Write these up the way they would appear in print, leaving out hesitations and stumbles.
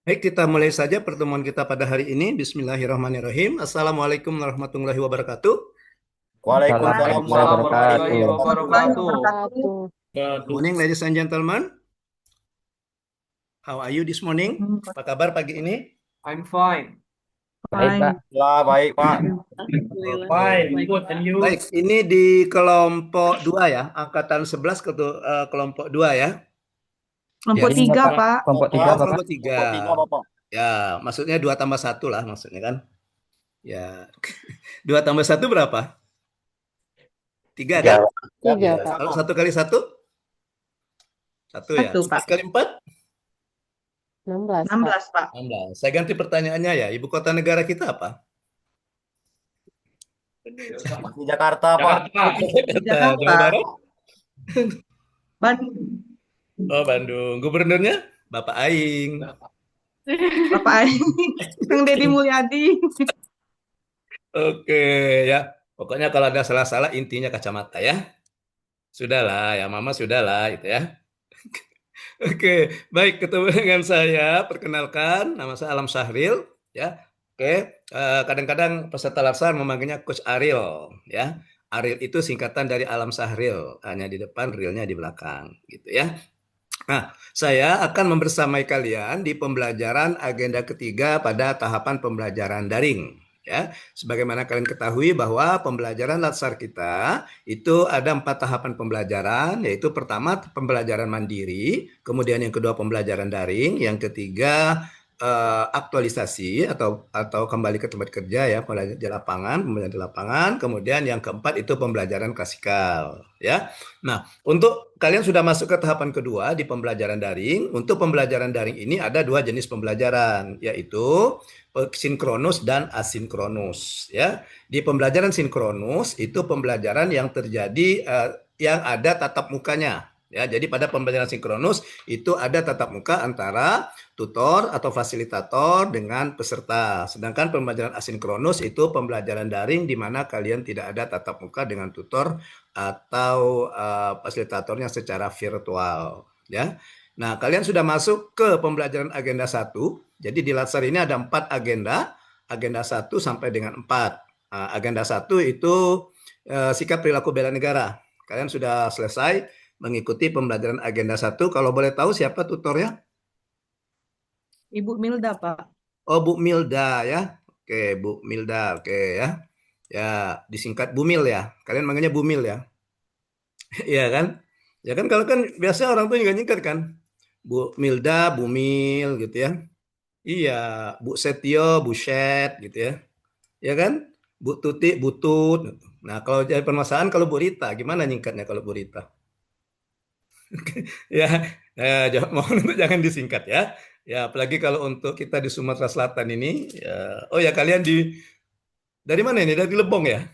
Baik, kita mulai saja pertemuan kita pada hari ini. Bismillahirrahmanirrahim. Assalamualaikum warahmatullahi wabarakatuh. Waalaikumsalam Assalamualaikum Waalaikumsalam warahmatullahi warahmatullahi warahmatullahi wabarakatuh. wabarakatuh. wabarakatuh. Good morning, ladies and gentlemen. How are you this morning? Apa kabar pagi ini? I'm fine. Baik, Pak. Lah, baik, Pak. Alhamdulillah. Fine, Baik. good. And you? Baik, ini di kelompok 2 ya, angkatan 11 ke kelompok 2 ya. Kelompok Ya, Ini tiga, Bapak, Pak. Bapak, Kelompok tiga, oh, Bapak. kelompok 3. Bapak tiga, Bapak. Ya, maksudnya 2 tambah 1 lah maksudnya kan. Ya, 2 tambah 1 berapa? 3 Tiga, kan? Pak. Ya, Tiga, Ya, Pak. kalau 1 kali 1? 1 ya. Satu, 4 Pak. kali 4? 16, 16, Pak. 16. Saya ganti pertanyaannya ya. Ibu kota negara kita apa? Di Jakarta, Pak. Jakarta. Jakarta. Jakarta. Jawa Barat? Bandung. Oh, Bandung. Gubernurnya? Bapak Aing. Bapak Aing. Kang Deddy Mulyadi. Oke, ya. Pokoknya kalau ada salah-salah intinya kacamata ya. Sudahlah, ya Mama sudahlah itu ya. Oke, baik ketemu dengan saya. Perkenalkan, nama saya Alam Sahril ya. Oke, kadang-kadang peserta laksar memanggilnya Coach Ariel ya. Ariel itu singkatan dari Alam Sahril, hanya di depan, realnya di belakang gitu ya. Nah, saya akan membersamai kalian di pembelajaran agenda ketiga pada tahapan pembelajaran daring. Ya, sebagaimana kalian ketahui bahwa pembelajaran latsar kita itu ada 4 tahapan pembelajaran, yaitu pertama pembelajaran mandiri, kemudian yang kedua pembelajaran daring, yang ketiga aktualisasi atau kembali ke tempat kerja ya, pembelajaran di lapangan, kemudian yang keempat itu pembelajaran klasikal ya. Nah, untuk kalian sudah masuk ke tahapan kedua di pembelajaran daring. Untuk pembelajaran daring ini ada 2 jenis pembelajaran, yaitu sinkronus dan asinkronus. Ya, di pembelajaran sinkronus itu pembelajaran yang terjadi yang ada tatap mukanya. Ya, jadi pada pembelajaran sinkronus itu ada tatap muka antara tutor atau fasilitator dengan peserta. Sedangkan pembelajaran asinkronus itu pembelajaran daring di mana kalian tidak ada tatap muka dengan tutor atau fasilitatornya secara virtual ya. Nah, kalian sudah masuk ke pembelajaran agenda 1. Jadi di Latsar ini ada 4 agenda, agenda 1 sampai dengan 4. Agenda 1 itu sikap perilaku bela negara. Kalian sudah selesai mengikuti pembelajaran agenda 1. Kalau boleh tahu siapa tutornya? Ibu Milda, Pak. Oh, Bu Milda ya. Oke, Bu Milda. Oke ya. Ya, disingkat Bumil ya. Kalian manggilnya Bumil ya. Iya kan? Ya kan kalau kan biasanya orang tuh juga nyingkat kan. Bu Milda, Bumil gitu ya. Iya, Bu Setio, Buset gitu ya. Ya kan? Bu Tuti, Butut. Nah, kalau jadi permasalahan kalau Bu Rita, gimana nyingkatnya kalau Bu Rita? Ya, mohon untuk jangan disingkat ya. Ya, apalagi kalau untuk kita di Sumatera Selatan ini, ya, oh ya kalian dari mana ini? Dari Lebong ya?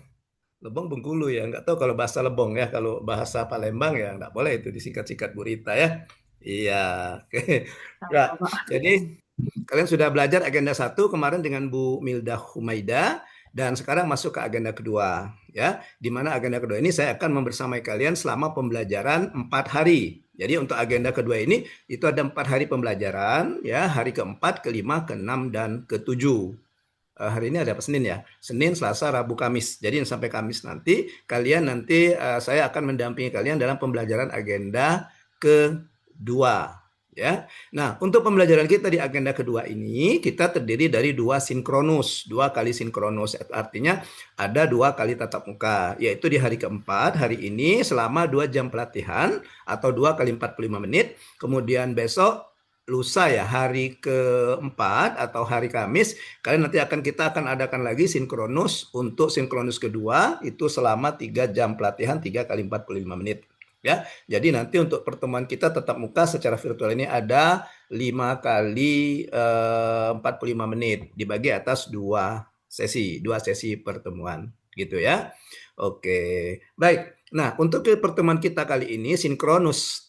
Lebong Bengkulu ya, nggak tahu kalau bahasa Lebong ya, kalau bahasa Palembang ya nggak boleh itu disingkat-singkat Burita ya. Iya, oke. Ya, Sama, Pak. jadi kalian sudah belajar agenda 1 kemarin dengan Bu Milda Humaida dan sekarang masuk ke agenda kedua ya. Di mana agenda kedua ini saya akan membersamai kalian selama pembelajaran 4 hari. Jadi untuk agenda kedua ini itu ada 4 hari pembelajaran ya, hari keempat, kelima, keenam, dan ketujuh. Hari ini ada apa Senin ya? Senin, Selasa, Rabu, Kamis. Jadi sampai Kamis nanti kalian nanti saya akan mendampingi kalian dalam pembelajaran agenda kedua ya. Nah, untuk pembelajaran kita di agenda kedua ini kita terdiri dari 2 sinkronus, 2 kali sinkronus. Artinya ada 2 kali tatap muka, yaitu di hari keempat hari ini selama 2 jam pelatihan atau 2 kali 45 menit. Kemudian besok lusa ya hari keempat atau hari Kamis kalian nanti kita akan adakan lagi sinkronus. Untuk sinkronus kedua itu selama 3 jam pelatihan 3 kali 45 menit ya. Jadi nanti untuk pertemuan kita tetap muka secara virtual ini ada 5 kali 45 menit dibagi atas 2 sesi pertemuan gitu ya. Oke, baik. Nah, untuk pertemuan kita kali ini sinkronus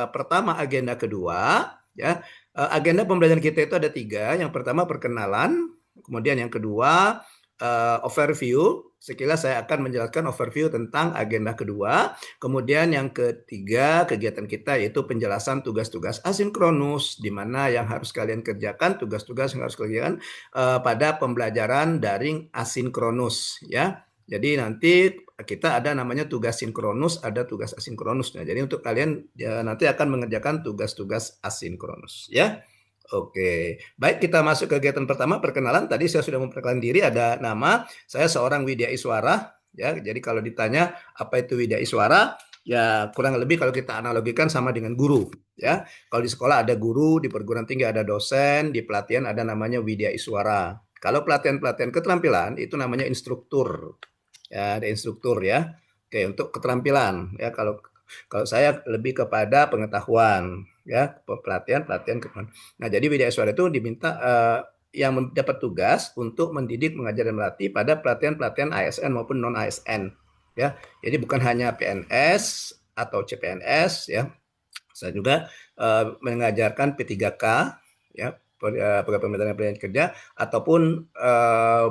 pertama agenda kedua ya. Agenda pembelajaran kita itu ada 3. Yang pertama perkenalan, kemudian yang kedua overview. Sekilas saya akan menjelaskan overview tentang agenda kedua. Kemudian yang ketiga kegiatan kita yaitu penjelasan tugas-tugas asinkronus, di mana yang harus kalian kerjakan, tugas-tugas yang harus kalian pada pembelajaran daring asinkronus ya. Jadi nanti kita ada namanya tugas sinkronus, ada tugas asinkronus. Nah, jadi untuk kalian ya, nanti akan mengerjakan tugas-tugas asinkronus ya. Oke, baik kita masuk ke kegiatan pertama perkenalan. Tadi saya sudah memperkenalkan diri, ada nama, saya seorang Widya Iswara ya. Jadi kalau ditanya apa itu Widya Iswara, ya kurang lebih kalau kita analogikan sama dengan guru ya. Kalau di sekolah ada guru, di perguruan tinggi ada dosen, di pelatihan ada namanya Widya Iswara. Kalau pelatihan-pelatihan keterampilan itu namanya instruktur. Ya, ada instruktur ya. Oke, untuk keterampilan ya kalau kalau saya lebih kepada pengetahuan ya, pelatihan keterampilan. Nah, jadi Widya Iswara itu diminta yang mendapat tugas untuk mendidik, mengajar dan melatih pada pelatihan-pelatihan ASN maupun non ASN ya. Jadi bukan hanya PNS atau CPNS ya. Saya juga mengajarkan P3K ya, program pembelajaran pilihan kerja ataupun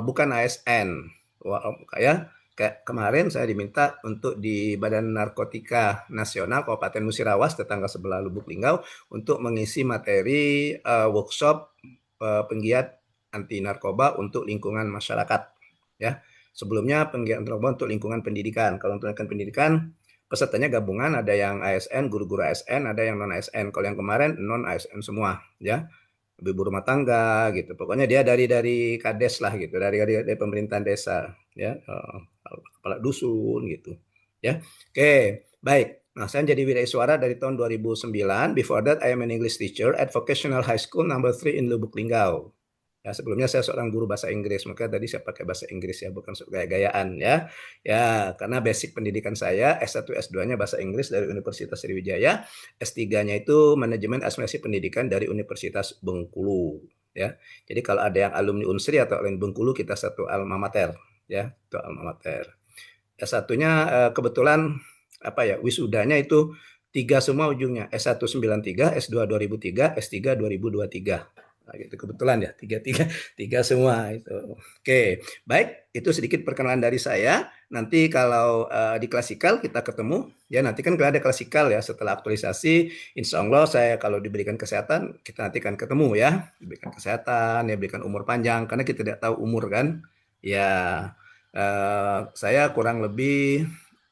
bukan ASN. Wah, kayak kemarin saya diminta untuk di Badan Narkotika Nasional Kabupaten Musirawas tetangga sebelah Lubuk Linggau untuk mengisi materi workshop penggiat anti narkoba untuk lingkungan masyarakat ya. Sebelumnya penggiat narkoba untuk lingkungan pendidikan. Kalau untuk lingkungan pendidikan pesertanya gabungan, ada yang ASN, guru-guru ASN, ada yang non ASN. Kalau yang kemarin non ASN semua ya, ibu rumah tangga gitu. Pokoknya dia dari kades lah gitu, dari pemerintahan desa ya, kepala dusun gitu ya. Oke, baik. Nah, saya jadi wirausaha dari tahun 2009. Before that I am an English teacher at Vocational High School number 3 in Lubuk Linggau. Ya, sebelumnya saya seorang guru bahasa Inggris, maka tadi saya pakai bahasa Inggris ya, bukan gaya-gayaan ya. Ya, karena basic pendidikan saya S1 S2-nya bahasa Inggris dari Universitas Sriwijaya, S3-nya itu manajemen administrasi pendidikan dari Universitas Bengkulu ya. Jadi kalau ada yang alumni Unsri atau alumni Bengkulu, kita satu alma mater ya, itu alma mater. S1-nya kebetulan apa ya, wisudanya itu tiga semua ujungnya, S1 93, S2 2003, S3 2023. Nah, gitu kebetulan ya tiga tiga tiga semua itu. Oke, baik itu sedikit perkenalan dari saya. Nanti kalau di klasikal kita ketemu ya, nanti kan kalau ada klasikal ya setelah aktualisasi, insya Allah saya kalau diberikan kesehatan kita nanti akan ketemu ya, diberikan kesehatan ya, berikan umur panjang karena kita tidak tahu umur kan ya. Saya kurang lebih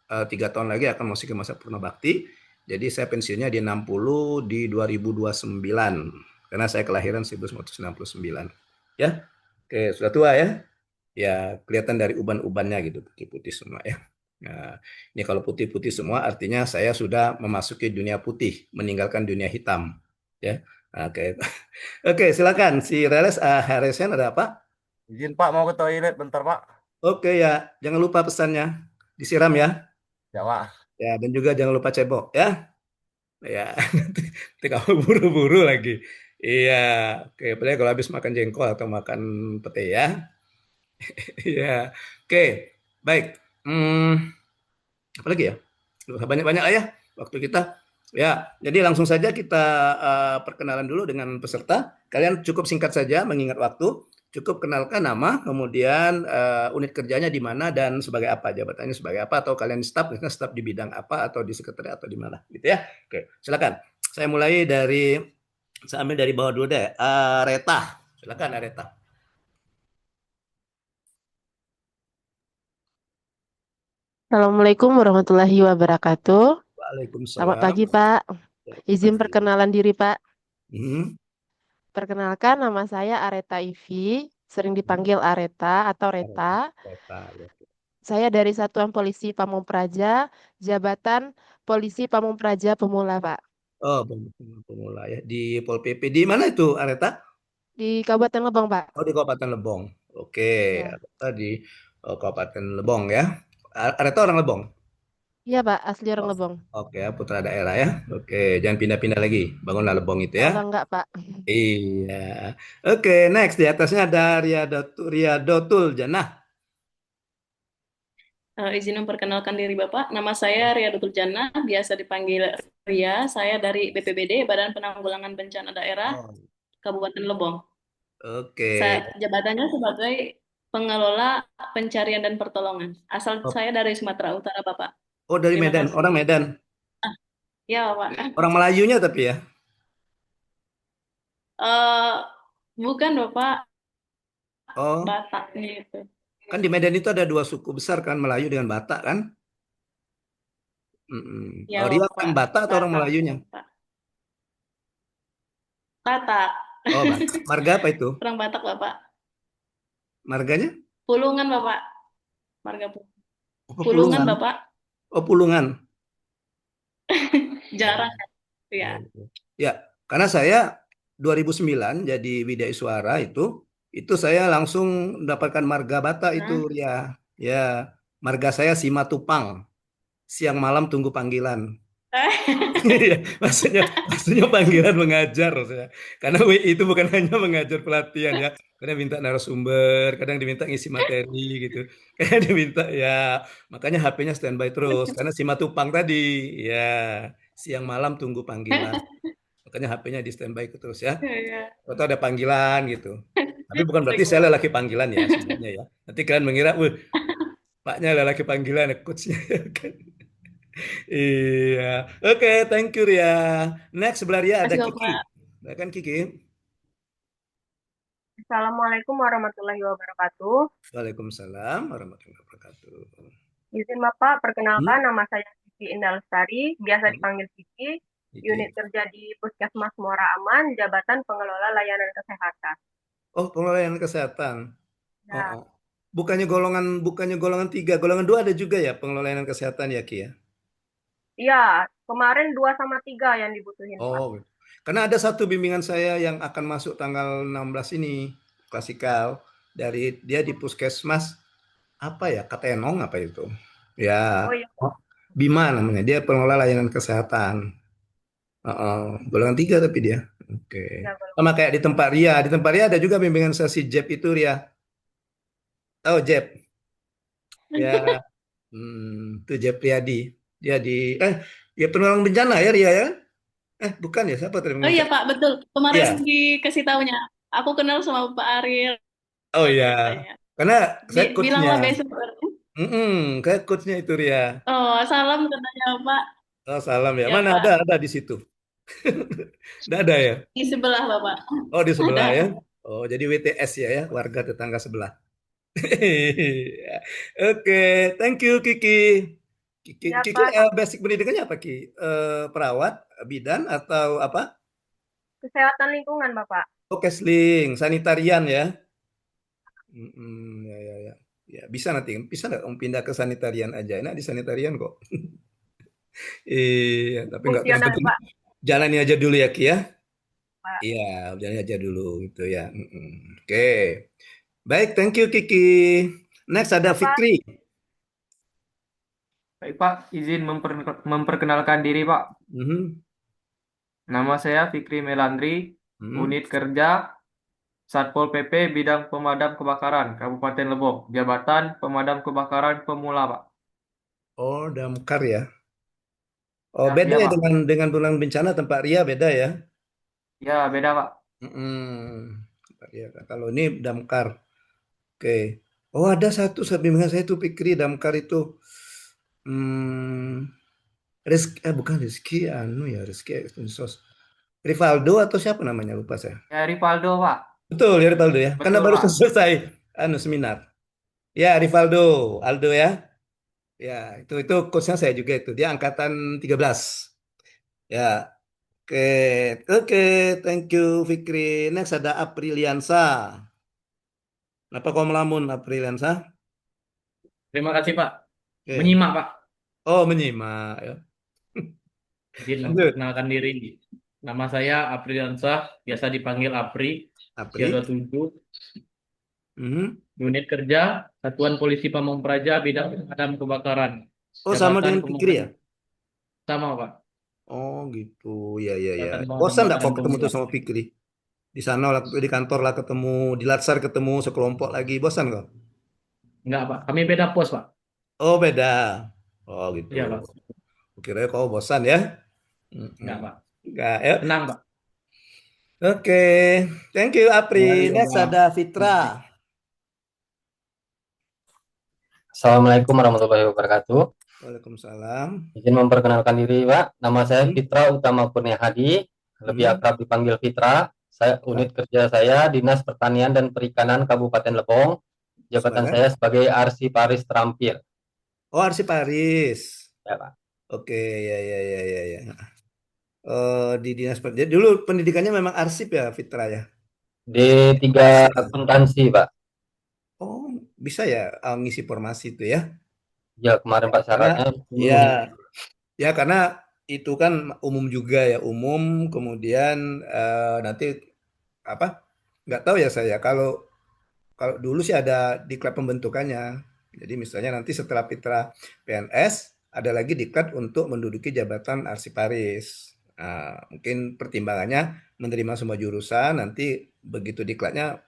3 tahun lagi akan masuk ke masa purna bakti. Jadi saya pensiunnya di 60 di 2029 karena saya kelahiran 1969. Ya, oke sudah tua ya. Ya kelihatan dari uban-ubannya gitu putih-putih semua ya. Nah, ini kalau putih-putih semua artinya saya sudah memasuki dunia putih, meninggalkan dunia hitam. Ya, oke, oke silakan si Reles Haresen ada apa? Izin Pak, mau ke toilet bentar Pak. Oke ya, jangan lupa pesannya disiram ya. Ya Pak. Ya, dan juga jangan lupa cebok ya. Ya, nanti kamu buru-buru lagi. Iya, oke. Apalagi kalau habis makan jengkol atau makan pete ya. Iya, oke. Baik. Hmm, apa lagi ya? Banyak-banyak lah ya waktu kita. Ya, jadi langsung saja kita perkenalan dulu dengan peserta. Kalian cukup singkat saja mengingat waktu. Cukup kenalkan nama, kemudian unit kerjanya di mana dan sebagai apa, jabatannya sebagai apa, atau kalian staf, misalnya staf di bidang apa, atau di sekretariat atau di mana, gitu ya. Oke, silakan. Saya mulai dari, saya ambil dari bawah dulu deh. Areta, silakan Areta. Assalamualaikum warahmatullahi wabarakatuh. Selamat Waalaikumsalam. pagi, Pak. Izin Pagi. perkenalan diri, Pak. Hmm. Perkenalkan, nama saya Areta Ivi, sering dipanggil Areta atau Reta. Areta, ya. Saya dari Satuan Polisi Pamung Praja, Jabatan Polisi Pamung Praja Pemula, Pak. Oh, pemula ya. Di Pol PP. Di mana itu, Areta? Di Kabupaten Lebong, Pak. Oh, di Kabupaten Lebong. Oke, Ya. Areta di Kabupaten Lebong ya. Areta orang Lebong. Iya, Pak, asli orang Oh, Lebong. oke, putra daerah ya. Oke, jangan pindah-pindah lagi. Bangunlah Lebong itu ya. Allah enggak, Pak. Iya. Oke, next di atasnya ada Riadotul Janah. Izin memperkenalkan diri Bapak. Nama saya Ria Dutul Jana, biasa dipanggil Ria. Saya dari BPBD, Badan Penanggulangan Bencana Daerah, Oh, Kabupaten Lebong. oke. Saya jabatannya sebagai pengelola pencarian dan pertolongan. Asal Oh, saya dari Sumatera Utara, Bapak. oh, dari Terima Medan, orang kasih. Medan. Ya, Bapak. Orang Melayunya tapi ya. Eh, bukan, Bapak, Oh, Batak gitu. kan di Medan itu ada dua suku besar kan, Melayu dengan Batak kan? Mm-mm. Ya, Oh, Ria Bapak. orang Batak atau orang Batak, Melayunya? Bapak. Batak. Oh, Batak. Marga apa itu? Orang Batak, Bapak. Marganya? Pulungan, Bapak. Marga Oh, Pulungan, Pepulungan. Bapak. Oh, Pulungan. Jarang, Oh, ya. oh, oh. Ya, karena saya 2009 jadi Widya Suara itu saya langsung mendapatkan marga Batak itu Hah? ya. Ya, marga saya Simatupang. Siang malam tunggu panggilan. Iya, maksudnya panggilan mengajar maksudnya. Karena WI itu bukan hanya mengajar pelatihan ya. Kadang minta narasumber, kadang diminta ngisi materi gitu. Kadang diminta ya, makanya HP-nya standby terus karena si Matupang tadi ya siang malam tunggu panggilan. Makanya HP-nya di standby terus ya. Ya. Atau ada panggilan gitu. Tapi bukan berarti saya lelaki panggilan ya sebenarnya ya. Nanti kalian mengira, wah, paknya lelaki panggilan, coachnya. Iya. Oke, thank you Ria. Next sebelah Ria ada Kasih, Kiki. Bapak. Ya kan Kiki? Assalamualaikum warahmatullahi wabarakatuh. Waalaikumsalam warahmatullahi wabarakatuh. Izin Bapak, perkenalkan Hmm? nama saya Kiki Indah Lestari, biasa Hmm? dipanggil Kiki, unit Kiki. kerja di Puskesmas Muara Aman, Jabatan Pengelola Layanan Kesehatan. Oh, pengelolaan kesehatan. Oh, Ya, oh. Bukannya golongan 3, golongan 2 ada juga ya pengelolaan kesehatan ya Ki ya? iya, kemarin 2 sama 3 yang dibutuhin, Pak. Oh, karena ada satu bimbingan saya yang akan masuk tanggal 16 ini, klasikal. Dia di Puskesmas apa ya? Katenong apa itu? Ya, Oh iya, Bima namanya. Dia pengelola layanan kesehatan. Golongan 3 tapi dia. Oke. ya, belum. Sama kayak di tempat Ria. Di tempat Ria ada juga bimbingan sesi JEB itu Ria. Tahu JEB? Ya, itu JEB Riyadi. Dia ya penolong bencana ya Ria ya? Bukan ya, siapa tadi Oh iya, mengucap? Pak, betul. Kemarin Iya. dikasih taunya. Aku kenal sama Pak Ariel Oh iya. katanya. Karena saya coachnya. Bilanglah besok. Saya coachnya itu Ria. Oh, salam katanya, Pak. Oh, salam ya. Ya, Mana Pak. ada di situ. Nggak ada ya? Di sebelah, Bapak. Oh, di sebelah ya. Ada. Oh, jadi WTS ya, warga tetangga sebelah. Oke, thank you Kiki. Kiki, Ya, Kiki Pak, basic pendidikannya apa Ki? Perawat, bidan atau apa? kesehatan lingkungan, Bapak. Oh, Kesling, sanitarian ya. Ya, ya, ya. Ya, bisa nggak Om pindah ke sanitarian aja? Enak di sanitarian kok. Iya, tapi nggak yang Fungsional, penting Pak. jalani aja dulu ya Ki ya. Pak. Iya, jalani aja dulu gitu ya. Oke, baik, thank you Kiki. Next ada Ya, Pak. Fikri. Baik Pak, izin memperkenalkan diri Pak. Mhm, Nama saya Fikri Melandri, mhm. unit kerja Satpol PP Bidang Pemadam Kebakaran Kabupaten Lebong, Jabatan Pemadam Kebakaran Pemula Pak. Oh, damkar ya. Oh, Ya, beda ya ya Pak. dengan bulan bencana tempat Ria beda ya. Ya beda Pak. Tempat Ria. Kalau ini damkar. Oke. Oh, ada satu bimbingan saya tuh Fikri damkar itu. Hmm, bukan Rizky, Rizky Sos. Rivaldo atau siapa namanya lupa saya. Ya Rivaldo Pak. Betul ya Rivaldo ya. Karena Betul baru Pak. selesai seminar. Ya Rivaldo, Aldo ya. Ya, itu coachnya saya juga itu. Dia angkatan 13. Ya, oke, oke, thank you Fikri. Next ada Apriliansa. Kenapa kau melamun Apriliansa? Terima kasih Pak. Oke. Menyimak Pak. Oh, menyimak ya. Izin Lanjut. memperkenalkan diri. Nama saya Apriliansah, biasa dipanggil Apri, usia Apri. 27, Mhm. unit kerja Satuan Polisi Pamong Praja, bidang pemadam kebakaran. Oh, sama Jabatan dengan Fikri ya? Pemadam sama Pak. Oh, gitu. Ya, ya, ya. Jabatan Pemadam Bosan nggak kau Kebakaran ketemu tuh Pemula. sama Fikri? Di sana lah, di kantor lah ketemu, di Latsar ketemu sekelompok lagi. Bosan kau? Enggak Pak, kami beda pos Pak. Oh, beda. Oh, gitu. Iya Pak, Kira kau bosan ya? Mm-mm. enggak Pak. Enggak ya? Tenang Pak. Oke, thank you Apri. Mari Next Bapak. ada Fitra. Assalamualaikum warahmatullahi wabarakatuh. Waalaikumsalam. Izin memperkenalkan diri, Pak. Nama saya Hmm. Fitra Utama Kurnia Hadi, lebih Hmm. akrab dipanggil Fitra. Unit kerja saya Dinas Pertanian dan Perikanan Kabupaten Lebong. Jabatan Sebagai? saya sebagai Arsiparis Terampil. Oh, Arsiparis. Ya, Pak. Oke, ya. Di dinas jadi dulu pendidikannya memang arsip ya, Fitra ya. Di 3 Arsip. akuntansi, Pak. Oh, bisa ya ngisi formasi itu ya? Ya, kemarin Pak Karena syaratnya. ya karena itu kan umum juga ya, umum kemudian nanti apa? Nggak tahu ya saya. Kalau dulu sih ada diklat pembentukannya. Jadi misalnya nanti setelah Fitra PNS ada lagi diklat untuk menduduki jabatan arsiparis. Nah, mungkin pertimbangannya menerima semua jurusan, nanti begitu diklatnya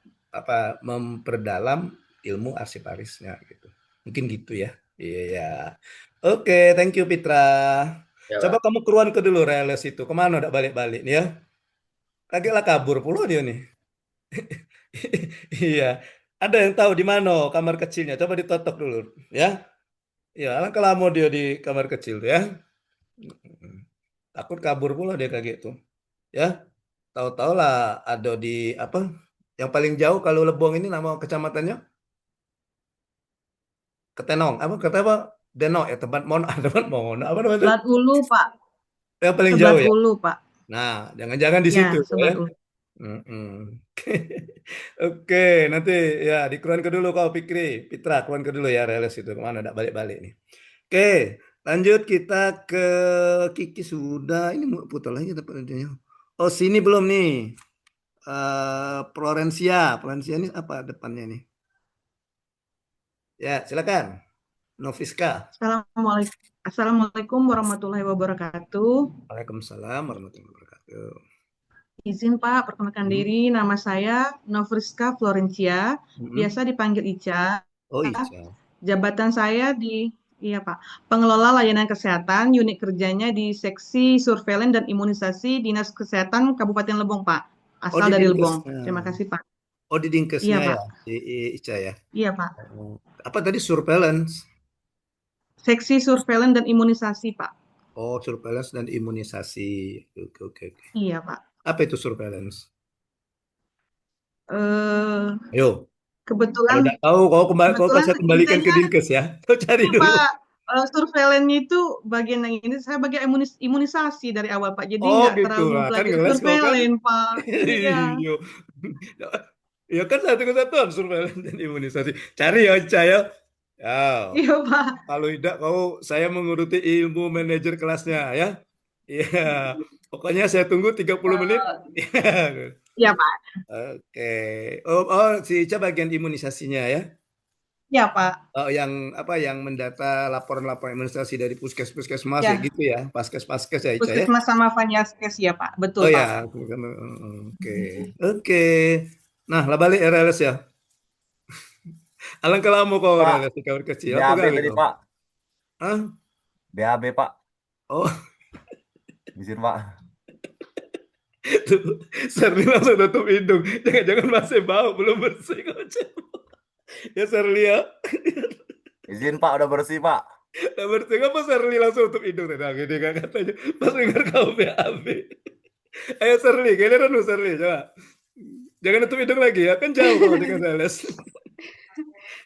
memperdalam ilmu arsiparisnya gitu. Mungkin gitu ya. Iya. Oke, thank you Fitra. Ya, Coba Pak. kamu keruan ke dulu Reales itu. Kemana udah balik-balik nih ya? Kagetlah kabur pula dia nih. Iya. Ada yang tahu di mana kamar kecilnya? Coba ditotok dulu ya. Ya, alangkah lama dia di kamar kecil tuh ya. Takut kabur pula dia kayak gitu. Ya. Tahu-tahu lah ada di apa? Yang paling jauh kalau Lebong ini nama kecamatannya Ketenong. Apa kata apa? Denok ya, tempat Mono, tempat Mono. Apa namanya? Sebelah Ulu, Pak. Yang paling Sebelah jauh ya. Ulu, Pak. Nah, jangan-jangan di Ya, situ tuh sebelah ya. Ulu. Oke, nanti ya dikeluarin ke dulu kau Fikri, Fitra, keluarin ke dulu ya Reles itu kemana? Nggak balik-balik nih. Oke, lanjut kita ke Kiki sudah. Ini mau putar lagi tapi adanya. Oh sini belum nih. Florencia ini apa depannya nih? Ya silakan, Noviska. Assalamualaikum warahmatullahi wabarakatuh. Waalaikumsalam warahmatullahi wabarakatuh. Izin Pak, perkenalkan diri, nama saya Novriska Florencia, biasa dipanggil Ica. Oh Ica. Jabatan saya iya Pak, pengelola layanan kesehatan, unit kerjanya di seksi surveillance dan imunisasi Dinas Kesehatan Kabupaten Lebong Pak, asal di dari Dinkes. Lebong. Terima kasih Pak. Oh di Dinkesnya Iya, ya, Pak. di Ica ya. Iya Pak. Apa tadi surveillance? Seksi surveillance dan imunisasi Pak. Oh surveillance dan imunisasi. Oke. Iya Pak. Apa itu surveillance? Ayo. Kebetulan. Kalau nggak tahu, kau saya kembalikan ke Dinkes ya. Kau cari dulu. Pak, surveillance itu bagian yang ini saya bagian imunisasi dari awal Pak. Jadi nggak gitu terlalu lah. Kan mempelajari ngeles kau kan. surveillance Pak. Iya. Ya kan satu kesatuan surveillance dan imunisasi. Cari ya Ica ya. Iya Pak. Kalau tidak saya menguruti ilmu manajer kelasnya ya. Iya. Pokoknya saya tunggu 30 menit. Iya Pak. Oke. Oh si Ica bagian imunisasinya ya. Iya Pak. Oh yang mendata laporan-laporan imunisasi dari puskesmas Ya. ya gitu ya. Paskes ya Ica ya. Puskesmas sama Vanyaskes ya Pak. Betul Pak. Ya. Oke. Nah, lah balik RLS ya. Alangkah lama kau RLS di kamar kecil. BAB tadi Pak. Hah? BAB Pak. Oh. Izin Pak. Tuh, Serli langsung tutup hidung. Jangan-jangan masih bau, belum bersih kau. Ya Serli ya. Izin Pak, udah bersih Pak. Udah bersih apa Serli langsung tutup hidung. Nah, gini kan katanya. Pas dengar kau BAB. Ayo Serli, giliran lu Serli, coba. Jangan tutup hidung lagi ya, kan jauh kalau dengan RLS.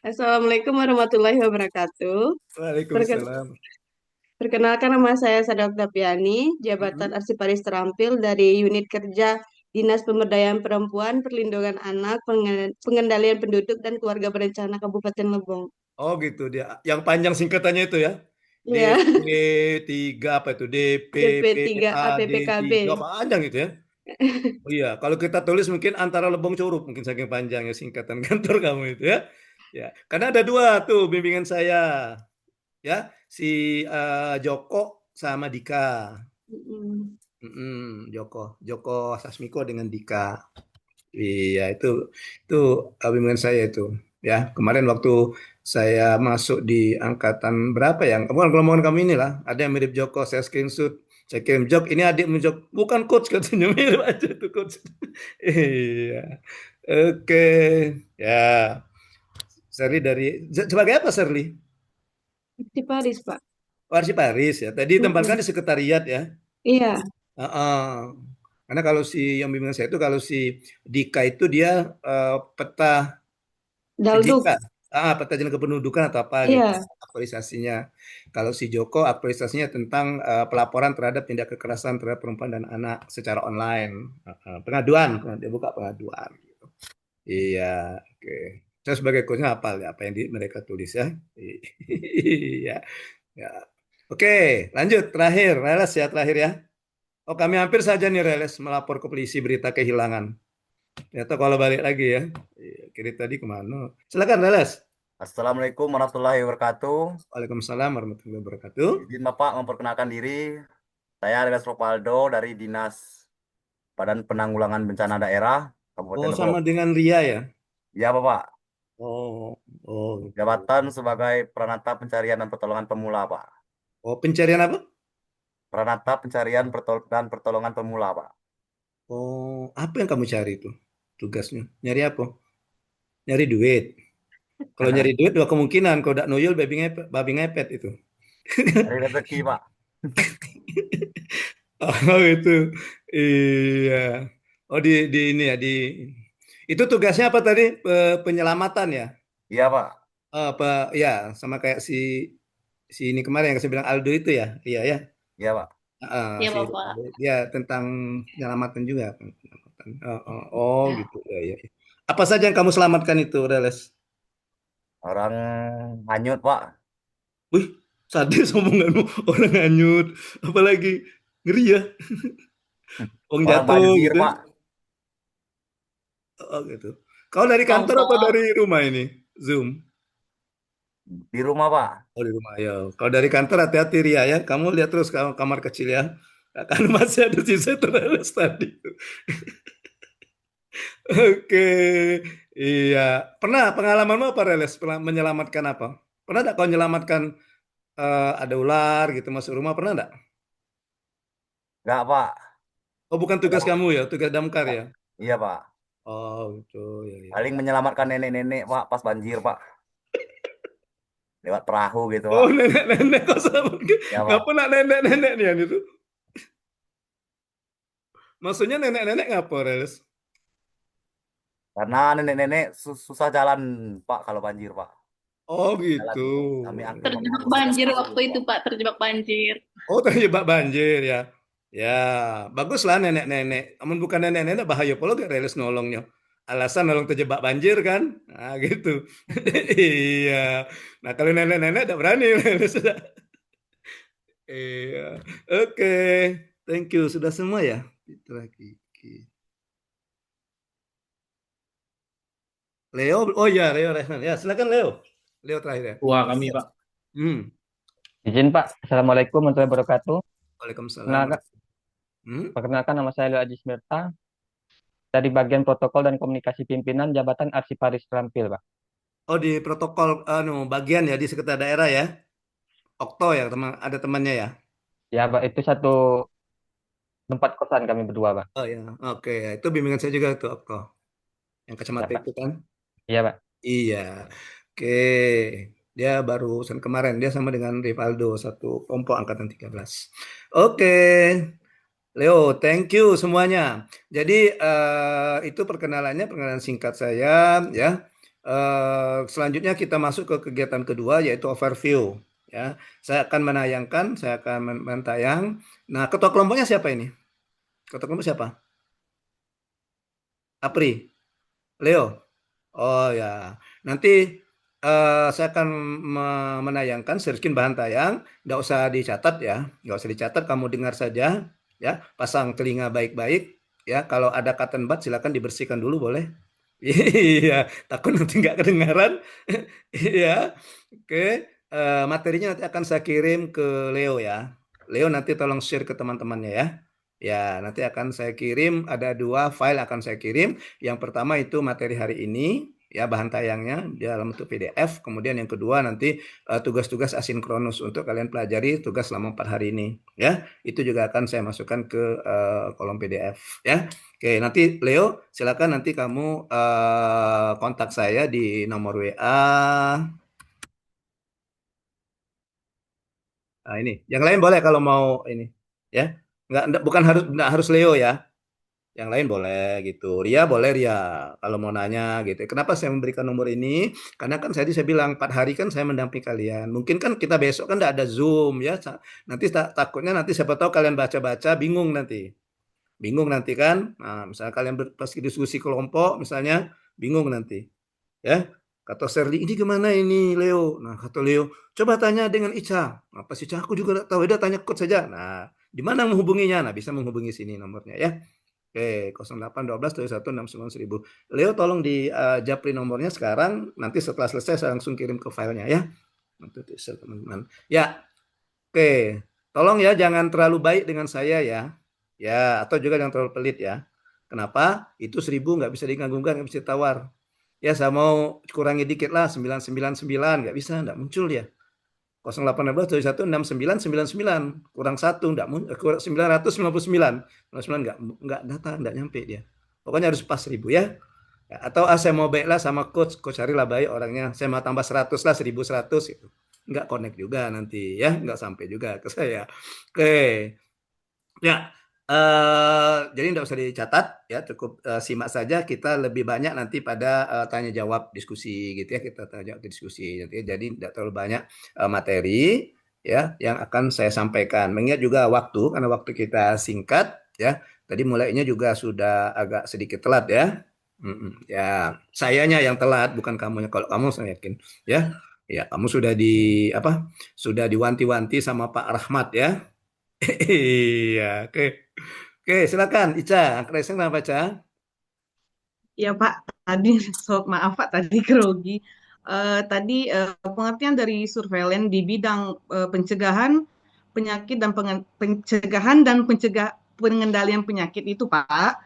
Assalamualaikum warahmatullahi wabarakatuh. Waalaikumsalam. Perkenalkan nama saya Sada Oktaviani, jabatan Arsiparis Terampil dari unit kerja Dinas Pemberdayaan Perempuan, Perlindungan Anak, Pengendalian Penduduk dan Keluarga Berencana Kabupaten Lebong. Oh gitu dia. Yang panjang singkatannya itu ya. Iya. DP3 apa itu? DPPA, APPKB. D3 panjang itu ya. Oh iya, kalau kita tulis mungkin antara Lebong Curup mungkin saking panjangnya singkatan kantor kamu itu ya. Ya, karena ada 2 tuh bimbingan saya. Ya, si Joko sama Dika. Joko Sasmiko dengan Dika. Iya, itu bimbingan saya itu. Ya, kemarin waktu saya masuk di angkatan berapa ya? Bukan kelompok kami inilah. Ada yang mirip Joko, saya screenshot. Saya kirim Jok, ini adik Jok. Bukan coach katanya, mirip aja tuh coach. Iya. Oke. Ya. Serli sebagai apa Serli? Arsiparis, Pak. Oh, Arsiparis ya. Tadi ditempatkan di sekretariat ya. Iya, Heeh. Karena kalau si yang bimbingan saya itu kalau si Dika itu dia peta Dalduk. Jika peta jalan kependudukan atau apa gitu Iya, aktualisasinya. Kalau si Joko aktualisasinya tentang pelaporan terhadap tindak kekerasan terhadap perempuan dan anak secara online. Pengaduan, dia buka pengaduan. Gitu. Iya, oke. Saya sebagai coachnya hafal ya apa yang mereka tulis ya. Iya, ya. Oke, lanjut terakhir, Reles ya terakhir ya. Oh, kami hampir saja nih Reles melapor ke polisi berita kehilangan. Ternyata kalau balik lagi ya. Iya, kiri tadi kemana? Silakan Reles. Assalamualaikum warahmatullahi wabarakatuh. Waalaikumsalam warahmatullahi wabarakatuh. Izin Bapak memperkenalkan diri. Saya Reles Ropaldo dari Dinas Badan Penanggulangan Bencana Daerah Kabupaten Oh, Lebong. sama dengan Ria ya? Ya, Bapak. Oh, oh, gitu. Jabatan sebagai Peranata Pencarian dan Pertolongan Pemula, Pak. Oh, pencarian apa? Peranata Pencarian dan Pertolongan Pemula, Pak. Oh, apa yang kamu cari itu? Tugasnya? Nyari apa? Nyari duit. Kalau nyari duit dua kemungkinan. Kalau tidak noyol, babi ngepet itu. Dari rezeki, Pak. Oh, itu. Iya. Oh, di ini ya, itu tugasnya apa tadi? Penyelamatan ya? Iya, Pak. Apa ya, sama kayak si ini kemarin yang saya bilang Aldo itu ya? Iya ya. Iya, Pak. Iya, Si Bapak. dia tentang penyelamatan juga. Penyelamatan. Oh, gitu ya, ya. Apa saja yang kamu selamatkan itu, Reles? Orang hanyut, Pak. Wih, sadis omonganmu orang hanyut, apalagi ngeri ya, uang Orang jatuh banjir, gitu ya. Pak. Oh, gitu. Kau dari kantor atau Longsor. dari rumah ini? Zoom. Di rumah, Pak. Oh, di rumah ya. Kalau dari kantor hati-hati Ria ya. Kamu lihat terus kamar kecil ya. Karena masih ada sisa terlalu tadi. Oke, iya. Pernah pengalamanmu apa, Reles? Pernah menyelamatkan apa? Pernah enggak kau menyelamatkan ada ular gitu masuk rumah? Pernah enggak? Enggak, Pak. Oh, bukan tugas Kalau- kamu ya, tugas damkar ya? Iya, Pak. Oh, gitu. Ya, ya. Paling menyelamatkan nenek-nenek, Pak, pas banjir, Pak. Lewat perahu gitu, Oh, Pak. nenek-nenek kau selamat. Ya, Nggak Pak. pernah nenek-nenek nih yang itu. Maksudnya nenek-nenek ngapa, Reles? Karena nenek-nenek susah jalan, Pak, kalau banjir, Pak. Oh, Jalan gitu. kami angkut Terjebak mengangkut banjir perahu, waktu itu, Pak. Pak. Terjebak banjir. Oh, terjebak banjir ya. Ya, baguslah nenek-nenek. Namun bukan nenek-nenek bahaya pula gak Reles nolongnya. Alasan nolong terjebak banjir kan? Nah, gitu. Iya. Nah, kalau nenek-nenek udah berani Reles. Iya. Oke. Thank you. Sudah semua ya? Fitra Kiki. Leo, oh ya, Leo Resnan. Ya, silakan Leo. Leo terakhir ya. Wah, kami, Pak. Hmm. Izin Pak, Assalamualaikum warahmatullahi wabarakatuh. Waalaikumsalam. Perkenalkan, Hmm? perkenalkan nama saya Leo Ajis Mirta dari bagian protokol dan komunikasi pimpinan Jabatan Arsiparis Terampil, Pak. Oh, di protokol bagian ya di sekitar daerah ya. Okto ya, teman ada temannya ya. Ya, Pak, itu satu tempat kosan kami berdua, Pak. Oh ya, oke. Itu bimbingan saya juga tuh Okto. Yang Ya, kacamata Pak. itu kan. Iya, Pak. Iya. Oke. Dia barusan kemarin dia sama dengan Rivaldo satu kelompok angkatan 13. Oke. Leo, thank you semuanya. Jadi itu perkenalan singkat saya ya. Selanjutnya kita masuk ke kegiatan kedua yaitu overview ya. Saya akan mentayang. Nah, ketua kelompoknya siapa ini? Ketua kelompok siapa? Apri, Leo. Oh ya, nanti saya akan menayangkan seriskin bahan tayang, nggak usah dicatat ya, nggak usah dicatat, kamu dengar saja ya, pasang telinga baik-baik ya. Kalau ada cotton bud silakan dibersihkan dulu boleh. Iya, takut nanti nggak kedengaran. Iya, oke. Materinya nanti akan saya kirim ke Leo ya. Leo nanti tolong share ke teman-temannya ya. Ya, nanti akan saya kirim, ada 2 file akan saya kirim. Yang pertama itu materi hari ini, ya bahan tayangnya di dalam bentuk PDF. Kemudian yang kedua nanti tugas-tugas asinkronus untuk kalian pelajari tugas selama 4 hari ini. Ya, itu juga akan saya masukkan ke kolom PDF. Ya, oke. Nanti Leo, silakan nanti kamu kontak saya di nomor WA Nah, ini. Yang lain boleh kalau mau ini. Ya. Nggak harus Leo ya. Yang lain boleh gitu. Ria boleh Ria kalau mau nanya gitu. Kenapa saya memberikan nomor ini? Karena kan saya bilang 4 hari kan saya mendampingi kalian. Mungkin kan kita besok kan nggak ada Zoom ya. Nanti takutnya nanti siapa tahu kalian baca-baca bingung nanti. Bingung nanti kan. Nah, misalnya kalian pas diskusi kelompok misalnya bingung nanti. Ya. Kata Serli, ini gimana ini Leo? Nah, kata Leo, coba tanya dengan Ica. Apa sih Ica? Aku juga nggak tahu. Udah tanya coach saja. Nah, di mana menghubunginya? Nah, bisa menghubungi sini nomornya ya. Oke, 0812 21 69 1000. Leo tolong di japri nomornya sekarang. Nanti setelah selesai saya langsung kirim ke filenya ya. Untuk teman-teman. Ya, oke. Tolong ya jangan terlalu baik dengan saya ya. Ya, atau juga jangan terlalu pelit ya. Kenapa? Itu 1000 nggak bisa diganggukan, nggak bisa ditawar. Ya, saya mau kurangi dikit lah, 999, nggak bisa, nggak muncul ya. 0812 21 69 99 kurang 1 kurang 999 nggak data nggak nyampe dia, pokoknya harus pas 1000 ya. Atau saya mau baik lah sama coach carilah baik orangnya, saya mau tambah 100 lah 1100 gitu, nggak connect juga nanti ya, nggak sampai juga ke saya. Oke ya, jadi nggak usah dicatat ya, cukup simak saja, kita lebih banyak nanti pada tanya jawab diskusi gitu ya, kita tanya diskusi nanti, jadi tidak terlalu banyak materi ya yang akan saya sampaikan. Mengingat juga waktu, karena waktu kita singkat ya, tadi mulainya juga sudah agak sedikit telat ya. Ya, sayanya yang telat bukan kamunya. Kalau kamu saya yakin ya, ya kamu sudah diwanti-wanti sama Pak Rahmat ya. Iya, oke. Oke, silakan Ica. Racing apa, Ica? Ya Pak, tadi maaf Pak tadi grogi. Tadi pengertian dari surveillance di bidang pencegahan penyakit dan pengendalian penyakit itu Pak.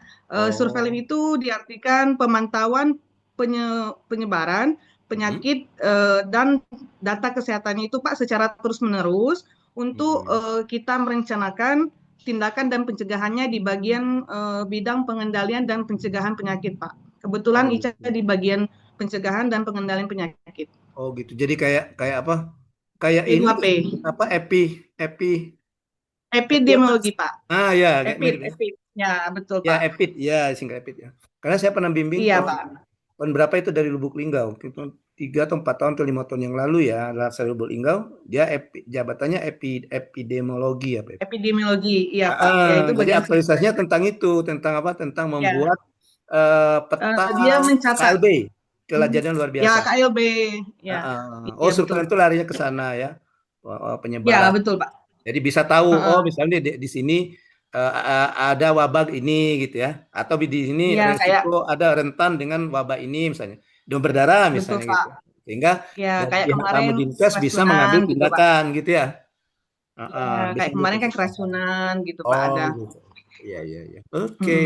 Surveillance itu diartikan pemantauan penyebaran penyakit dan data kesehatannya itu Pak secara terus-menerus untuk kita merencanakan tindakan dan pencegahannya di bagian bidang pengendalian dan pencegahan penyakit, Pak. Kebetulan Ica di bagian pencegahan dan pengendalian penyakit. Oh gitu. Jadi kayak apa? Kayak ini P2P. apa Epidemiologi, Pak. Ya, kayak mirip. Ya, betul, Ya, Pak. ya, singkat Epid ya. Karena saya pernah bimbing Iya, Pak. tahun berapa itu dari Lubuk Linggau, 3 atau 4 tahun atau 5 tahun yang lalu ya, saya Lubuk Linggau, dia jabatannya epidemiologi apa? Epidemiologi, iya Pak. Ya, itu Jadi bagian aktualisasinya tentang itu, tentang apa? Tentang membuat peta dia mencatat. KLB, kejadian luar biasa. Ya, KLB. Ya. Oh, surveillance itu larinya ke sana ya, penyebaran. Ya, betul Pak. Jadi bisa tahu, oh misalnya di sini ada wabah ini gitu ya, atau di sini resiko ada rentan dengan wabah ini misalnya, demam berdarah misalnya gitu, sehingga kayak pihak kemarin Dinkes bisa mengambil tindakan gitu ya. Kayak kemarin kan keracunan gitu Pak ada. Gitu. Iya. Oke,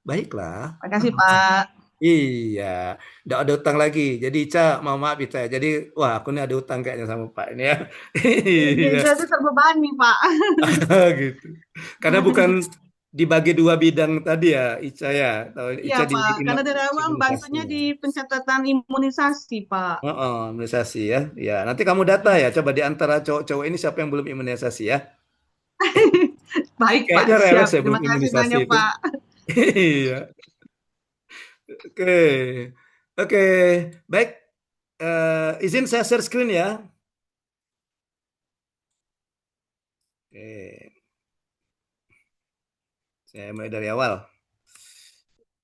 baiklah. Makasih Pak. Iya, nggak ada utang lagi. Jadi Ica, maaf Ica. Jadi, wah aku ini ada utang kayaknya sama Pak ini ya. Ica itu terbebani Pak. Gitu. Karena bukan dibagi 2 bidang tadi ya, Ica ya. Iya Pak, karena dari awal bantunya di pencatatan imunisasi Pak. Imunisasi ya. Ya, nanti kamu data ya. Coba di antara cowok-cowok ini siapa yang belum imunisasi ya. Baik Pak, siap. Terima kasih banyak Pak. Iya. Oke, baik. Izin saya share screen ya. Oke. Saya mulai dari awal.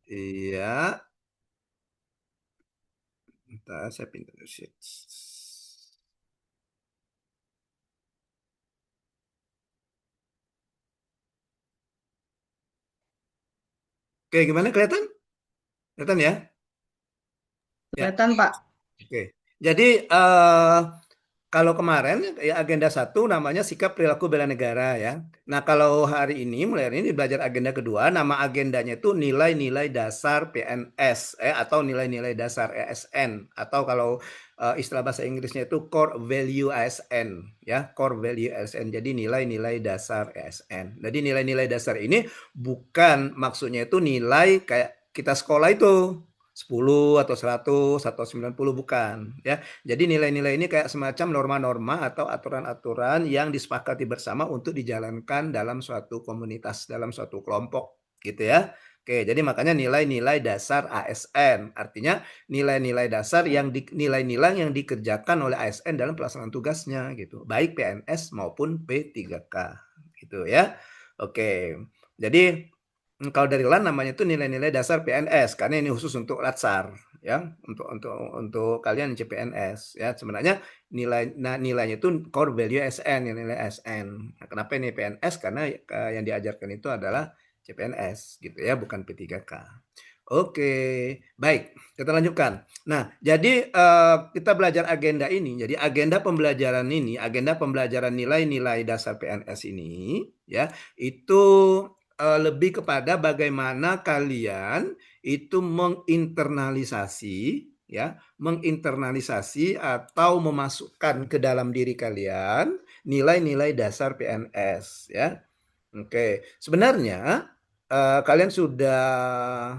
Iya. Bentar, saya pindah ke sheet. Oke, gimana kelihatan? Kelihatan ya? Kelihatan Pak. Oke. Jadi kalau kemarin ya agenda 1 namanya sikap perilaku bela negara ya. Nah kalau hari ini mulai hari ini belajar agenda kedua, nama agendanya itu nilai-nilai dasar PNS atau nilai-nilai dasar ASN, atau kalau istilah bahasa Inggrisnya itu core value ASN ya, core value ASN. Jadi nilai-nilai dasar ASN. Jadi nilai-nilai dasar ini bukan maksudnya itu nilai kayak kita sekolah itu. 10 atau 100 atau 90, bukan ya. Jadi nilai-nilai ini kayak semacam norma-norma atau aturan-aturan yang disepakati bersama untuk dijalankan dalam suatu komunitas, dalam suatu kelompok gitu ya. Oke, jadi makanya nilai-nilai dasar ASN, artinya nilai-nilai dasar nilai-nilai yang dikerjakan oleh ASN dalam pelaksanaan tugasnya gitu, baik PNS maupun P3K gitu ya. Oke. Jadi kalau dari LAN namanya itu nilai-nilai dasar PNS karena ini khusus untuk Latsar ya, untuk kalian CPNS ya. Sebenarnya nilainya itu core value SN, nilai SN. Nah, kenapa ini PNS? Karena yang diajarkan itu adalah CPNS gitu ya, bukan P3K. Oke, baik, kita lanjutkan. Nah, jadi kita belajar agenda ini. Jadi agenda pembelajaran nilai-nilai dasar PNS ini ya, itu lebih kepada bagaimana kalian itu menginternalisasi atau memasukkan ke dalam diri kalian nilai-nilai dasar PNS ya. Oke, sebenarnya kalian sudah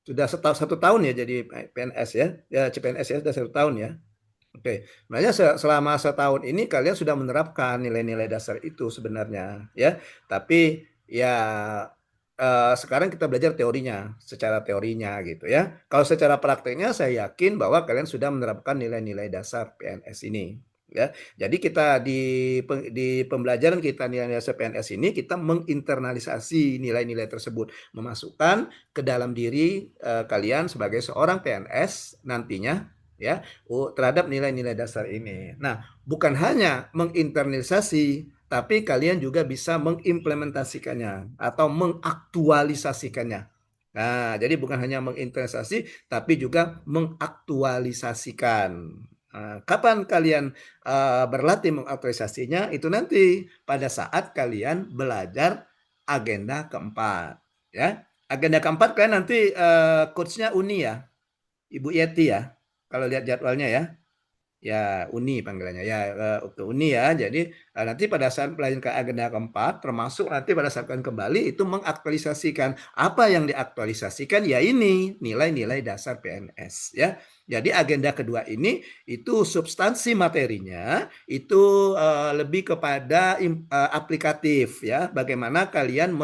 1 tahun ya jadi PNS ya CPNS ya, sudah 1 tahun ya. Oke, sebenarnya selama setahun ini kalian sudah menerapkan nilai-nilai dasar itu sebenarnya ya. Tapi ya sekarang kita belajar secara teorinya gitu ya. Kalau secara prakteknya saya yakin bahwa kalian sudah menerapkan nilai-nilai dasar PNS ini ya. Jadi kita di pembelajaran kita nilai-nilai dasar PNS ini kita menginternalisasi nilai-nilai tersebut, memasukkan ke dalam diri kalian sebagai seorang PNS nantinya ya terhadap nilai-nilai dasar ini. Nah, bukan hanya menginternalisasi, tapi kalian juga bisa mengimplementasikannya atau mengaktualisasikannya. Nah, jadi bukan hanya menginternalisasi, tapi juga mengaktualisasikan. Nah, kapan kalian berlatih mengaktualisasinya? Itu nanti pada saat kalian belajar agenda keempat. Ya, agenda keempat kalian nanti coachnya Uni ya, Ibu Yeti ya. Kalau lihat jadwalnya ya Uni panggilannya ya ke Uni ya. Jadi nanti pada saat pelajaran ke agenda keempat, termasuk nanti pada saat kalian kembali itu mengaktualisasikan apa yang diaktualisasikan ya ini nilai-nilai dasar PNS ya. Jadi agenda kedua ini itu substansi materinya itu lebih kepada aplikatif ya. Bagaimana kalian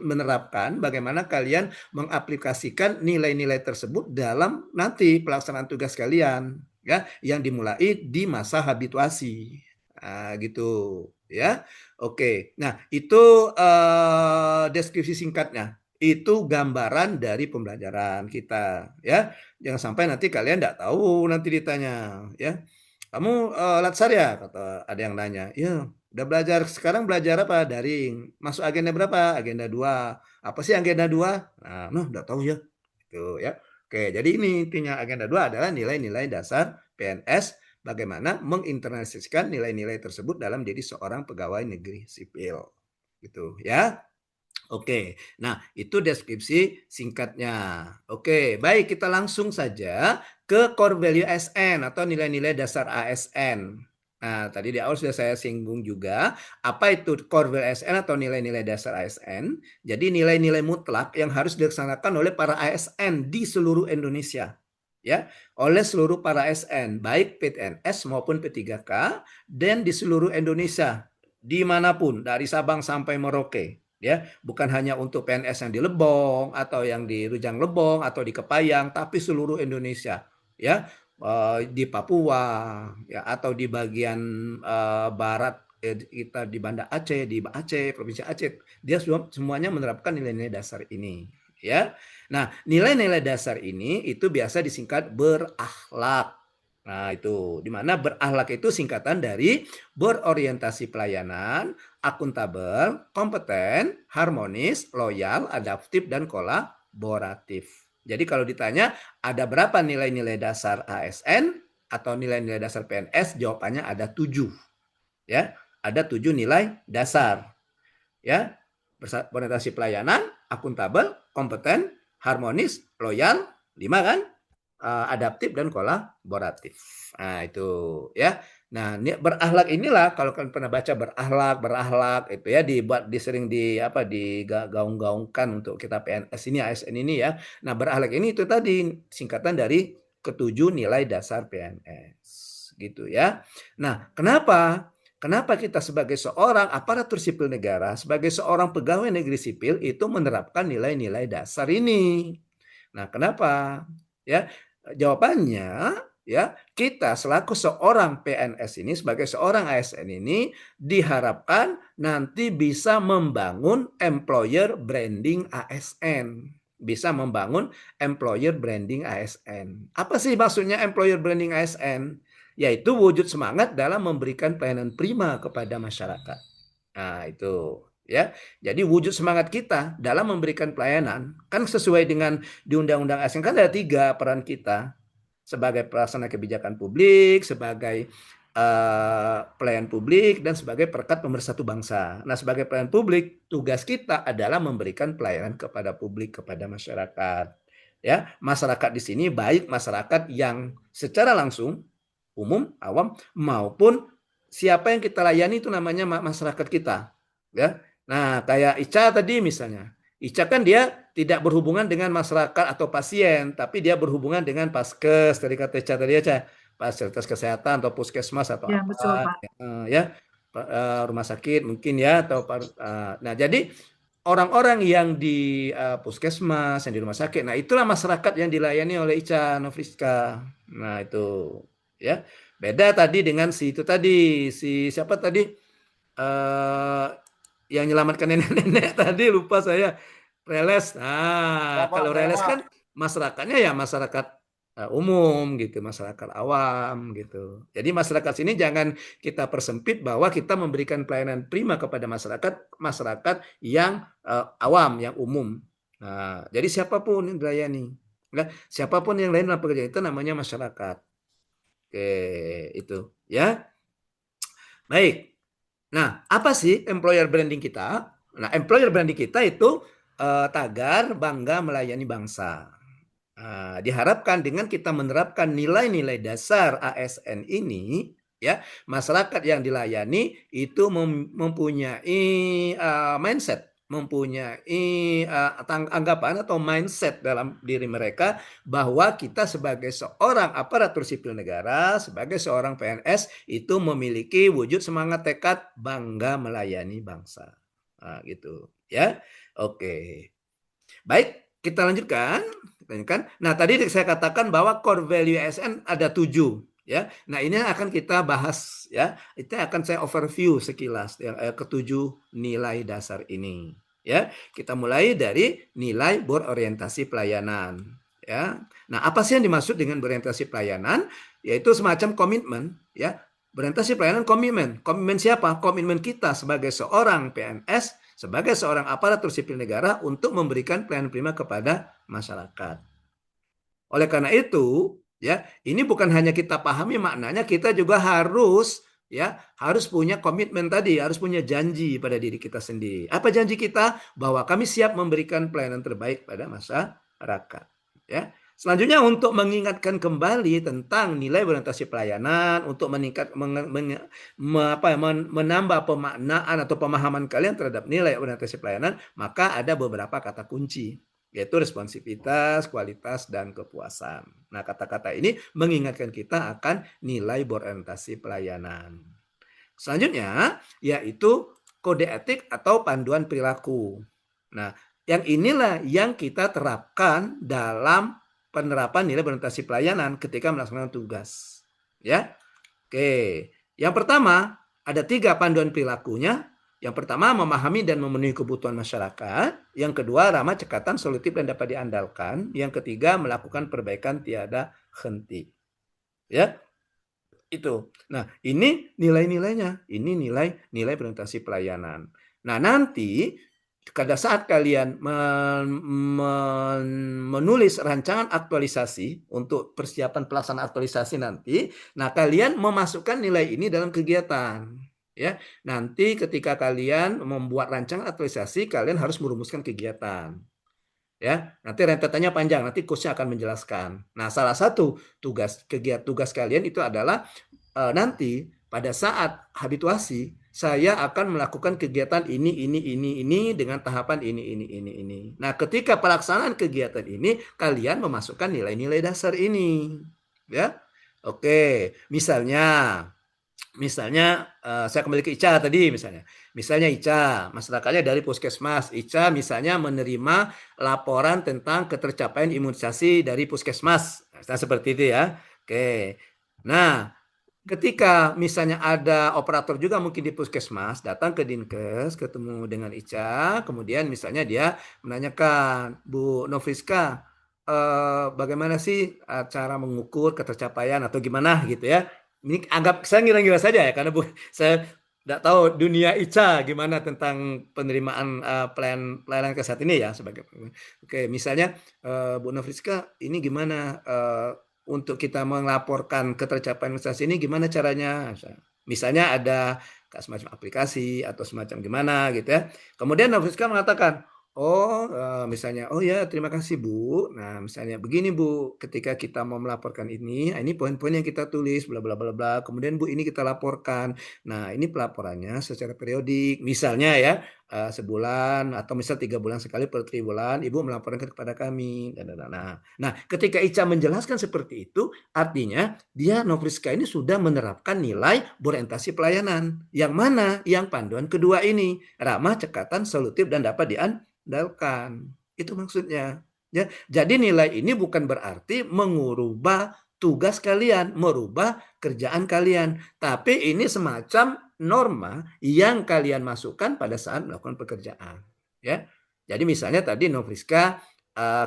menerapkan, bagaimana kalian mengaplikasikan nilai-nilai tersebut dalam nanti pelaksanaan tugas kalian ya, yang dimulai di masa habituasi. Nah, gitu ya. Oke. Nah, itu deskripsi singkatnya. Itu gambaran dari pembelajaran kita ya. Jangan sampai nanti kalian tidak tahu nanti ditanya ya. Kamu Latsar ya? Kata ada yang nanya. Ya, udah belajar sekarang belajar apa? Daring. Masuk agenda berapa? Agenda 2. Apa sih agenda 2? Nah, udah tahu ya. Gitu ya. Oke, jadi ini intinya agenda 2 adalah nilai-nilai dasar PNS, bagaimana menginternalisasikan nilai-nilai tersebut dalam diri seorang pegawai negeri sipil. Gitu ya. Oke, nah itu deskripsi singkatnya. Oke, baik kita langsung saja ke core value ASN atau nilai-nilai dasar ASN. Nah, tadi di awal sudah saya singgung juga, apa itu core value ASN atau nilai-nilai dasar ASN? Jadi nilai-nilai mutlak yang harus dilaksanakan oleh para ASN di seluruh Indonesia. Ya, oleh seluruh para ASN, baik PTNS maupun P3K, dan di seluruh Indonesia, dimanapun, dari Sabang sampai Merauke. Ya, bukan hanya untuk PNS yang di Lebong atau yang di Rujang Lebong atau di Kepayang, tapi seluruh Indonesia ya, di Papua ya, atau di bagian barat kita di Banda Aceh, di Aceh, provinsi Aceh, dia semuanya menerapkan nilai-nilai dasar ini ya. Nah, nilai-nilai dasar ini itu biasa disingkat berakhlak. Nah, itu di mana berakhlak itu singkatan dari berorientasi pelayanan, akuntabel, kompeten, harmonis, loyal, adaptif, dan kolaboratif. Jadi kalau ditanya ada berapa nilai-nilai dasar ASN atau nilai-nilai dasar PNS, jawabannya ada 7. Ya, ada 7 nilai dasar. Ya, berorientasi pelayanan, akuntabel, kompeten, harmonis, loyal, 5 kan? adaptif dan kolaboratif. Nah, itu ya. Nah, berakhlak inilah kalau kalian pernah baca berakhlak itu ya sering digaung-gaungkan untuk kita PNS ini, ASN ini ya. Nah, berakhlak ini itu tadi singkatan dari ketujuh nilai dasar PNS gitu ya. Nah, kenapa kita sebagai seorang aparatur sipil negara, sebagai seorang pegawai negeri sipil itu menerapkan nilai-nilai dasar ini? Nah, kenapa? Ya, jawabannya ya, kita selaku seorang PNS ini, sebagai seorang ASN ini diharapkan nanti bisa membangun employer branding ASN. Bisa membangun employer branding ASN. Apa sih maksudnya employer branding ASN? Yaitu wujud semangat dalam memberikan pelayanan prima kepada masyarakat. Nah, itu ya. Jadi wujud semangat kita dalam memberikan pelayanan kan sesuai dengan di Undang-Undang ASN kan ada 3 peran kita sebagai pelaksana kebijakan publik, sebagai pelayan publik, dan sebagai perekat pemersatu bangsa. Nah, sebagai pelayan publik, tugas kita adalah memberikan pelayanan kepada publik, kepada masyarakat. Ya, masyarakat di sini baik masyarakat yang secara langsung, umum, awam, maupun siapa yang kita layani itu namanya masyarakat kita. Ya, nah kayak Ica tadi misalnya. Ica kan dia tidak berhubungan dengan masyarakat atau pasien, tapi dia berhubungan dengan paskes, tadi kata Ica tadi aja, fasilitas kesehatan atau puskesmas atau Ya, apa, betul, Pak. ya, rumah sakit mungkin ya, atau nah jadi orang-orang yang di puskesmas, yang di rumah sakit, nah itulah masyarakat yang dilayani oleh Ica Novriska. Nah itu, ya, beda tadi dengan si itu tadi, si siapa tadi? Yang menyelamatkan nenek-nenek tadi lupa saya, Reles. Nah, kalau Reles kan masyarakatnya ya masyarakat umum gitu, masyarakat awam gitu. Jadi masyarakat sini jangan kita persempit bahwa kita memberikan pelayanan prima kepada masyarakat yang awam, yang umum. Nah, jadi siapapun yang dilayani, nah, siapapun yang lain dalam pekerjaan itu namanya masyarakat. Oke, itu ya. Baik. Nah, apa sih employer branding kita? Nah, employer branding kita itu tagar bangga melayani bangsa. Diharapkan dengan kita menerapkan nilai-nilai dasar ASN ini, ya, masyarakat yang dilayani itu mempunyai mindset, mempunyai anggapan atau mindset dalam diri mereka bahwa kita sebagai seorang aparatur sipil negara, sebagai seorang PNS itu memiliki wujud semangat tekad bangga melayani bangsa. Nah, gitu ya. Oke. Baik, kita lanjutkan. Nah, tadi saya katakan bahwa core value ASN ada 7. Ya, nah ini akan kita bahas ya. Itu akan saya overview sekilas yang ketujuh nilai dasar ini. Ya, kita mulai dari nilai berorientasi pelayanan. Ya, nah apa sih yang dimaksud dengan berorientasi pelayanan? Yaitu semacam komitmen. Ya, berorientasi pelayanan komitmen. Komitmen siapa? Komitmen kita sebagai seorang PNS, sebagai seorang aparatur sipil negara untuk memberikan pelayanan prima kepada masyarakat. Oleh karena itu, ya, ini bukan hanya kita pahami maknanya, kita juga harus punya komitmen tadi, harus punya janji pada diri kita sendiri. Apa janji kita? Bahwa kami siap memberikan pelayanan terbaik pada masyarakat. Ya. Selanjutnya untuk mengingatkan kembali tentang nilai berorientasi pelayanan, untuk menambah pemaknaan atau pemahaman kalian terhadap nilai orientasi pelayanan, maka ada beberapa kata kunci, yaitu responsivitas, kualitas, dan kepuasan. Nah, kata-kata ini mengingatkan kita akan nilai berorientasi pelayanan. Selanjutnya, yaitu kode etik atau panduan perilaku. Nah, yang inilah yang kita terapkan dalam penerapan nilai berorientasi pelayanan ketika melaksanakan tugas. Ya, oke. Yang pertama, ada 3 panduan perilakunya. Yang pertama, memahami dan memenuhi kebutuhan masyarakat. Yang kedua, ramah, cekatan, solutif, dan dapat diandalkan. Yang ketiga, melakukan perbaikan tiada henti. Ya, itu. Nah, ini nilai-nilainya. Ini nilai berorientasi pelayanan. Nah, nanti pada saat kalian menulis rancangan aktualisasi untuk persiapan pelaksanaan aktualisasi nanti, nah kalian memasukkan nilai ini dalam kegiatan. Ya, nanti ketika kalian membuat rancangan aktualisasi, kalian harus merumuskan kegiatan. Ya, nanti rentetannya panjang, nanti coachnya akan menjelaskan. Nah, salah satu tugas kalian itu adalah nanti pada saat habituasi saya akan melakukan kegiatan ini dengan tahapan ini. Nah, ketika pelaksanaan kegiatan ini kalian memasukkan nilai-nilai dasar ini, ya. Oke, misalnya saya kembali ke Ica tadi misalnya Ica masyarakatnya dari puskesmas, Ica misalnya menerima laporan tentang ketercapaian imunisasi dari puskesmas, nah, seperti itu ya. Oke, nah ketika misalnya ada operator juga mungkin di puskesmas datang ke Dinkes ketemu dengan Ica, kemudian misalnya dia menanyakan, Bu Novriska, bagaimana sih cara mengukur ketercapaian atau gimana gitu ya. Ini anggap saya ngira-ngira saja ya, karena saya tidak tahu dunia Ica gimana tentang penerimaan pelayanan kesehatan ini ya sebagai. Oke, misalnya Bu Novriska, ini gimana untuk kita melaporkan ketercapaian investasi ini gimana caranya? Misalnya ada semacam aplikasi atau semacam gimana gitu ya. Kemudian Novriska mengatakan, misalnya, oh ya terima kasih Bu. Nah misalnya begini Bu, ketika kita mau melaporkan ini poin-poin yang kita tulis, bla bla bla bla. Kemudian Bu ini kita laporkan. Nah ini pelaporannya secara periodik. Misalnya ya sebulan atau misal 3 bulan sekali per triwulan Ibu melaporkan kepada kami. Nah ketika Ica menjelaskan seperti itu, artinya dia Novriska ini sudah menerapkan nilai berorientasi pelayanan. Yang mana? Yang panduan kedua ini, ramah, cekatan, solutif dan dapat diandalkan. Itu maksudnya. Ya, jadi nilai ini bukan berarti mengubah tugas kalian, merubah kerjaan kalian, tapi ini semacam norma yang kalian masukkan pada saat melakukan pekerjaan. Ya, jadi misalnya tadi Novriska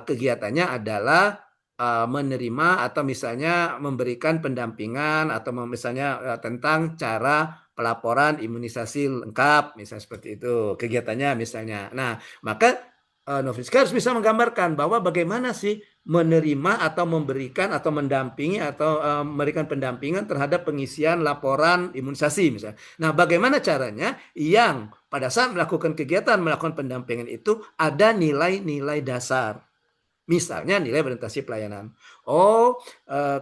kegiatannya adalah menerima atau misalnya memberikan pendampingan atau misalnya tentang cara pelaporan imunisasi lengkap, misalnya seperti itu kegiatannya misalnya. Nah, maka Novriska harus bisa menggambarkan bahwa bagaimana sih menerima atau memberikan atau mendampingi atau memberikan pendampingan terhadap pengisian laporan imunisasi misalnya. Nah, bagaimana caranya yang pada saat melakukan kegiatan melakukan pendampingan itu ada nilai-nilai dasar. Misalnya nilai orientasi pelayanan.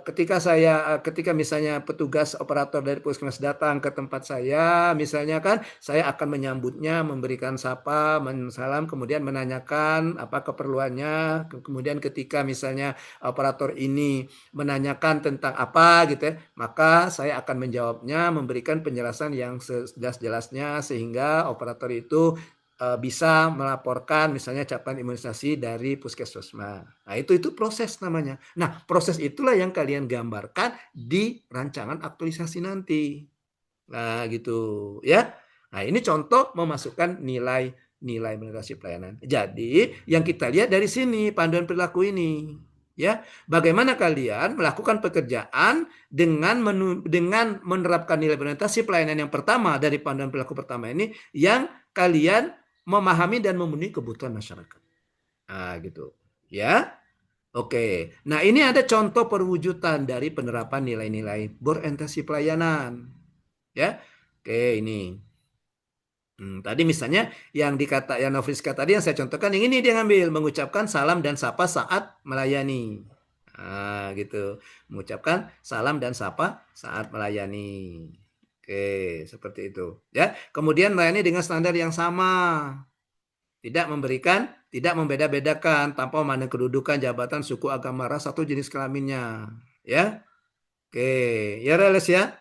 Ketika misalnya petugas operator dari puskesmas datang ke tempat saya, misalnya kan, saya akan menyambutnya, memberikan sapa, salam, kemudian menanyakan apa keperluannya. Kemudian ketika misalnya operator ini menanyakan tentang apa gitu ya, maka saya akan menjawabnya, memberikan penjelasan yang sejelas-jelasnya sehingga operator itu bisa melaporkan misalnya capaian imunisasi dari puskesmas. Nah, itu proses namanya. Nah, proses itulah yang kalian gambarkan di rancangan aktualisasi nanti. Nah, gitu ya. Nah, ini contoh memasukkan nilai orientasi pelayanan. Jadi, yang kita lihat dari sini panduan perilaku ini. Ya, bagaimana kalian melakukan pekerjaan dengan menerapkan nilai orientasi pelayanan yang pertama dari panduan perilaku pertama ini, yang kalian memahami dan memenuhi kebutuhan masyarakat. Nah, gitu. Ya. Oke. Nah, ini ada contoh perwujudan dari penerapan nilai-nilai berorientasi pelayanan. Ya. Oke, ini. Tadi misalnya yang Novriska tadi yang saya contohkan, yang ini dia ngambil mengucapkan salam dan sapa saat melayani. Nah, gitu. Mengucapkan salam dan sapa saat melayani. Oke, seperti itu. Ya, kemudian melayani dengan standar yang sama. Tidak membeda-bedakan tanpa memandang kedudukan, jabatan, suku, agama, ras, atau jenis kelaminnya. Ya. Oke, ya Reles ya.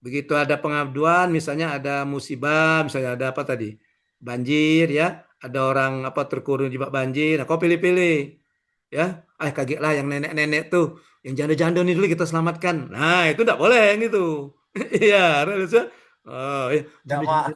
Begitu ada pengabduan, misalnya ada musibah, misalnya ada apa tadi? Banjir ya, ada orang terkurung jebak banjir. Nah, kau pilih-pilih. Ya, kaget lah yang nenek-nenek tuh, yang janda-janda ini dulu kita selamatkan. Nah, itu enggak boleh gitu. Iya, Reles ya. Oh, ya.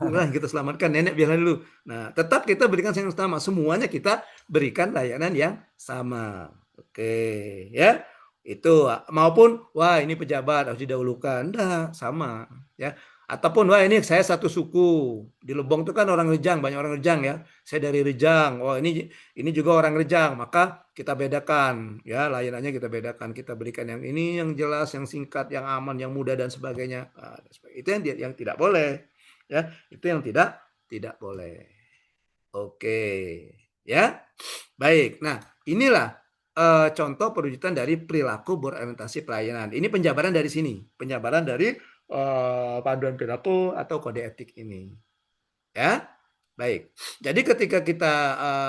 Lah kita selamatkan nenek biarlah dulu. Nah, tetap kita berikan yang sama. Semuanya kita berikan layanan yang sama. Oke, ya. Itu maupun wah ini pejabat harus didahulukan. Enggak, sama, ya. Ataupun wah ini saya satu suku. Di Lebong itu kan orang Rejang, banyak orang Rejang ya. Saya dari Rejang. Oh, ini juga orang Rejang, maka kita bedakan ya, layanannya kita bedakan. Kita berikan yang ini yang jelas, yang singkat, yang aman, yang mudah dan sebagainya. Nah, itu yang tidak boleh. Ya, itu yang tidak boleh. Oke, ya. Baik. Nah, inilah contoh perwujudan dari perilaku berorientasi pelayanan. Ini penjabaran dari sini, penjabaran dari panduan perilaku atau kode etik ini. Ya, baik. Jadi ketika kita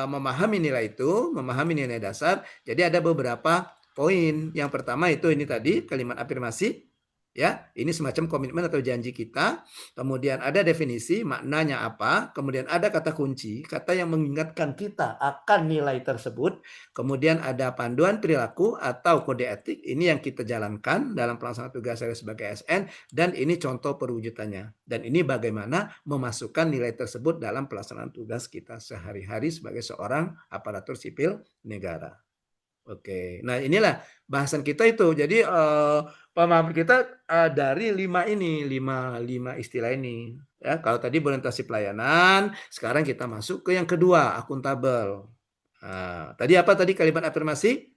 memahami nilai itu, memahami nilai dasar, jadi ada beberapa poin. Yang pertama itu ini tadi kalimat afirmasi. Ya, ini semacam komitmen atau janji kita. Kemudian ada definisi, maknanya apa. Kemudian ada kata kunci, kata yang mengingatkan kita akan nilai tersebut. Kemudian ada panduan perilaku atau kode etik. Ini yang kita jalankan dalam pelaksanaan tugas saya sebagai ASN. Dan ini contoh perwujudannya. Dan ini bagaimana memasukkan nilai tersebut dalam pelaksanaan tugas kita sehari-hari sebagai seorang aparatur sipil negara. Oke, nah inilah bahasan kita itu. Jadi pemahaman kita dari lima istilah ini. Ya, kalau tadi orientasi pelayanan, sekarang kita masuk ke yang kedua, akuntabel. Nah, tadi apa tadi kalimat afirmasi?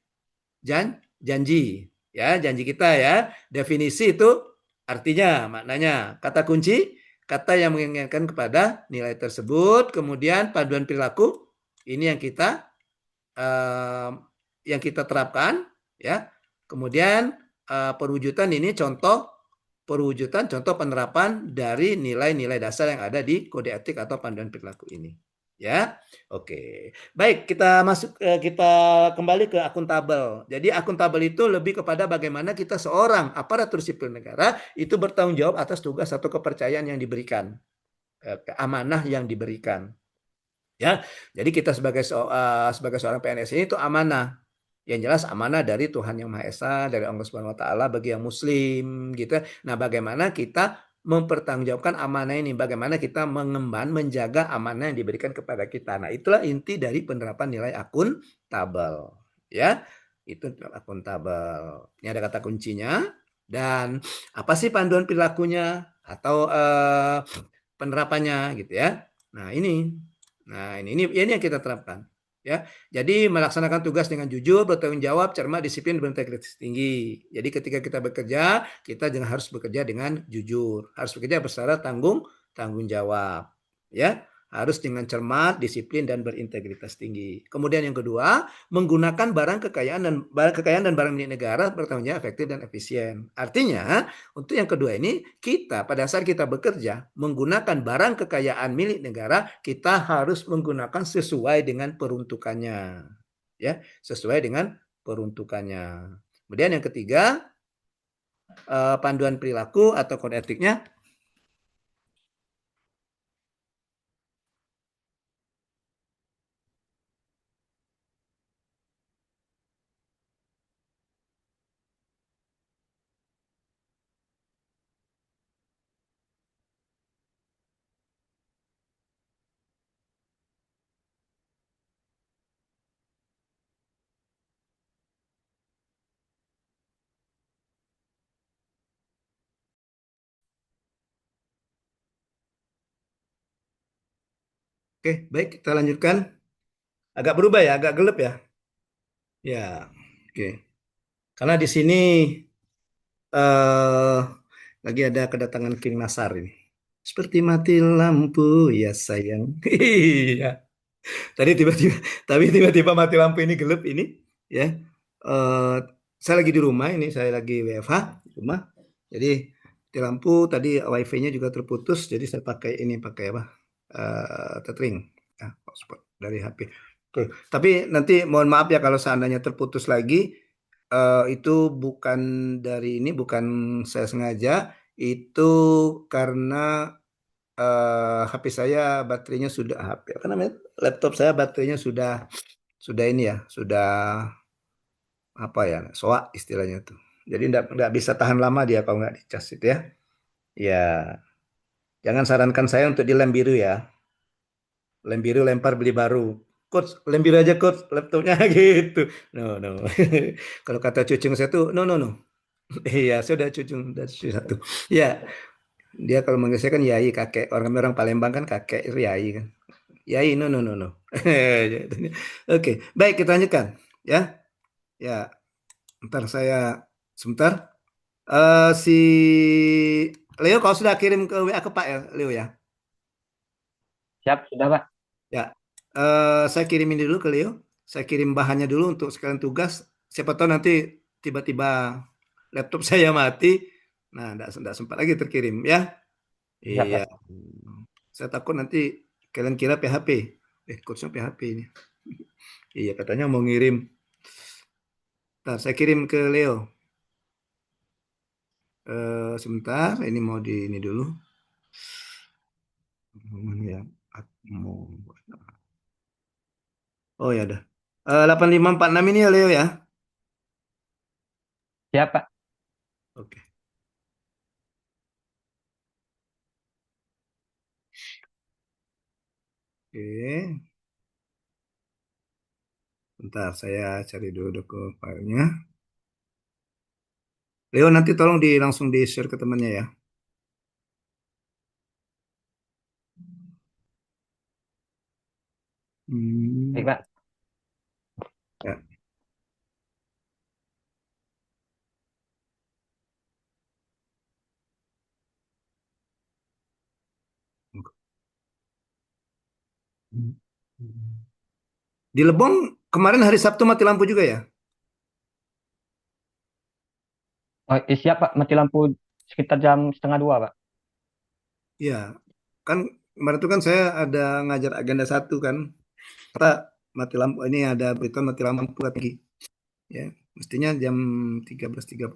Janji. Ya, janji kita ya. Definisi itu artinya, maknanya. Kata kunci, kata yang mengingatkan kepada nilai tersebut. Kemudian panduan perilaku, ini yang kita terapkan, ya. Kemudian perwujudan ini contoh penerapan dari nilai-nilai dasar yang ada di kode etik atau panduan perilaku ini. Ya, oke. Baik, kita kembali ke akuntabel. Jadi akuntabel itu lebih kepada bagaimana kita seorang aparatur sipil negara itu bertanggung jawab atas tugas atau kepercayaan yang diberikan, amanah yang diberikan. Ya, jadi kita sebagai seorang PNS ini itu amanah. Yang jelas amanah dari Tuhan Yang Maha Esa, dari Allah Subhanahu wa taala bagi yang muslim gitu. Nah, bagaimana kita mempertanggungjawabkan amanah ini, bagaimana kita mengemban, menjaga amanah yang diberikan kepada kita. Nah, itulah inti dari penerapan nilai akuntabel. Ya, itu akuntabel. Ini ada kata kuncinya. Dan apa sih panduan perilakunya atau penerapannya gitu ya. Nah, ini yang kita terapkan. Ya, jadi melaksanakan tugas dengan jujur, bertanggung jawab, cermat, disiplin, berintegritas tinggi. Jadi ketika kita bekerja, kita jangan harus bekerja dengan jujur, harus bekerja bersama tanggung jawab. Ya, harus dengan cermat, disiplin, dan berintegritas tinggi. Kemudian yang kedua, menggunakan barang kekayaan dan barang milik negara bertanggung jawab efektif dan efisien. Artinya, untuk yang kedua ini, kita pada saat kita bekerja menggunakan barang kekayaan milik negara, kita harus menggunakan sesuai dengan peruntukannya. Ya, sesuai dengan peruntukannya. Kemudian yang ketiga, panduan perilaku atau kode etiknya. Oke, baik, kita lanjutkan. Agak berubah ya, agak gelap ya. Ya, oke. Karena di sini lagi ada kedatangan King Nasar ini. Seperti mati lampu, ya sayang. Iya. Tiba-tiba mati lampu ini gelap ini, ya. Saya lagi di rumah ini, saya lagi WFH di rumah. Jadi di lampu tadi wifi-nya juga terputus, jadi saya pakai apa? Tethering, ya, hotspot dari HP. Oke. Tapi nanti mohon maaf ya kalau seandainya terputus lagi, itu bukan dari ini, bukan saya sengaja, itu karena HP saya baterainya sudah HP apa namanya, laptop saya baterainya sudah ini ya, sudah apa ya, soak istilahnya tuh. Jadi nggak bisa tahan lama dia kalau nggak dicas itu ya. Ya, jangan sarankan saya untuk dilem biru ya. Lem biru lempar beli baru. Coach, lem biru aja coach laptopnya gitu. No. Kalau kata cucung saya tuh no. Iya, saya udah cucung dari satu. Ya, dia kalau manggil saya kan Yai, kakek. Orang Palembang kan kakek Yai kan. Yai, no. Oke, baik kita lanjutkan ya. Ya, ntar saya sebentar. Si Leo, kau sudah kirim ke WA ke Pak ya, Leo ya? Siap, sudah Pak. Ya, saya kirimin dulu ke Leo. saya kirim bahannya dulu untuk sekalian tugas. Siapa tahu nanti tiba-tiba laptop saya mati. Nah, enggak sempat lagi terkirim ya. Siap, Pak. Iya. Saya takut nanti kalian kira PHP. Kursnya PHP ini. Iya, katanya mau ngirim. Ntar saya kirim ke Leo. Sebentar, ini mau di ini dulu. Ya, mau. Oh ya udah. 8546 ini ya Leo ya. Siap, Pak. Oke. Oke. Bentar, saya cari dulu dokumen filenya. Leo nanti tolong langsung di share ke temannya ya. Baik, Pak. Ya. Di Lebong kemarin hari Sabtu mati lampu juga ya? Oh, siap, Pak. Mati lampu sekitar jam setengah 2, Pak. Iya. Kan kemarin itu kan saya ada ngajar agenda 1 kan. Kata mati lampu ini ada berita mati lampu lagi. Ya, mestinya jam 13.30.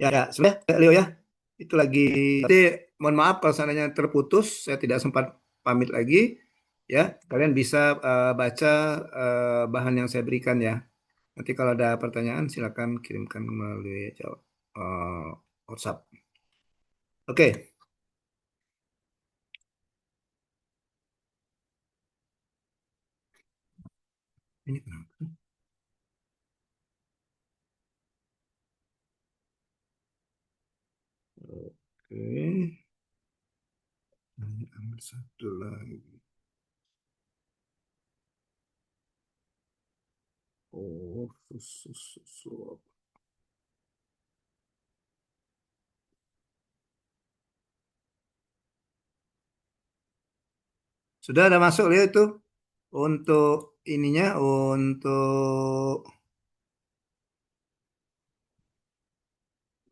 Ya, sudah Leo ya. Itu lagi. Nanti mohon maaf kalau seandainya terputus, saya tidak sempat pamit lagi. Ya, kalian bisa baca bahan yang saya berikan ya. Nanti kalau ada pertanyaan silakan kirimkan melalui WhatsApp. Oke. Ini kenapa? Oke. Ini ambil satu lagi. Oh, susu. Sudah ada masuk Leo itu untuk ininya untuk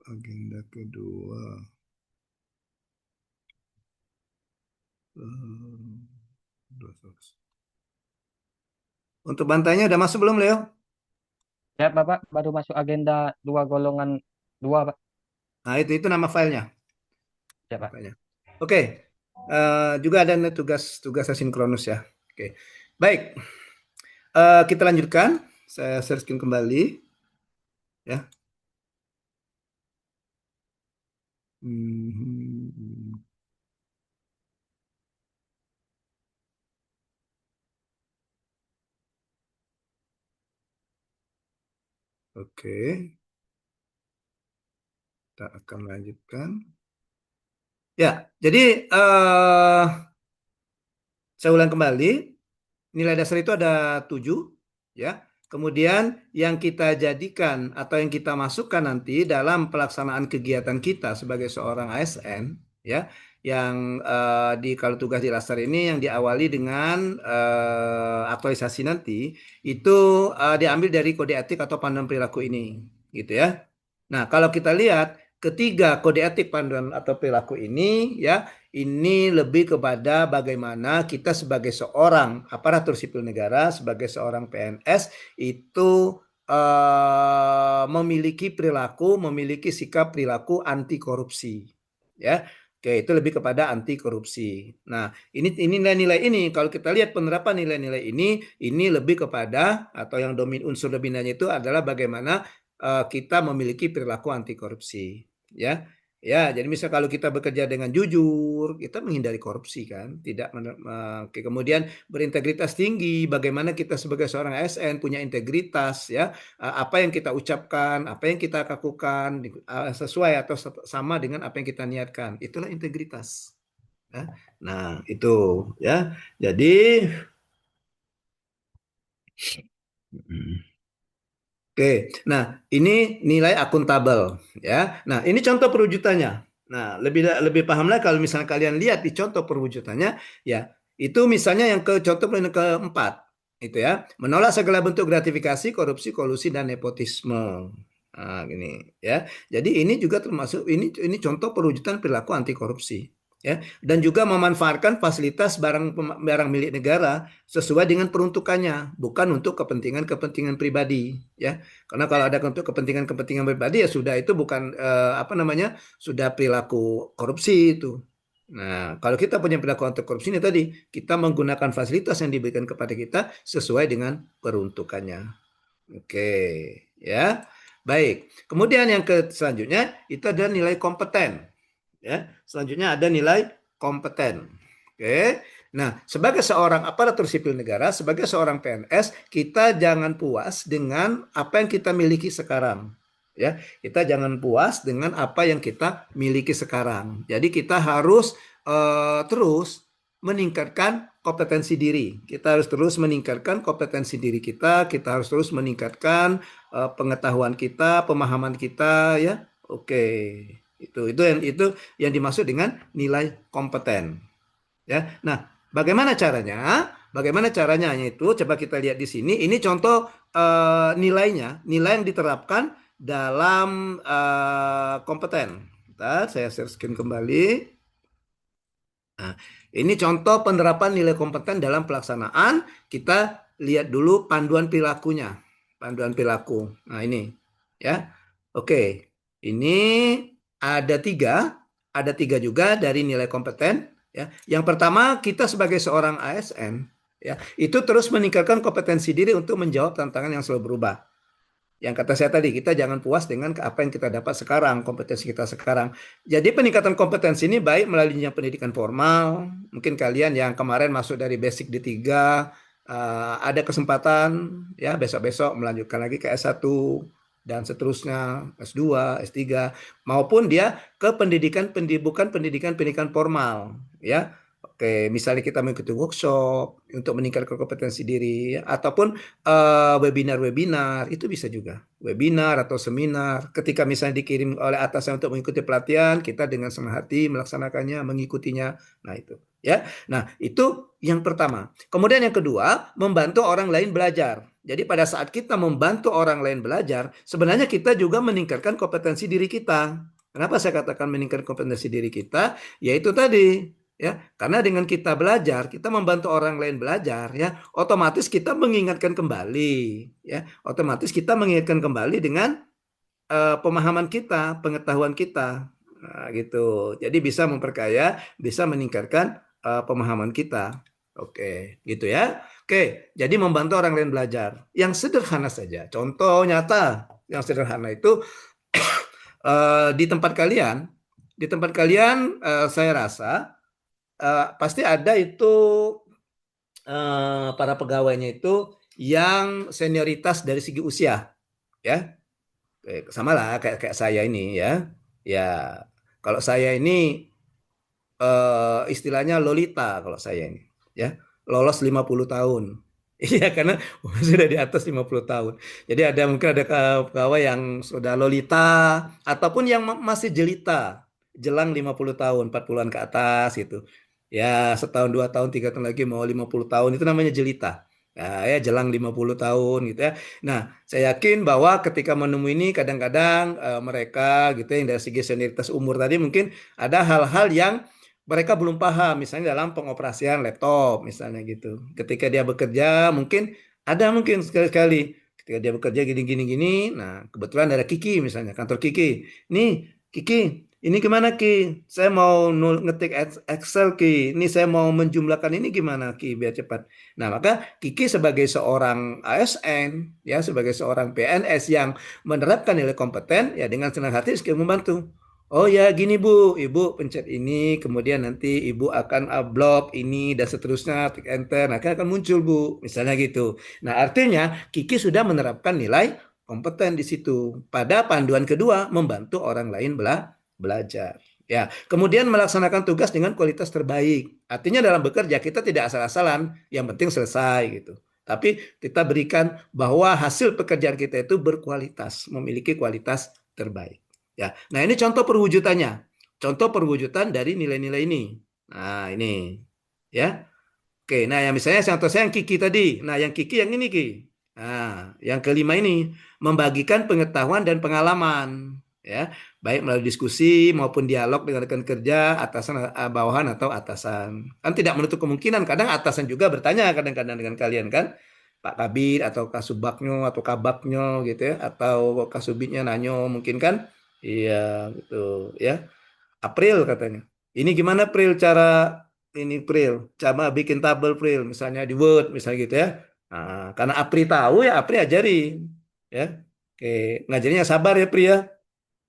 agenda kedua. Untuk bantainya udah masuk belum Leo? Siap, Bapak. Baru masuk agenda 2 golongan 2, Pak. Nah itu nama filenya. Siap, Pak. Filenya. Oke. Juga ada tugas asinkronus ya. Oke. Baik. Kita lanjutkan. Saya share screen kembali. Ya. Oke. Kita akan lanjutkan. Ya, jadi saya ulang kembali. Nilai dasar itu ada 7, ya. Kemudian yang kita jadikan atau yang kita masukkan nanti dalam pelaksanaan kegiatan kita sebagai seorang ASN, ya, yang kalau tugas di Lasar ini yang diawali dengan aktualisasi nanti itu diambil dari kode etik atau panduan perilaku ini, gitu ya. Nah, kalau kita lihat ketiga kode etik panduan atau perilaku ini, ya, ini lebih kepada bagaimana kita sebagai seorang aparatur sipil negara, sebagai seorang PNS itu memiliki sikap perilaku anti korupsi, ya. Oke, itu lebih kepada anti korupsi. Nah, ini nilai-nilai ini kalau kita lihat penerapan nilai-nilai ini lebih kepada atau yang unsur dominannya itu adalah bagaimana kita memiliki perilaku anti korupsi, ya. Ya, jadi misal kalau kita bekerja dengan jujur, kita menghindari korupsi kan, tidak kemudian berintegritas tinggi, bagaimana kita sebagai seorang ASN punya integritas ya, apa yang kita ucapkan, apa yang kita lakukan sesuai atau sama dengan apa yang kita niatkan, itulah integritas. Ya. Nah, itu ya. Jadi Oke, nah ini nilai akuntabel ya. Nah ini contoh perwujudannya. Nah lebih paham lagi kalau misalnya kalian lihat di contoh perwujudannya ya itu misalnya yang contoh yang keempat Itu ya, menolak segala bentuk gratifikasi, korupsi, kolusi dan nepotisme. Nah, gini ya. Jadi ini juga termasuk ini contoh perwujudan perilaku anti korupsi ya, dan juga memanfaatkan fasilitas barang milik negara sesuai dengan peruntukannya, bukan untuk kepentingan-kepentingan pribadi ya. Karena kalau ada untuk kepentingan-kepentingan pribadi ya sudah, itu bukan sudah perilaku korupsi itu. Nah, kalau kita punya perilaku anti korupsi ini tadi, kita menggunakan fasilitas yang diberikan kepada kita sesuai dengan peruntukannya. Oke, ya. Baik. Kemudian yang selanjutnya itu adalah nilai kompeten. Ya, selanjutnya ada nilai kompeten. Oke. Nah, sebagai seorang aparatur sipil negara, sebagai seorang PNS, kita jangan puas dengan apa yang kita miliki sekarang. Ya, kita jangan puas dengan apa yang kita miliki sekarang. Jadi kita harus terus meningkatkan kompetensi diri. Kita harus terus meningkatkan kompetensi diri kita. Kita harus terus meningkatkan pengetahuan kita, pemahaman kita, ya. Oke. Itu yang dimaksud dengan nilai kompeten. Ya. Nah, bagaimana caranya? Bagaimana caranya itu coba kita lihat di sini. Ini contoh nilainya, nilai yang diterapkan dalam kompeten. Bentar, saya share screen kembali. Nah, ini contoh penerapan nilai kompeten dalam pelaksanaan. Kita lihat dulu panduan perilakunya. Panduan perilaku. Nah, ini ya. Oke. Ini ada tiga juga dari nilai kompeten. Ya. Yang pertama, kita sebagai seorang ASN, ya, itu terus meningkatkan kompetensi diri untuk menjawab tantangan yang selalu berubah. Yang kata saya tadi, kita jangan puas dengan apa yang kita dapat sekarang, kompetensi kita sekarang. Jadi peningkatan kompetensi ini baik melalui jenjang pendidikan formal. Mungkin kalian yang kemarin masuk dari basic D3, ada kesempatan ya besok-besok melanjutkan lagi ke S1 dan seterusnya, S2, S3, maupun dia ke bukan pendidikan formal, ya. Oke, misalnya kita mengikuti workshop untuk meningkatkan kompetensi diri, ataupun webinar-webinar, itu bisa juga. Webinar atau seminar, ketika misalnya dikirim oleh atasan untuk mengikuti pelatihan, kita dengan senang hati melaksanakannya, mengikutinya. Nah, itu. Ya. Nah, itu yang pertama. Kemudian yang kedua, membantu orang lain belajar. Jadi pada saat kita membantu orang lain belajar, sebenarnya kita juga meningkatkan kompetensi diri kita. Kenapa saya katakan meningkatkan kompetensi diri kita? Yaitu tadi, ya, karena dengan kita belajar, kita membantu orang lain belajar, ya, otomatis kita mengingatkan kembali, ya, otomatis kita mengingatkan kembali dengan pemahaman kita, pengetahuan kita, nah, gitu. Jadi bisa memperkaya, bisa meningkatkan pemahaman kita. Oke, gitu ya. Oke, jadi membantu orang lain belajar. Yang sederhana saja, contoh nyata yang sederhana itu di tempat kalian, saya rasa pasti ada itu para pegawainya itu yang senioritas dari segi usia, ya. Sama lah kayak saya ini, ya. Ya, kalau saya ini istilahnya lolita kalau saya ini, ya. Lolos 50 tahun. Iya, karena sudah di atas 50 tahun. Jadi mungkin ada pegawai yang sudah lolita ataupun yang masih jelita, jelang 50 tahun, 40-an ke atas gitu. Ya, setahun, 2 tahun, 3 tahun lagi mau 50 tahun, itu namanya jelita. Nah, ya jelang 50 tahun gitu ya. Nah, saya yakin bahwa ketika menemui ini kadang-kadang mereka gitu yang dari segi senioritas umur tadi mungkin ada hal-hal yang mereka belum paham, misalnya dalam pengoperasian laptop, misalnya gitu. Ketika dia bekerja, mungkin sekali-sekali ketika dia bekerja gini. Nah, kebetulan ada Kiki misalnya, kantor Kiki. Nih, Kiki, ini gimana Ki? Saya mau ngetik Excel Ki. Ini saya mau menjumlahkan ini gimana Ki biar cepat. Nah, maka Kiki sebagai seorang ASN, ya sebagai seorang PNS yang menerapkan nilai kompeten, ya dengan senang hati sekali membantu. Oh ya gini Bu, Ibu pencet ini, kemudian nanti Ibu akan upload ini dan seterusnya, klik enter, nah akan muncul Bu, misalnya gitu. Nah artinya Kiki sudah menerapkan nilai kompeten di situ. Pada panduan kedua, membantu orang lain belajar. Ya, kemudian melaksanakan tugas dengan kualitas terbaik. Artinya dalam bekerja kita tidak asal-asalan, yang penting selesai gitu. Tapi kita berikan bahwa hasil pekerjaan kita itu berkualitas, memiliki kualitas terbaik. Ya, nah ini contoh perwujudannya. Contoh perwujudan dari nilai-nilai ini. Nah, ini ya. Oke, nah yang misalnya contoh saya yang Kiki tadi. Nah, yang Kiki yang ini Ki. Nah, yang kelima ini membagikan pengetahuan dan pengalaman, ya, baik melalui diskusi maupun dialog dengan rekan kerja, atasan, bawahan atau atasan. Kan tidak menutup kemungkinan kadang atasan juga bertanya kadang-kadang dengan kalian kan, Pak Kabid atau Kasubagnya atau Kabaknya gitu ya, atau Kasubitnya nanyo mungkin kan. Iya, gitu ya. April katanya. Ini gimana April cara ini April, coba bikin tabel April misalnya di Word misalnya gitu ya. Nah, karena April tahu ya April ajarin ya. Oke, ngajarinya sabar ya Pri ya.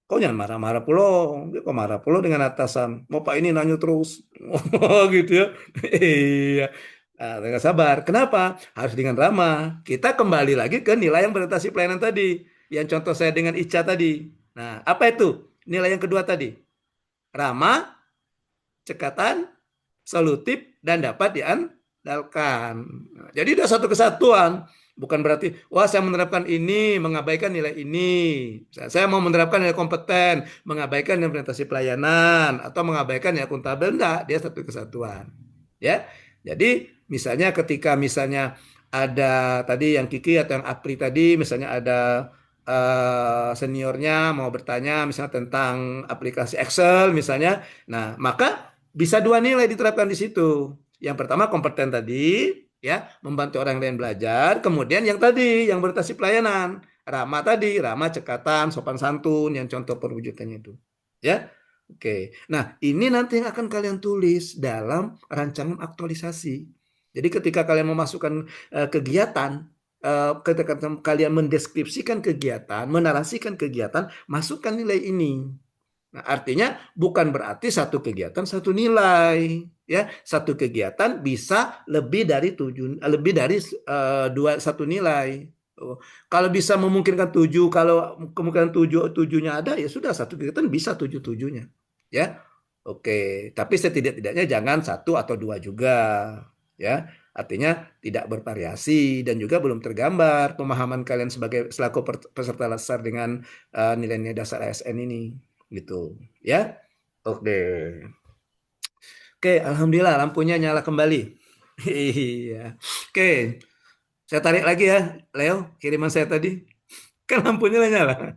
Kok jangan marah-marah pulau, dia kok marah pulau dengan atasan. Mau Pak ini nanya terus, gitu ya. Iya, nah, dengan sabar. Kenapa? Harus dengan ramah. Kita kembali lagi ke nilai yang berorientasi pelayanan tadi, yang contoh saya dengan Ica tadi. Nah, apa itu nilai yang kedua tadi? Ramah, cekatan, solutif, dan dapat diandalkan. Nah, jadi udah satu kesatuan. Bukan berarti, wah saya menerapkan ini, mengabaikan nilai ini. Saya mau menerapkan nilai kompeten, mengabaikan nilai presentasi pelayanan, atau mengabaikan nilai akuntabel. Enggak, dia satu kesatuan. Ya, jadi misalnya ketika misalnya ada tadi yang Kiki atau yang Apri tadi, misalnya ada seniornya mau bertanya misalnya tentang aplikasi Excel misalnya, nah maka bisa dua nilai diterapkan di situ. Yang pertama kompeten tadi, ya membantu orang lain belajar. Kemudian yang tadi yang berorientasi pelayanan, ramah tadi, ramah, cekatan, sopan santun, yang contoh perwujudannya itu, ya. Oke, nah ini nanti yang akan kalian tulis dalam rancangan aktualisasi. Jadi ketika kalian memasukkan kegiatan, ketika kalian mendeskripsikan kegiatan, menarasikan kegiatan, masukkan nilai ini. Nah, artinya bukan berarti satu kegiatan satu nilai, ya. Satu kegiatan bisa lebih dari satu nilai. Kalau bisa memungkinkan 7, kalau kemungkinan 7-nya ada, ya sudah satu kegiatan bisa 7-7-nya, ya. Oke, tapi setidak-tidaknya jangan 1 atau 2 juga, ya. Artinya tidak bervariasi dan juga belum tergambar pemahaman kalian selaku peserta dasar dengan nilai-nilai dasar ASN ini. Gitu ya. Oke, alhamdulillah lampunya nyala kembali. Iya. Oke, saya tarik lagi ya Leo, kiriman saya tadi kan lampunya nyala.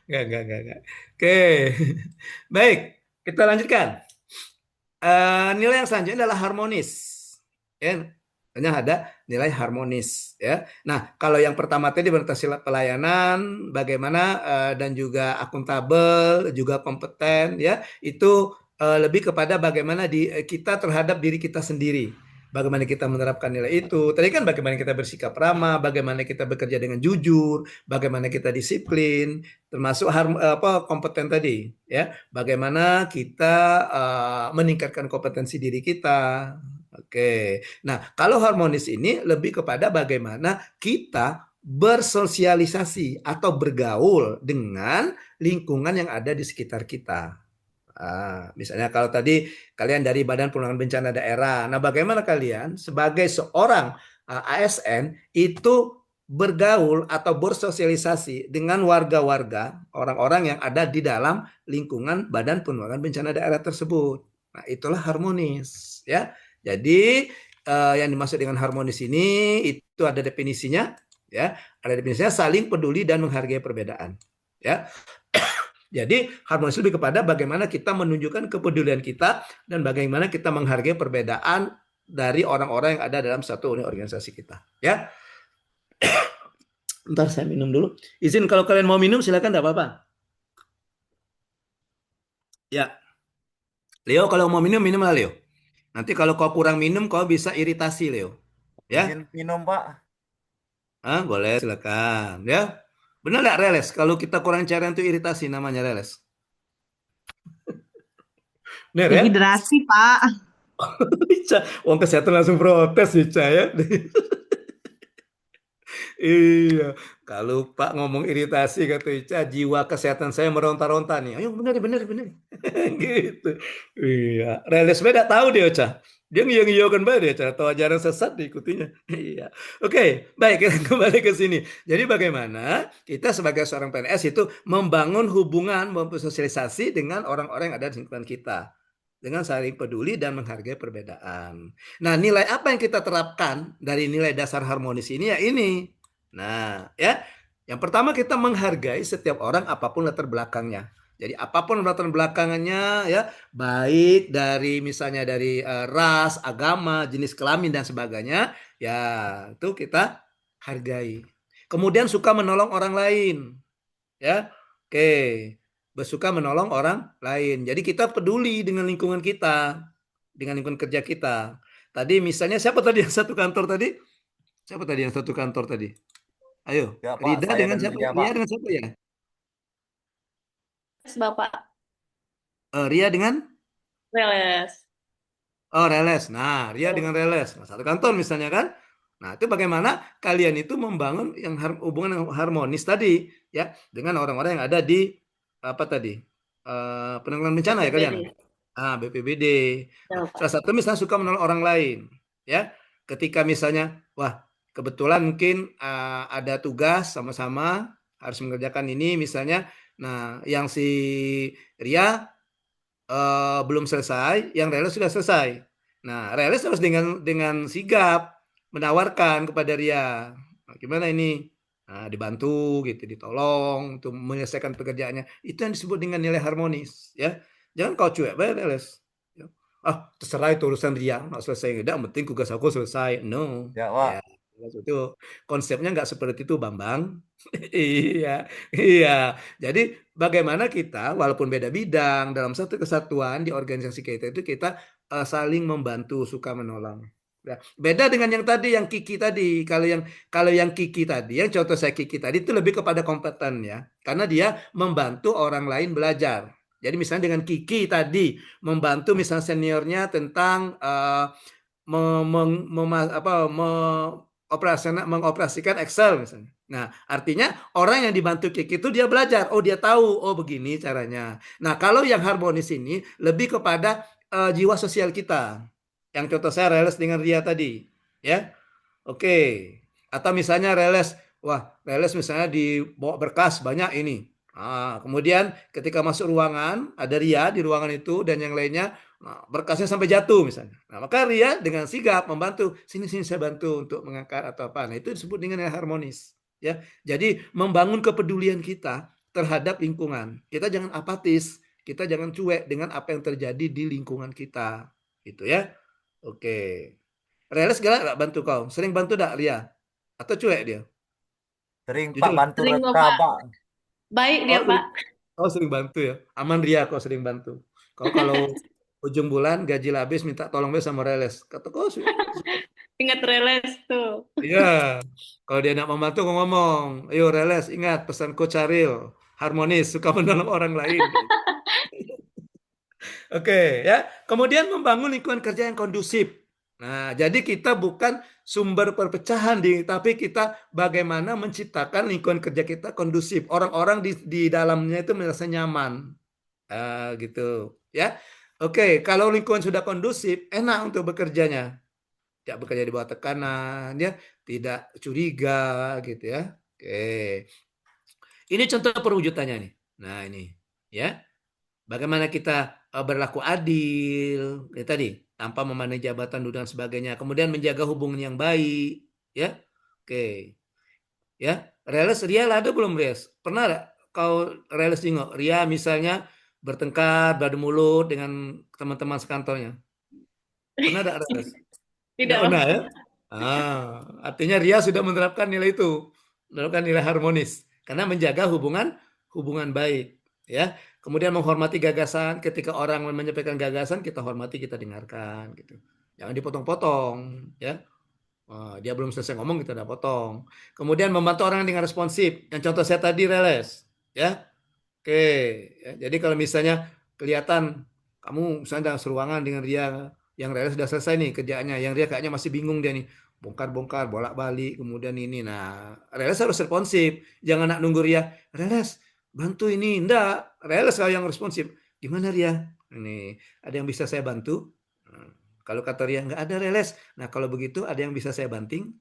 Enggak. Oke. Baik, kita lanjutkan. Nilai yang selanjutnya adalah harmonis, ya. Hanya ada nilai harmonis, ya. Nah, kalau yang pertama tadi berorientasi pelayanan, bagaimana dan juga akuntabel, juga kompeten, ya, itu lebih kepada bagaimana kita terhadap diri kita sendiri, bagaimana kita menerapkan nilai itu. Tadi kan bagaimana kita bersikap ramah, bagaimana kita bekerja dengan jujur, bagaimana kita disiplin, termasuk kompeten tadi, ya, bagaimana kita meningkatkan kompetensi diri kita. Oke, nah kalau harmonis ini lebih kepada bagaimana kita bersosialisasi atau bergaul dengan lingkungan yang ada di sekitar kita. Misalnya kalau tadi kalian dari Badan Penanggulangan Bencana Daerah, nah bagaimana kalian sebagai seorang ASN itu bergaul atau bersosialisasi dengan warga-warga, orang-orang yang ada di dalam lingkungan Badan Penanggulangan Bencana Daerah tersebut. Nah itulah harmonis, ya. Jadi yang dimaksud dengan harmonis ini itu ada definisinya, ya. Ada definisinya saling peduli dan menghargai perbedaan, ya. Jadi harmonis lebih kepada bagaimana kita menunjukkan kepedulian kita dan bagaimana kita menghargai perbedaan dari orang-orang yang ada dalam satu unit organisasi kita, ya. Ntar saya minum dulu. Izin kalau kalian mau minum silakan, tidak apa-apa. Ya, Leo kalau mau minum lah Leo. Nanti kalau kau kurang minum, kau bisa iritasi, Leo. Ya? Izin minum, Pak. Boleh, silakan. Ya, benar nggak Reles? Kalau kita kurang cairan itu iritasi namanya Reles. Benar ya? Dehidrasi, Pak. Ica, Wong kesehatan langsung protes, Ica ya. Iya, kalau Pak ngomong iritasi kata Ica, jiwa kesehatan saya meronta-ronta nih. Ayo benar. Gitu. Iya, Reles beda tahu dia, Ica. Dia ngiyo-ngiyokan banget dia, Ica. Tahu ajaran sesat diikutinya. Iya. Oke, baik kita kembali ke sini. Jadi bagaimana kita sebagai seorang PNS itu membangun hubungan, membangun sosialisasi dengan orang-orang yang ada di lingkungan kita. dengan saling peduli dan menghargai perbedaan. Nah, nilai apa yang kita terapkan dari nilai dasar harmonis ini ya ini. Nah, ya, yang pertama kita menghargai setiap orang apapun latar belakangnya. Jadi apapun latar belakangnya ya, baik dari misalnya dari ras, agama, jenis kelamin dan sebagainya, ya itu kita hargai. Kemudian suka menolong orang lain, ya. Oke, bersuka menolong orang lain. Jadi kita peduli dengan lingkungan kita, dengan lingkungan kerja kita. Tadi misalnya siapa tadi yang satu kantor tadi? Siapa tadi yang satu kantor tadi? Ayo, Ya Pak, Rida saya dengan dan siapa? Ria Ria Pak. dengan siapa ya? Bapak Ria dengan Weles. Reles. Nah, Ria dengan Reles. Nah, satu kantor misalnya kan. Nah, itu bagaimana kalian itu membangun yang hubungan yang harmonis tadi ya dengan orang-orang yang ada di apa tadi? Penanggulangan bencana ya kalian. BPBD. BPBD. Ya, Nah, Pak. salah satu misalnya suka menolong orang lain ya. Ketika misalnya wah, kebetulan mungkin ada tugas sama-sama harus mengerjakan ini misalnya. Nah, yang si Ria belum selesai, yang Reles sudah selesai. Nah, Reles harus dengan sigap menawarkan kepada Ria, "Nah, gimana ini? Nah, dibantu gitu, ditolong untuk menyelesaikan pekerjaannya. Itu yang disebut dengan nilai harmonis, ya. Jangan kau cuek, baik Reles. Ya. Terserah itu urusan Ria, nggak selesai enggak, yang penting tugas aku selesai. No, Ya ya. Pak. Itu konsepnya nggak seperti itu, Bambang. Iya, iya. Jadi bagaimana kita walaupun beda bidang dalam satu kesatuan di organisasi kita itu kita saling membantu, suka menolong. Ya, beda dengan yang tadi yang Kiki tadi. Kalau yang Kiki tadi, yang contoh saya Kiki tadi itu lebih kepada kompeten ya. Karena dia membantu orang lain belajar. Jadi misalnya dengan Kiki tadi membantu misalnya seniornya tentang mengoperasikan Excel misalnya. Nah, artinya orang yang dibantu Kiki itu dia belajar, oh dia tahu, oh begini caranya. Nah, kalau yang harmonis ini lebih kepada jiwa sosial kita. Yang contoh saya Reles dengan Ria tadi, ya. Oke. Atau misalnya Reles misalnya dibawa berkas banyak ini. Kemudian ketika masuk ruangan, ada Ria di ruangan itu dan yang lainnya, berkasnya sampai jatuh misalnya. Nah, maka Ria dengan sigap membantu, sini saya bantu untuk mengangkat atau apa. Nah, itu disebut dengan yang harmonis, ya. Jadi membangun kepedulian kita terhadap lingkungan. Kita jangan apatis, kita jangan cuek dengan apa yang terjadi di lingkungan kita. Gitu ya. Oke. Reles galak nggak bantu kau? Sering bantu enggak Ria? Atau cuek dia? Sering Pak, Jujur. bantu Sering kok, mereka Pak. Pak. Baik dia, Pak. Sering bantu ya. Aman Ria kau sering bantu. Kau kalau ujung bulan gaji habis minta tolong be sama Reles. Kata kau Ingat Reles tuh. iya. Kalau dia nak membantu kau ngomong, ayo Reles ingat pesanku Caril, harmonis, suka menolong orang lain. Oke, ya. Kemudian membangun lingkungan kerja yang kondusif. Nah, jadi kita bukan sumber perpecahan, tapi kita bagaimana menciptakan lingkungan kerja kita kondusif. Orang-orang di dalamnya itu merasa nyaman. Gitu, ya. Oke, kalau lingkungan sudah kondusif, enak untuk bekerjanya. Tidak bekerja di bawah tekanan, ya, tidak curiga, gitu ya. Oke. Ini contoh perwujudannya nih. Nah, ini, ya. Bagaimana kita berlaku adil, ya tadi, tanpa memandang jabatan, duduk dan sebagainya. Kemudian menjaga hubungan yang baik, ya. Oke. Ya, Reles Ria ada belum Ries? Pernah enggak kau Reles tengok Ria misalnya bertengkar, beradu mulut dengan teman-teman sekantornya? Pernah enggak Reles? Tidak pernah ya? Artinya Ria sudah menerapkan nilai itu, menerapkan nilai harmonis karena menjaga hubungan baik, ya. Kemudian menghormati gagasan, ketika orang menyampaikan gagasan kita hormati, kita dengarkan gitu. Jangan dipotong-potong, ya. Dia belum selesai ngomong kita udah potong. Kemudian membantu orang dengan responsif. Yang contoh saya tadi Reles, ya. Oke, ya. Jadi kalau misalnya kelihatan kamu misalnya dalam seruangan dengan Ria, yang Reles sudah selesai nih kerjaannya, yang Ria kayaknya masih bingung dia nih, bongkar-bongkar, bolak-balik, kemudian ini. Nah, Reles harus responsif. Jangan nak nunggu Ria, Reles bantu ini. Enggak, Reles yang responsif. Gimana Ria? Ini ada yang bisa saya bantu? Kalau kata Ria nggak ada Reles. Nah kalau begitu ada yang bisa saya banting?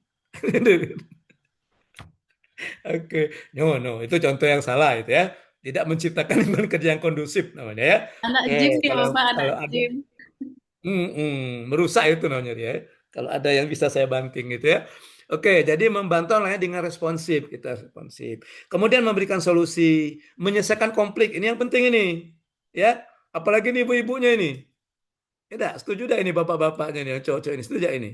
Oke, no, itu contoh yang salah itu ya. Tidak menciptakan lingkungan kerja yang kondusif namanya ya. Anak gym dia, Kalau Bapak, anak ada gym. Merusak itu namanya dia. Kalau ada yang bisa saya banting gitu ya. Oke, jadi membantu orangnya dengan responsif, kita responsif. Kemudian memberikan solusi, menyelesaikan konflik. Ini yang penting ini. Ya, apalagi ini ibu-ibunya ini. Ya, dah, setuju dah ini bapak-bapaknya nih, yang cowok-cowok ini, setuju dah ini.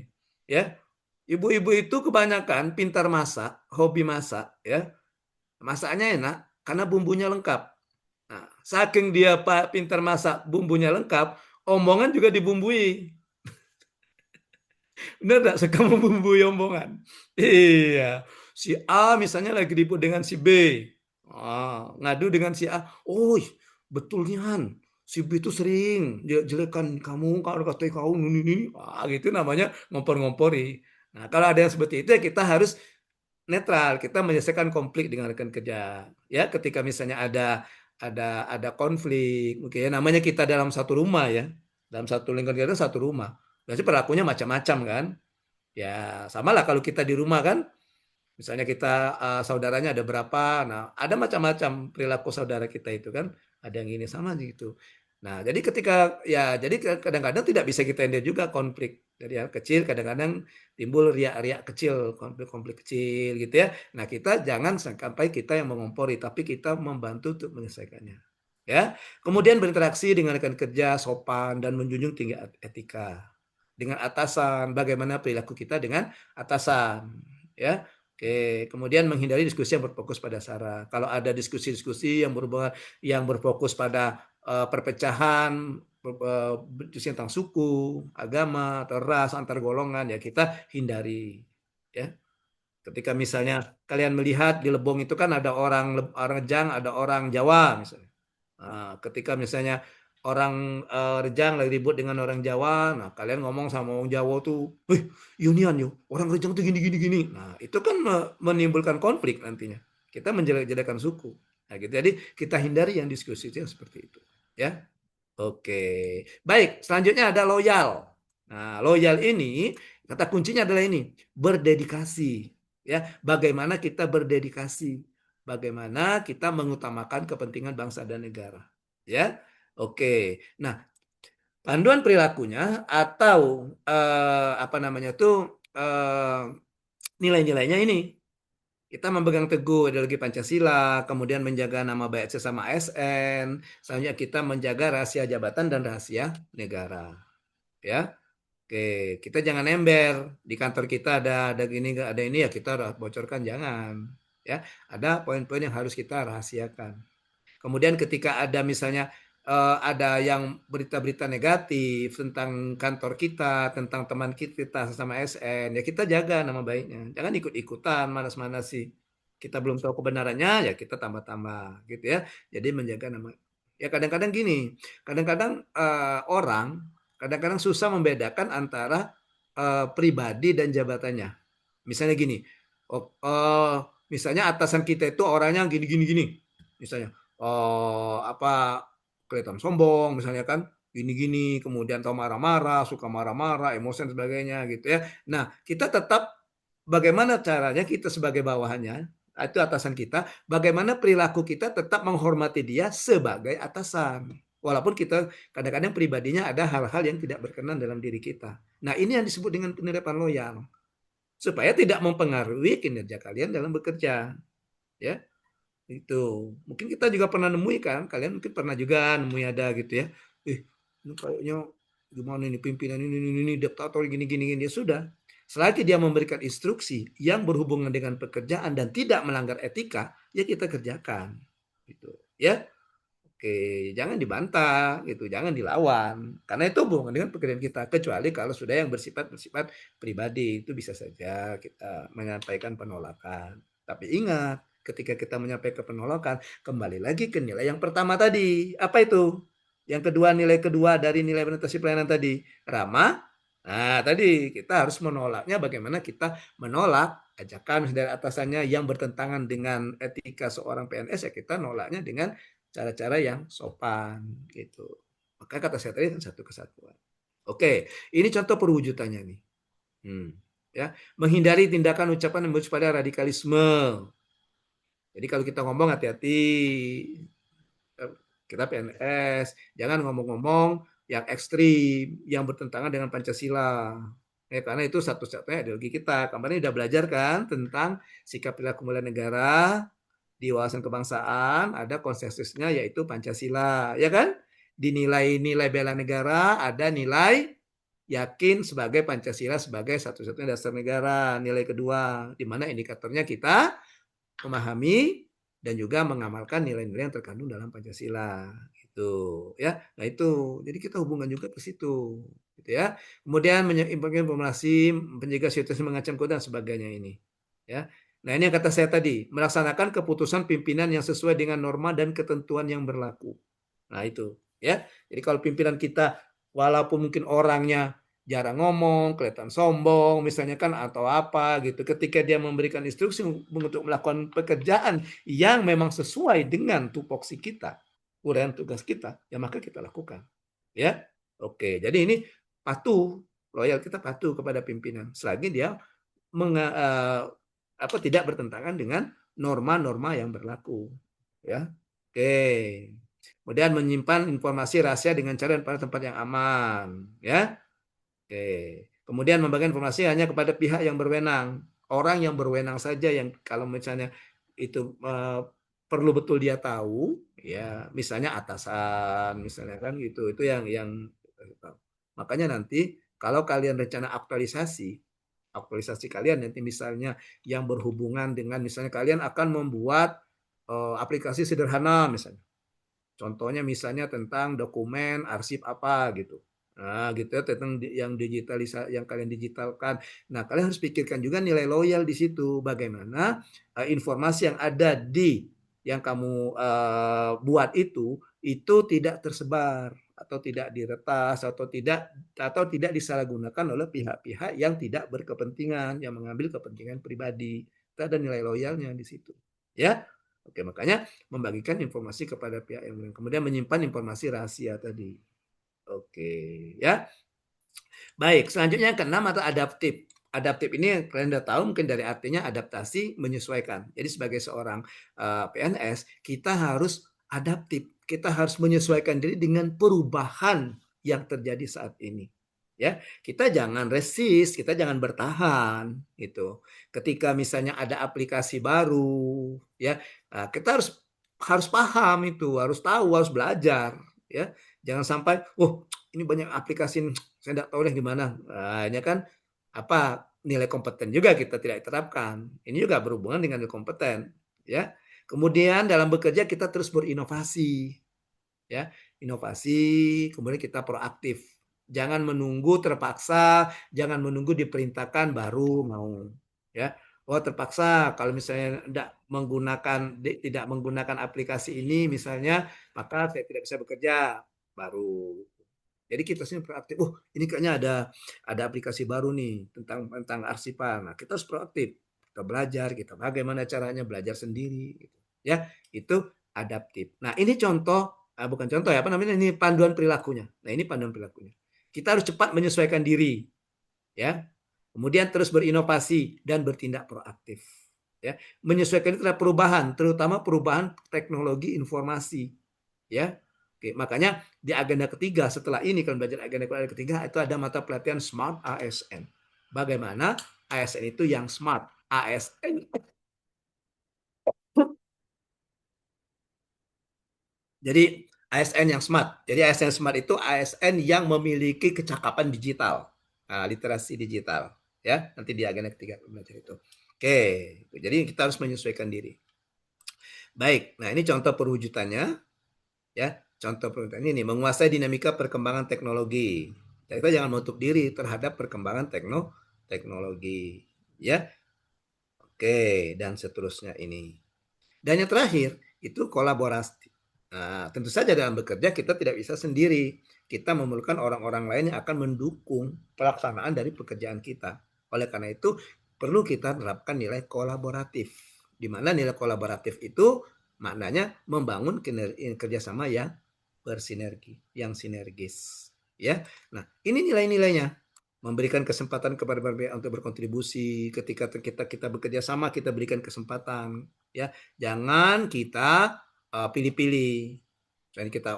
Ya, ibu-ibu itu kebanyakan pintar masak, hobi masak, ya. Masaknya enak karena bumbunya lengkap. Nah, saking dia Pak pintar masak, bumbunya lengkap, omongan juga dibumbui. Benar nggak? Suka membumbui omongan. Iya. Si A misalnya lagi ribut dengan si B. Ngadu dengan si A. Oh, betul nih Han. Si B itu sering jelekan kamu, kalau kata kau ini. Gitu namanya ngompor-ngompori. Nah, kalau ada yang seperti itu ya kita harus netral. Kita menyelesaikan konflik dengan rekan kerja. Ya, ketika misalnya ada konflik, oke ya, namanya kita dalam satu rumah ya. Dalam satu lingkungan kita satu rumah. Berarti perilakunya macam-macam kan? Ya, sama lah kalau kita di rumah kan, misalnya kita saudaranya ada berapa, nah ada macam-macam perilaku saudara kita itu kan, ada yang ini sama gitu. Nah, jadi jadi kadang-kadang tidak bisa kita handle juga konflik dari hal kecil, kadang-kadang timbul riak-riak kecil, konflik-konflik kecil gitu ya. Nah, kita jangan sampai kita yang mengompori, tapi kita membantu untuk menyelesaikannya. Ya, kemudian berinteraksi dengan rekan kerja sopan dan menjunjung tinggi etika dengan atasan, bagaimana perilaku kita dengan atasan, ya. Oke, kemudian menghindari diskusi yang berfokus pada sara. Kalau ada diskusi-diskusi yang berfokus pada perpecahan, diskusi tentang suku, agama, atau ras antar golongan, ya kita hindari, ya. Ketika misalnya kalian melihat di Lebong itu kan ada orang Rejang, ada orang Jawa misalnya. Nah, ketika misalnya orang Rejang lagi ribut dengan orang Jawa, nah kalian ngomong sama orang Jawa tuh, Yunian yuk, orang Rejang tuh gini gini gini. Nah, itu kan menimbulkan konflik nantinya. Kita menjelek-jelekan suku. Nah, gitu. Jadi kita hindari yang diskusi yang seperti itu, ya. Oke. Baik, selanjutnya ada loyal. Nah, loyal ini kata kuncinya adalah ini, berdedikasi. Ya, bagaimana kita berdedikasi, bagaimana kita mengutamakan kepentingan bangsa dan negara. Ya, oke. Nah, panduan perilakunya atau nilai-nilainya ini kita memegang teguh ideologi Pancasila, kemudian menjaga nama baik sesama ASN, selanjutnya kita menjaga rahasia jabatan dan rahasia negara. Ya, oke, kita jangan ember di kantor kita ada gini ada ini ya kita bocorkan, jangan. Ya, ada poin-poin yang harus kita rahasiakan. Kemudian ketika ada misalnya ada yang berita-berita negatif tentang kantor kita, tentang teman kita sesama SN, ya kita jaga nama baiknya. Jangan ikut-ikutan manas-manas sih. Kita belum tahu kebenarannya, ya kita tambah-tambah gitu ya. Jadi menjaga nama. Ya kadang-kadang gini, kadang-kadang orang kadang-kadang susah membedakan antara pribadi dan jabatannya. Misalnya gini, misalnya atasan kita itu orangnya gini-gini, misalnya kelihatan sombong misalnya kan gini-gini, kemudian tahu marah-marah, suka marah-marah, emosi dan sebagainya gitu ya. Nah, kita tetap bagaimana caranya kita sebagai bawahannya, itu atasan kita, bagaimana perilaku kita tetap menghormati dia sebagai atasan. Walaupun kita kadang-kadang pribadinya ada hal-hal yang tidak berkenan dalam diri kita. Nah, ini yang disebut dengan penerapan loyal. Supaya tidak mempengaruhi kinerja kalian dalam bekerja. Ya. Itu mungkin kita juga pernah nemui kan, kalian mungkin pernah juga nemui ada gitu ya, ini kayaknya gimana ini pimpinan ini diktator gini gini ya sudah, selagi dia memberikan instruksi yang berhubungan dengan pekerjaan dan tidak melanggar etika, ya kita kerjakan gitu ya. Oke, jangan dibantah gitu, jangan dilawan karena itu hubungan dengan pekerjaan kita, kecuali kalau sudah yang bersifat pribadi itu bisa saja kita menyampaikan penolakan. Tapi ingat, ketika kita menyampaikan penolakan, kembali lagi ke nilai yang pertama tadi. Apa itu? Yang kedua, nilai kedua dari nilai orientasi pelayanan tadi, ramah. Nah, tadi kita harus menolaknya bagaimana kita menolak ajakan dari atasannya yang bertentangan dengan etika seorang PNS, ya kita nolaknya dengan cara-cara yang sopan gitu. Maka kata saya tadi satu kesatuan. Oke, ini contoh perwujudannya nih. Ya, menghindari tindakan ucapan yang bersifat pada radikalisme. Jadi kalau kita ngomong hati-hati, kita PNS, jangan ngomong-ngomong yang ekstrim, yang bertentangan dengan Pancasila. Ya, karena itu satu-satunya ideologi kita. Kemarin udah belajar kan tentang sikap perilaku bela negara di wawasan kebangsaan, ada konsensusnya yaitu Pancasila, ya kan? Di nilai-nilai bela negara ada nilai yakin sebagai Pancasila sebagai satu-satunya dasar negara. Nilai kedua, di mana indikatornya kita memahami dan juga mengamalkan nilai-nilai yang terkandung dalam Pancasila gitu ya. Nah itu jadi kita hubungan juga ke situ gitu ya. Kemudian informasi penjaga situasi mengancam kode dan sebagainya ini ya. Nah ini yang kata saya tadi, melaksanakan keputusan pimpinan yang sesuai dengan norma dan ketentuan yang berlaku. Nah itu ya. Jadi kalau pimpinan kita walaupun mungkin orangnya jarang ngomong, kelihatan sombong misalnya kan atau apa gitu. Ketika dia memberikan instruksi untuk melakukan pekerjaan yang memang sesuai dengan tupoksi kita, uraian tugas kita, ya maka kita lakukan. Ya. Oke, jadi ini patuh, loyal kita patuh kepada pimpinan selagi dia tidak bertentangan dengan norma-norma yang berlaku. Ya. Oke. Kemudian menyimpan informasi rahasia dengan cara dan pada tempat yang aman, ya. Oke. Kemudian membagikan informasi hanya kepada pihak yang berwenang. Orang yang berwenang saja yang kalau misalnya itu perlu betul dia tahu, ya misalnya atasan, misalnya kan gitu. Itu yang makanya nanti kalau kalian rencana aktualisasi kalian nanti misalnya yang berhubungan dengan misalnya kalian akan membuat aplikasi sederhana misalnya. Contohnya misalnya tentang dokumen arsip apa gitu. Nah, gitu ya tentang yang digitalisasi yang kalian digitalkan. Nah, kalian harus pikirkan juga nilai loyal di situ. Bagaimana informasi yang ada di yang kamu buat itu tidak tersebar atau tidak diretas atau tidak disalahgunakan oleh pihak-pihak yang tidak berkepentingan, yang mengambil kepentingan pribadi. Itu ada nilai loyalnya di situ. Ya. Oke, makanya membagikan informasi kepada pihak yang lain. Kemudian menyimpan informasi rahasia tadi. Oke, ya. Baik, selanjutnya yang keenam atau adaptif. Adaptif ini kalian udah tahu mungkin dari artinya adaptasi, menyesuaikan. Jadi sebagai seorang PNS, kita harus adaptif. Kita harus menyesuaikan diri dengan perubahan yang terjadi saat ini. Ya, kita jangan resist, kita jangan bertahan gitu. Ketika misalnya ada aplikasi baru, ya, kita harus paham itu, harus tahu, harus belajar, ya. Jangan sampai, ini banyak aplikasi, saya tidak tahu deh gimana. Nah, ini kan apa nilai kompeten juga kita tidak terapkan. Ini juga berhubungan dengan nilai kompeten, ya. Kemudian dalam bekerja kita terus berinovasi, ya, inovasi. Kemudian kita proaktif. Jangan menunggu terpaksa, jangan menunggu diperintahkan baru mau, ya. Oh terpaksa kalau misalnya tidak menggunakan aplikasi ini misalnya, maka saya tidak bisa bekerja baru. Jadi kita sini proaktif. Ini kayaknya ada aplikasi baru nih tentang arsipan. Nah, kita harus proaktif. Kita belajar, kita bagaimana caranya belajar sendiri gitu. Ya, itu adaptif. Nah, ini contoh bukan contoh ya, apa namanya? Ini panduan perilakunya. Nah, ini panduan perilakunya. Kita harus cepat menyesuaikan diri. Ya. Kemudian terus berinovasi dan bertindak proaktif. Ya. Menyesuaikan itu adalah perubahan, terutama perubahan teknologi informasi. Ya. Oke, makanya di agenda ketiga setelah ini kalau belajar agenda ketiga itu ada mata pelatihan Smart ASN. Bagaimana ASN itu yang smart. ASN. Jadi ASN yang smart. Jadi ASN yang smart itu ASN yang memiliki kecakapan digital, literasi digital. Ya, nanti di agenda ketiga belajar itu. Oke, jadi kita harus menyesuaikan diri. Baik, nah ini contoh perwujudannya. Ya, contoh perwujudannya ini menguasai dinamika perkembangan teknologi. Kita jangan menutup diri terhadap perkembangan teknologi. Ya, oke, dan seterusnya ini. Dan yang terakhir itu kolaborasi. Nah, tentu saja dalam bekerja kita tidak bisa sendiri. Kita memerlukan orang-orang lain yang akan mendukung pelaksanaan dari pekerjaan kita. Oleh karena itu, perlu kita terapkan nilai kolaboratif. Di mana nilai kolaboratif itu maknanya membangun kerjasama yang bersinergi, yang sinergis. Ya, nah ini nilai-nilainya. Memberikan kesempatan kepada berbeda untuk berkontribusi. Ketika kita bekerja sama, kita berikan kesempatan. Ya, jangan kita pilih-pilih. Dan kita,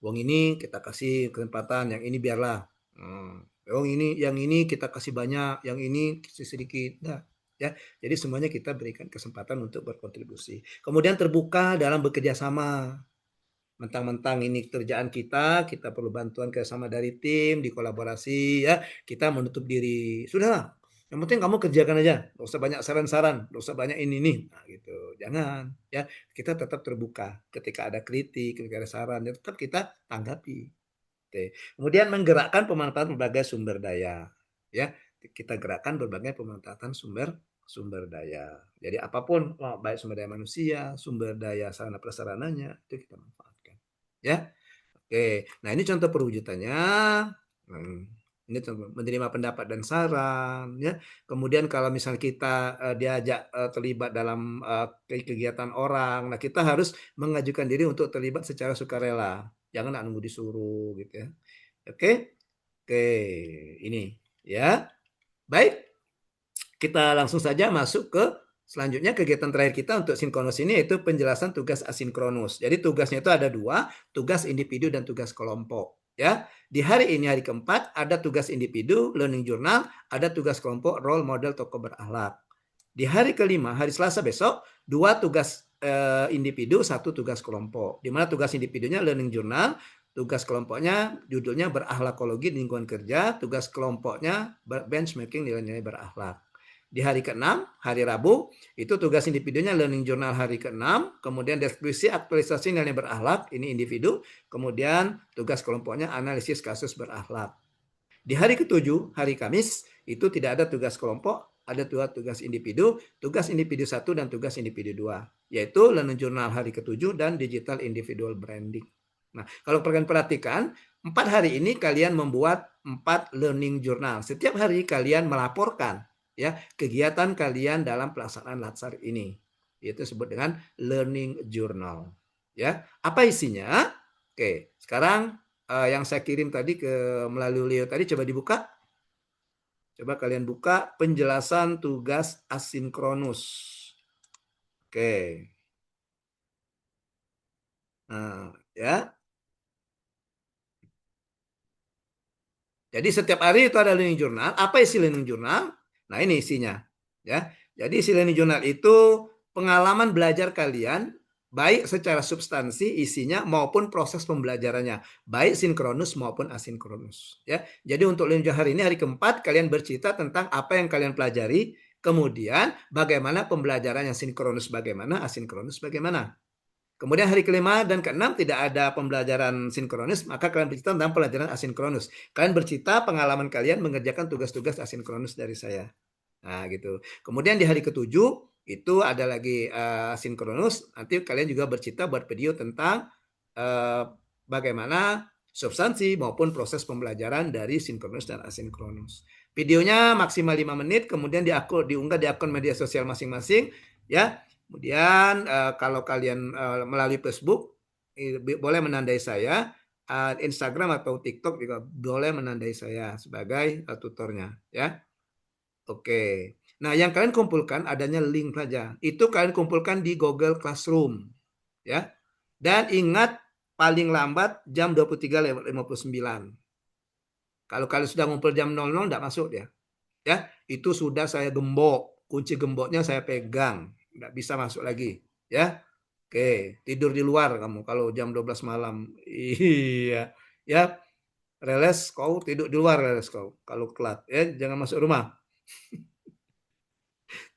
Wong ini kita kasih kesempatan, yang ini biarlah. Wong ini, yang ini kita kasih banyak, yang ini kasih sedikit. Nah, ya. Jadi semuanya kita berikan kesempatan untuk berkontribusi. Kemudian terbuka dalam bekerja sama. Mentang-mentang ini kerjaan kita perlu bantuan kerjasama dari tim, dikolaborasi, ya, kita menutup diri. Sudahlah, yang penting kamu kerjakan aja, nggak usah banyak saran-saran, nggak usah banyak ini nih, nah gitu. Jangan, ya, kita tetap terbuka. Ketika ada kritik, ketika ada saran, ya tetap kita tanggapi. Oke. Kemudian menggerakkan pemanfaatan berbagai sumber daya, ya, kita gerakkan berbagai pemanfaatan sumber daya. Jadi apapun, baik sumber daya manusia, sumber daya sarana prasarananya, itu kita manfaatkan. Ya, oke. Nah ini contoh perwujudannya. Ini contoh menerima pendapat dan saran. Ya, kemudian kalau misalnya kita diajak terlibat dalam kegiatan orang, nah kita harus mengajukan diri untuk terlibat secara sukarela. Jangan nunggu disuruh gitu ya. Oke, ini ya. Baik, kita langsung saja masuk ke selanjutnya kegiatan terakhir kita untuk sinkronus ini yaitu penjelasan tugas asinkronus. Jadi tugasnya itu ada dua, tugas individu dan tugas kelompok. Ya, di hari ini hari keempat ada tugas individu learning journal, ada tugas kelompok role model tokoh berakhlak. Di hari kelima hari Selasa besok dua tugas individu, satu tugas kelompok. Di mana tugas individunya learning journal, tugas kelompoknya judulnya berakhlakologi di lingkungan kerja, tugas kelompoknya benchmarking nilai-nilai berakhlak. Di hari ke-6, hari Rabu, itu tugas individunya learning journal hari ke-6, kemudian deskripsi aktualisasi nilai berakhlak, ini individu, kemudian tugas kelompoknya analisis kasus berakhlak. Di hari ke-7, hari Kamis, itu tidak ada tugas kelompok, ada dua tugas individu 1 dan tugas individu 2, yaitu learning journal hari ke-7 dan digital individual branding. Nah, kalau kalian perhatikan, 4 hari ini kalian membuat 4 learning journal. Setiap hari kalian melaporkan ya kegiatan kalian dalam pelaksanaan latsar ini. Itu disebut dengan learning journal. Ya, apa isinya? Oke, sekarang yang saya kirim tadi melalui Leo tadi coba dibuka. Coba kalian buka penjelasan tugas asinkronus. Oke. Nah, ya. Jadi setiap hari itu ada learning journal. Apa isi learning journal? Nah, ini isinya, ya. Jadi isi learning journal itu pengalaman belajar kalian, baik secara substansi isinya maupun proses pembelajarannya, baik sinkronus maupun asinkronus, ya. Jadi untuk learning journal hari ini hari keempat kalian bercerita tentang apa yang kalian pelajari, kemudian bagaimana pembelajarannya, sinkronus bagaimana, asinkronus bagaimana. Kemudian hari kelima dan keenam tidak ada pembelajaran sinkronus, maka kalian bercerita tentang pelajaran asinkronus. Kalian bercerita pengalaman kalian mengerjakan tugas-tugas asinkronus dari saya. Nah, gitu. Kemudian di hari ketujuh itu ada lagi sinkronus. Nanti kalian juga bercerita buat video tentang bagaimana substansi maupun proses pembelajaran dari sinkronus dan asinkronus. Videonya maksimal 5 menit, kemudian diunggah di akun media sosial masing-masing, ya. Kemudian kalau kalian melalui Facebook boleh menandai saya, Instagram atau TikTok juga boleh menandai saya sebagai tutornya, ya. Oke. Nah, yang kalian kumpulkan adanya link saja. Itu kalian kumpulkan di Google Classroom, ya. Dan ingat paling lambat jam 23.59. Kalau kalian sudah ngumpul jam 00 enggak masuk dia. Ya, itu sudah saya gembok, kunci gemboknya saya pegang. Nggak bisa masuk lagi, ya. Oke, tidur di luar kamu kalau jam 12 malam. Iya, ya. Reles kau tidur di luar, Reles kau. Kalau telat, ya jangan masuk rumah.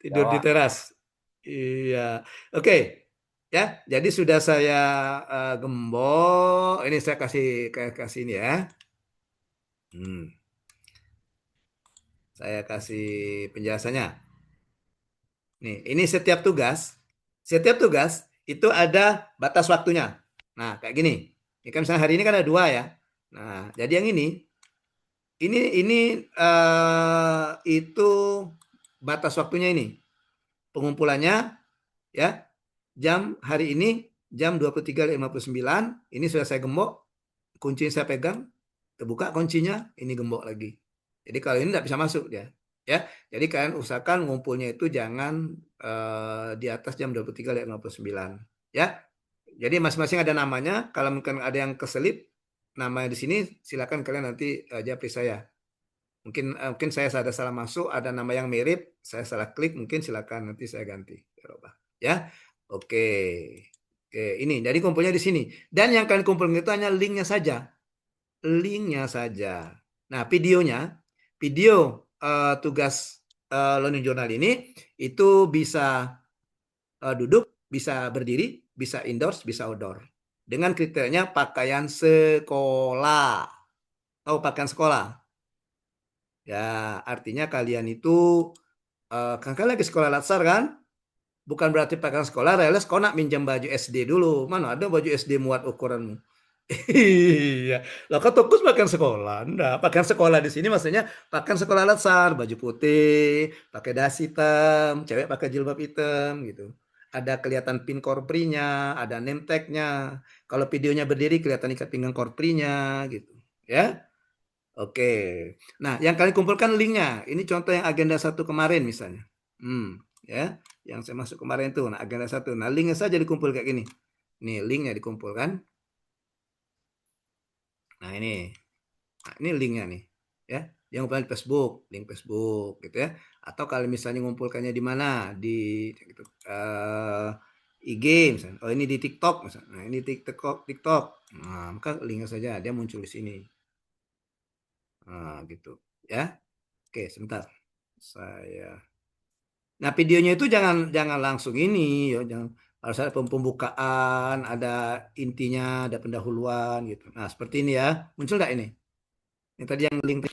Tidur di teras. Iya. Oke. Ya, jadi sudah saya gembok. Ini saya kasih ini ya. Saya kasih penjelasannya. Nih, ini setiap tugas itu ada batas waktunya. Nah, kayak gini. Ini kan misalnya hari ini kan ada 2 ya. Nah, jadi yang ini itu batas waktunya ini. Pengumpulannya ya jam hari ini jam 23.59. Ini sudah saya gembok. Kunci saya pegang. Terbuka kuncinya, ini gembok lagi. Jadi kalau ini tidak bisa masuk dia. Ya, jadi kalian usahakan ngumpulnya itu jangan di atas jam 23.59, ya. Jadi masing-masing ada namanya. Kalau mungkin ada yang keselip, namanya di sini, silakan kalian nanti japri saya. Mungkin saya ada salah masuk, ada nama yang mirip, saya salah klik, mungkin silakan nanti saya ganti. Ya, oke. Oke, ini jadi kumpulnya di sini. Dan yang kalian kumpulkan itu hanya linknya saja. Linknya saja. Nah, video tugas learning journal ini itu bisa duduk, bisa berdiri, bisa indoors, bisa outdoor. Dengan kriterianya pakaian sekolah. Tahu pakaian sekolah? Ya, artinya kalian itu kan kalian lagi sekolah latsar kan? Bukan berarti pakaian sekolah, reales kau nak minjam baju SD dulu. Mana ada baju SD muat ukuranmu? Iya, lah kau fokus pakaian sekolah. Enggak, pakaian sekolah di sini maksudnya pakaian sekolah latsar, baju putih, pakai dasi hitam, cewek pakai jilbab hitam gitu. Ada kelihatan pin korprinya, ada name tag-nya. Kalau videonya berdiri kelihatan ikat pinggang korprinya gitu, ya. Oke. Nah, yang kalian kumpulkan linknya. Ini contoh yang agenda 1 kemarin misalnya. Ya, yang saya masuk kemarin itu. Nah, agenda 1. Nah, linknya saja dikumpul kayak gini. Nih, linknya dikumpulkan. Nah, ini. Nah, ini linknya nih. Ya, yang ngumpulkan di Facebook, link Facebook gitu ya. Atau kalau misalnya ngumpulkannya di mana? Di gitu, IG misalnya. Oh, ini di TikTok misalnya. Nah, ini TikTok. Nah, maka linknya saja dia muncul di sini. Nah, gitu ya. Oke, sebentar. Nah, videonya itu jangan langsung ini ya, jangan harus ada pembukaan, ada intinya, ada pendahuluan gitu. Nah, seperti ini ya. Muncul nggak ini? Ini tadi yang link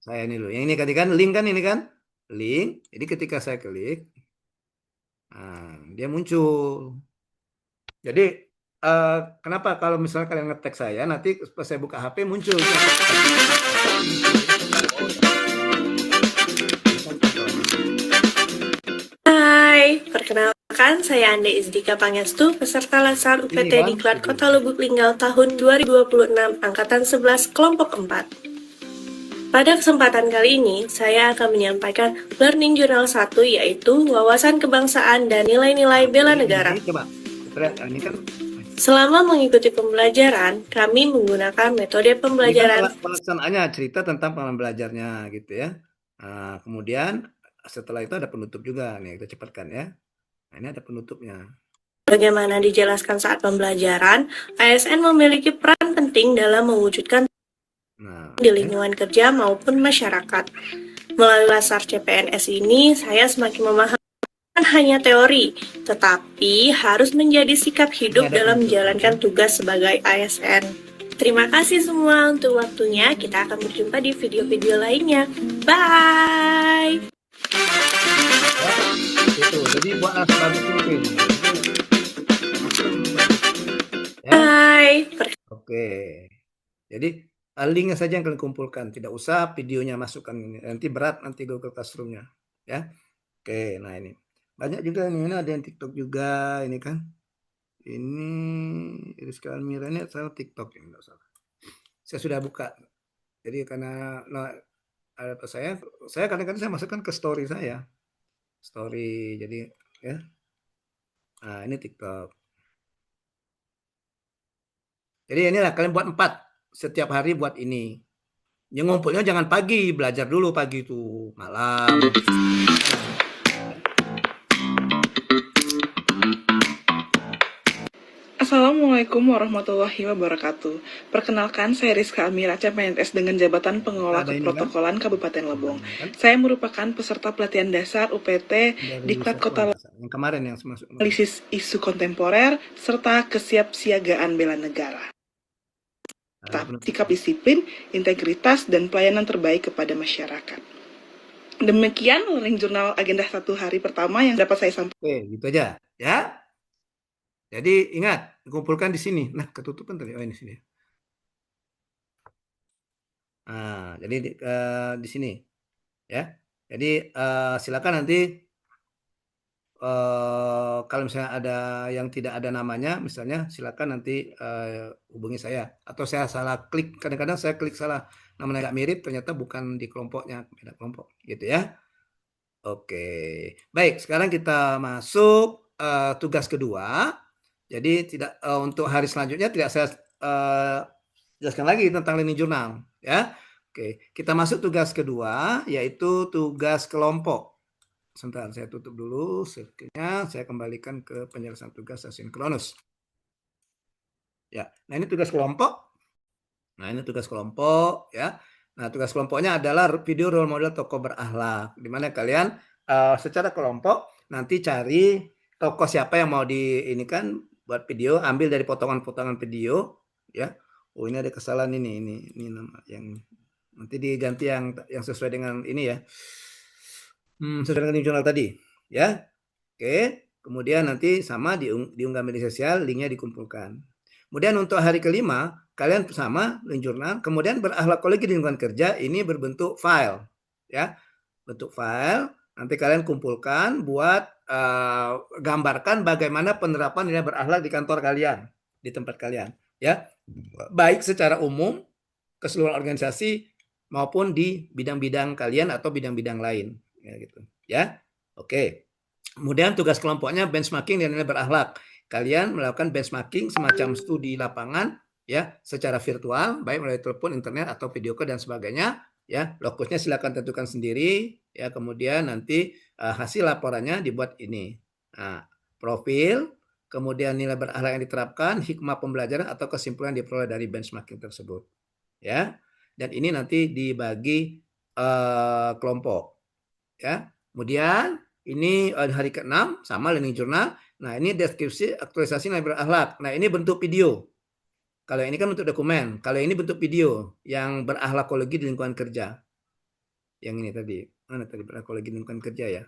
saya ini loh. Yang ini tadi kan link kan ini kan? Link. Jadi ketika saya klik, nah, dia muncul. Jadi kenapa kalau misalnya kalian ngetek saya, nanti pas saya buka HP muncul. Hai, perkenalkan saya Ande Izdika Pangestu, peserta Latsar UPT Diklat Kota Lubuk Linggau tahun 2026, Angkatan 11, Kelompok 4. Pada kesempatan kali ini, saya akan menyampaikan Learning Journal 1, yaitu Wawasan Kebangsaan dan Nilai-Nilai Bela Negara. Selama mengikuti pembelajaran, kami menggunakan metode pembelajaran. Pelaksanaannya cerita tentang pembelajarnya gitu ya. Nah, kemudian setelah itu ada penutup juga nih, kita cepatkan ya. Nah, ini ada penutupnya. Bagaimana dijelaskan saat pembelajaran, ASN memiliki peran penting dalam mewujudkan di lingkungan kerja maupun masyarakat. Melalui Latsar CPNS ini, saya semakin memahami bukan hanya teori, tetapi harus menjadi sikap hidup dalam menjalankan tugas sebagai ASN. Terima kasih semua untuk waktunya. Kita akan berjumpa di video-video lainnya. Bye! Itu, jadi buat bagus mungkin. Hai. Oke. Jadi linknya saja yang kalian kumpulkan, tidak usah videonya masukkan ini. Nanti berat nanti Google Classroom-nya, ya. Oke, nah ini. Banyak juga ini ada yang TikTok juga ini kan. Ini Rizka Almira ini salah TikTok yang enggak salah. Saya sudah buka. Jadi karena ada saya kadang-kadang saya masukkan ke story saya. Story jadi ya. Nah, ini TikTok. Jadi inilah kalian buat 4 setiap hari buat ini. Yang ngumpulnya jangan pagi, belajar dulu pagi itu, malam. Assalamualaikum warahmatullahi wabarakatuh. Perkenalkan, saya Rizka Almira, CPNS dengan jabatan Pengelola Keprotokolan Kabupaten Lebong. Saya merupakan peserta pelatihan dasar UPT Diklat Kota yang kemarin yang masuk analisis isu kontemporer serta kesiapsiagaan bela negara. Sikap disiplin, integritas, dan pelayanan terbaik kepada masyarakat. Demikian Learning Journal agenda 1 hari pertama yang dapat saya sampaikan. Oke, gitu aja, ya. Jadi ingat, kumpulkan di sini. Nah, ketutupan tadi. Oh, ini sini. Nah, jadi di sini, ya. Jadi silakan nanti kalau misalnya ada yang tidak ada namanya, misalnya silakan nanti hubungi saya. Atau saya salah klik, kadang-kadang saya klik salah, namanya agak mirip, ternyata bukan di kelompoknya, beda kelompok, gitu ya. Oke, baik. Sekarang kita masuk tugas kedua. Jadi tidak untuk hari selanjutnya tidak saya jelaskan lagi tentang learning journal ya. Oke, kita masuk tugas kedua yaitu tugas kelompok. Sebentar, saya tutup dulu share-nya, saya kembalikan ke penjelasan tugas asinkronus. Ya, nah ini tugas kelompok. Nah, ini tugas kelompok ya. Nah, tugas kelompoknya adalah video role model tokoh berakhlak, di mana kalian secara kelompok nanti cari tokoh siapa yang mau di ini kan buat video, ambil dari potongan-potongan video ya. Oh, ini ada kesalahan ini nama yang nanti diganti yang sesuai dengan ini ya. Sesuai dengan jurnal tadi ya. Oke, kemudian nanti sama diunggah media sosial, linknya dikumpulkan. Kemudian untuk hari kelima, kalian sama link jurnal, kemudian berakhlak kolegial di lingkungan kerja ini berbentuk file ya. Bentuk file, nanti kalian kumpulkan buat gambarkan bagaimana penerapan nilai berakhlak di kantor kalian, di tempat kalian ya. Baik secara umum keseluruhan organisasi maupun di bidang-bidang kalian atau bidang-bidang lain ya gitu ya. Oke. Kemudian tugas kelompoknya benchmarking dan nilai berakhlak. Kalian melakukan benchmarking semacam studi lapangan ya secara virtual, baik melalui telepon, internet atau video call dan sebagainya ya. Lokusnya silakan tentukan sendiri ya. Kemudian nanti hasil laporannya dibuat ini. Nah, profil, kemudian nilai berakhlak yang diterapkan, hikmah pembelajaran atau kesimpulan yang diperoleh dari benchmarking tersebut ya. Dan ini nanti dibagi kelompok ya. Kemudian ini hari ke-6 sama learning journal. Nah, ini deskripsi aktualisasi nilai berakhlak. Nah, ini bentuk video. Kalau ini kan bentuk dokumen. Kalau ini bentuk video yang berakhlakologi di lingkungan kerja. Yang ini tadi. Mana tadi berakhlakologi di lingkungan kerja ya?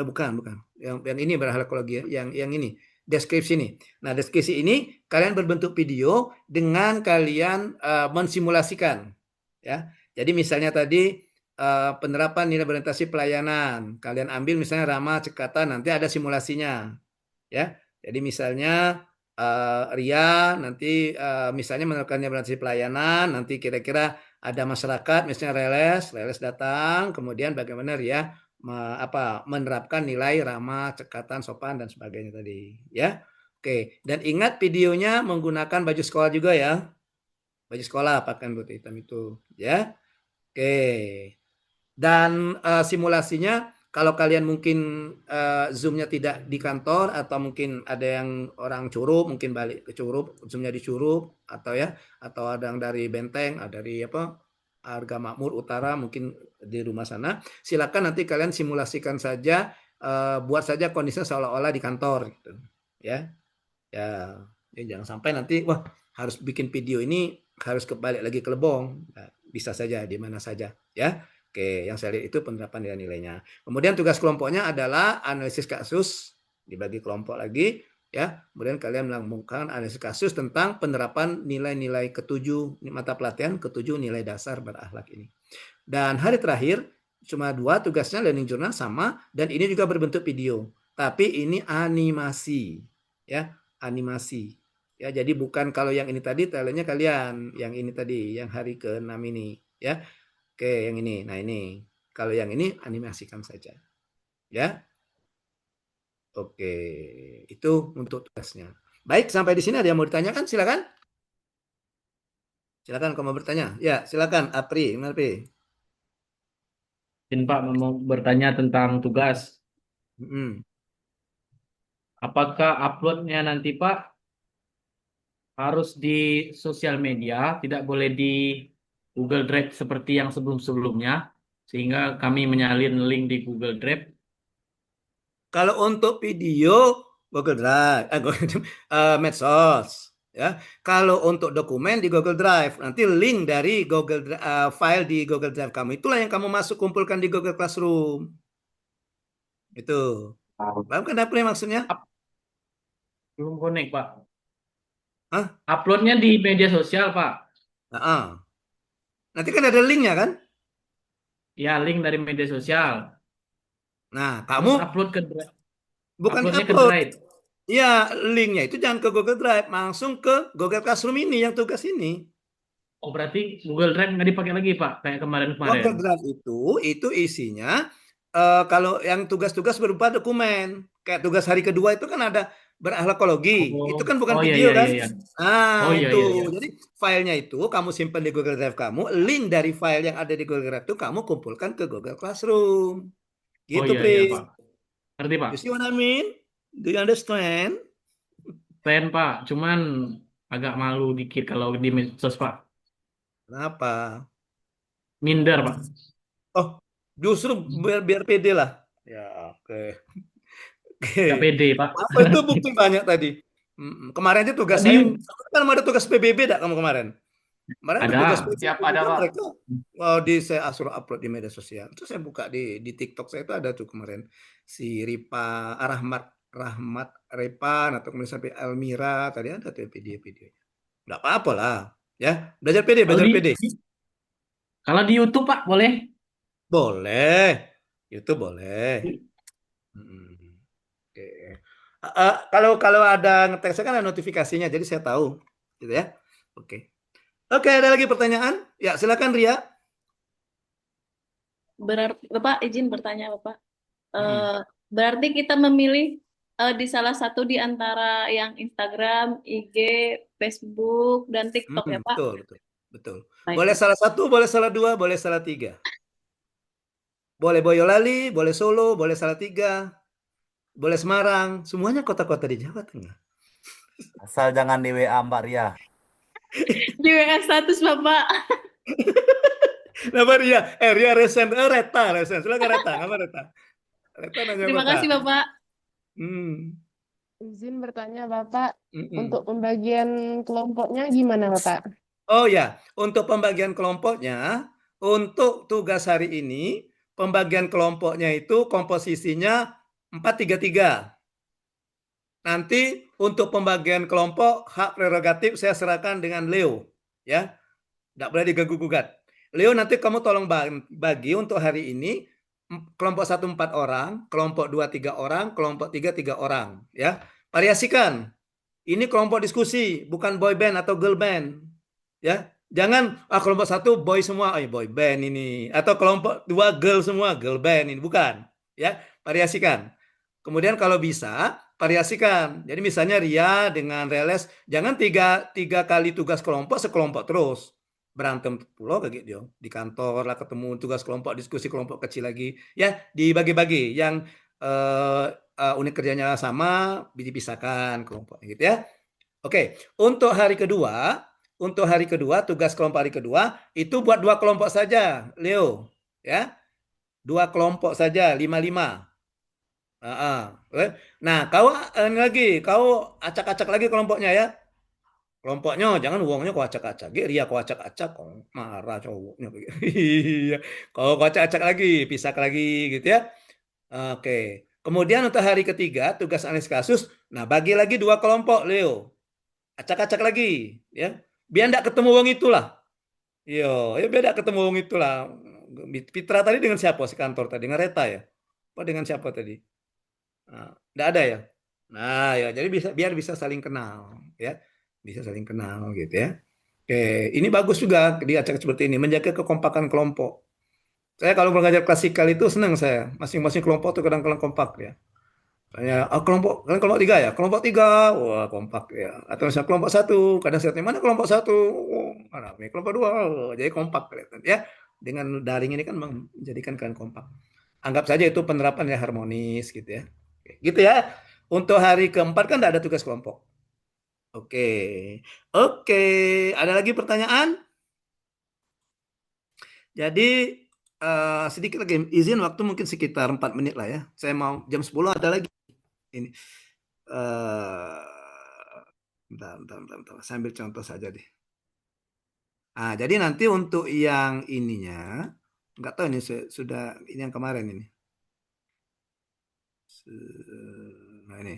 Bukan. Yang ini berakhlakologi yang ini. Deskripsi ini. Nah, deskripsi ini kalian berbentuk video dengan kalian mensimulasikan ya. Jadi misalnya tadi penerapan nilai berorientasi pelayanan, kalian ambil misalnya ramah cekatan, nanti ada simulasinya ya. Jadi misalnya Ria nanti misalnya menerapkan nilai berorientasi pelayanan, nanti kira-kira ada masyarakat misalnya reles datang, kemudian bagaimana Ria menerapkan nilai ramah cekatan sopan dan sebagainya tadi ya. Oke, dan ingat videonya menggunakan baju sekolah juga ya, baju sekolah pakaian putih hitam itu ya. Oke. Dan simulasinya kalau kalian mungkin Zoom-nya tidak di kantor atau mungkin ada yang orang Curup mungkin balik ke Curup, Zoom-nya di Curup atau ada yang dari Benteng, dari Harga Makmur Utara mungkin di rumah sana, silakan nanti kalian simulasikan saja, buat saja kondisinya seolah-olah di kantor gitu ya. Ya, jangan sampai nanti harus bikin video ini harus kebalik lagi ke Lebong. Nah, bisa saja di mana saja ya. Oke, yang saya lihat itu penerapan nilai-nilainya. Kemudian tugas kelompoknya adalah analisis kasus, dibagi kelompok lagi ya. Kemudian kalian melakukan analisis kasus tentang penerapan nilai-nilai ketujuh mata pelatihan, ketujuh nilai dasar berakhlak ini. Dan hari terakhir cuma 2 tugasnya learning journal sama, dan ini juga berbentuk video. Tapi ini animasi ya, animasi. Ya, jadi bukan kalau yang ini tadi talentnya kalian, yang ini tadi yang hari ke-6 ini ya. Oke, yang ini. Nah, ini. Kalau yang ini animasikan saja. Ya. Oke, itu untuk tugasnya. Baik, sampai di sini ada yang mau ditanyakan? Silakan. Silakan kalau mau bertanya. Ya, silakan Apri, Apri. Izin Pak mau bertanya tentang tugas. Apakah uploadnya nanti Pak harus di sosial media, tidak boleh di Google Drive seperti yang sebelum-sebelumnya, sehingga kami menyalin link di Google Drive? Kalau untuk video Google Drive, medsos, ya. Kalau untuk dokumen di Google Drive, nanti link dari Google file di Google Drive kamu itulah yang kamu kumpulkan di Google Classroom. Itu. Paham kan apa maksudnya? Belum connect, Pak. Hah? Uploadnya di media sosial, Pak. Nanti kan ada linknya kan? Ya, link dari media sosial. Nah, kamu upload ke Drive. Bukan uploadnya upload. ke Drive. Ya, linknya itu jangan ke Google Drive, langsung ke Google Classroom ini yang tugas ini. Oh, berarti Google Drive nggak dipakai lagi, Pak, kayak kemarin-kemarin. Google Drive itu isinya kalau yang tugas-tugas berupa dokumen, kayak tugas hari kedua itu kan ada berakhlakologi, itu kan bukan Oh iya video iya kan? iya iya. Nah, Oh iya itu. iya iya. Jadi filenya itu kamu simpan di Google Drive kamu, link dari file yang ada di Google Drive itu kamu kumpulkan ke Google Classroom. Oh Gitu, iya iya Pris. Pak. Ngerti Pak? You see what I mean? Do you understand? Pak, cuman agak malu dikit kalau di medsos Pak. Kenapa? Minder Pak. Oh, justru biar pede lah. Ya, oke. Gak Oke. pede Pak. Apa itu bukti banyak tadi? Kemarin itu tugas Tadi saya kan ada tugas PBB dak kamu kemarin? Kemarin ada tugas ada. Siap, PBB ada juga Pak. mereka saya suruh upload di media sosial. Terus saya buka di TikTok saya itu ada tuh kemarin si Ripa Rahmat Rahmat Repan atau kemudian sampai Almira tadi ada tuh video-videonya. Enggak apa-apa lah, ya. Belajar PD, Kalau belajar di PD. kalau di YouTube Pak boleh? Boleh. YouTube boleh. Hmm. Oke. Kalau ada ngetek saya kan ada notifikasinya, jadi saya tahu, gitu ya. Oke. Oke, ada lagi pertanyaan? Ya, silakan Ria. Berarti Bapak izin bertanya Bapak. Hmm. Berarti kita memilih di salah satu di antara yang Instagram, IG, Facebook, dan TikTok ya Pak? Betul, betul, betul. Baik. Boleh salah satu, boleh salah dua, boleh salah tiga. Boleh Boyolali, boleh Solo, boleh Salatiga, boleh Semarang, semuanya kota-kota di Jawa Tengah. Asal jangan di WA Mbak Ria. Di WA status Bapak. Nama Ria, Ria Resen, Reta, silakan Reta, nama Reta. Reta nanya Terima Bapak. kasih Bapak. Izin bertanya Bapak, Mm-mm. untuk pembagian kelompoknya gimana Bapak? Oh ya, untuk pembagian kelompoknya, untuk tugas hari ini, pembagian kelompoknya itu komposisinya 4-3-3. Nanti untuk pembagian kelompok, hak prerogatif saya serahkan dengan Leo. Ya, tidak boleh diganggu-gugat. Leo, nanti kamu tolong bagi untuk hari ini, kelompok 1 4 orang, kelompok 2 3 orang, kelompok 3 3 orang. Ya, variasikan. Ini kelompok diskusi, bukan boy band atau girl band. Ya, jangan kelompok 1 boy semua, boy band ini, atau kelompok 2 girl semua, girl band ini, bukan. Ya, variasikan. Kemudian kalau bisa variasikan. Jadi misalnya Ria dengan Reles, jangan tiga kali tugas kelompok sekelompok terus. Berantem pulau kayak gitu di kantor lah, ketemu tugas kelompok, diskusi kelompok kecil lagi. Ya, dibagi-bagi. Yang unit kerjanya sama dipisahkan kelompok gitu ya. Oke, untuk hari kedua tugas kelompok hari kedua itu buat 2 kelompok saja, Leo, ya. 2 kelompok saja, 5-5. Nah, kau acak-acak lagi kelompoknya ya. Kelompoknya jangan uangnya kau acak-acak. Ria kau acak-acak, kau marah cowoknya. Iya, kau acak-acak lagi, pisah lagi gitu ya. Oke. Kemudian untuk hari ketiga tugas analis kasus, nah bagi lagi 2 kelompok Leo. Acak-acak lagi ya. Biar enggak ketemu uang itulah. Iya, ya biar enggak ketemu uang itulah. Fitra tadi dengan siapa si kantor tadi? Dengan Reta ya? Apa dengan siapa tadi? Enggak ada ya? Nah, ya jadi biar bisa saling kenal ya. Bisa saling kenal gitu ya. Oke, ini bagus juga di acara seperti ini menjaga kekompakan kelompok. Saya kalau mengajar klasikal itu senang saya. Masing-masing kelompok tuh kadang-kadang kompak ya. Kayak kelompok 3 ya, kelompok 3, wah kompak ya. Atau misalnya kelompok 1, kadang saya tanya mana kelompok 1, mana kelompok 2, jadi kompak kelihatan ya. Dengan daring ini kan menjadikan kalian kompak. Anggap saja itu penerapan yang harmonis gitu ya. Gitu ya. Untuk hari keempat kan tidak ada tugas kelompok. Oke. Ada lagi pertanyaan? Jadi sedikit lagi izin waktu mungkin sekitar 4 menit lah ya. Saya mau jam 10 ada lagi. Ini bentar. Saya ambil contoh saja deh. Jadi nanti untuk yang ininya, nggak tahu ini sudah ini yang kemarin ini. Nah ini.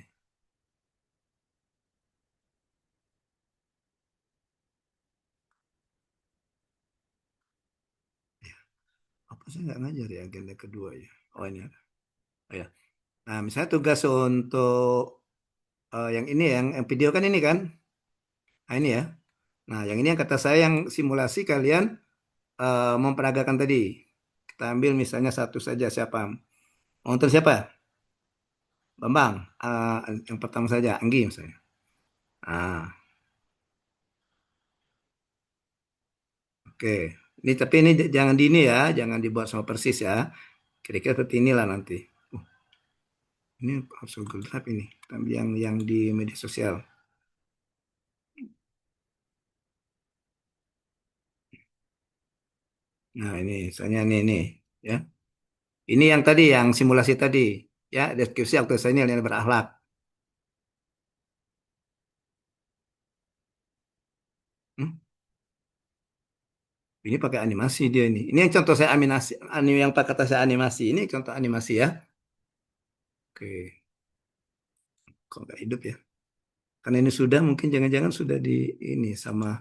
Apa saya nggak ngajar ya agenda kedua ya? Oh ini ada. Oh ya. Nah misalnya tugas untuk yang ini yang video kan ini kan? Nah ini ya. Nah yang ini yang kata saya yang simulasi kalian memperagakan tadi. Kita ambil misalnya satu saja siapa? Nonton siapa? Bambang. Yang pertama saja, Anggi misalnya. Oke. Ini tapi ini jangan di ini ya, jangan dibuat sama persis ya. Kira-kira seperti inilah nanti. Ini harus Google Drive ini, yang di media sosial. Nah ini, misalnya ini ya. Ini yang tadi, yang simulasi tadi, ya, deskripsi aktualisasi nilai berakhlak. Ini pakai animasi dia ini. Ini yang contoh saya animasi, yang kata saya animasi. Ini contoh animasi ya. Oke. Kok nggak hidup ya? Karena ini sudah, mungkin jangan-jangan sudah di ini sama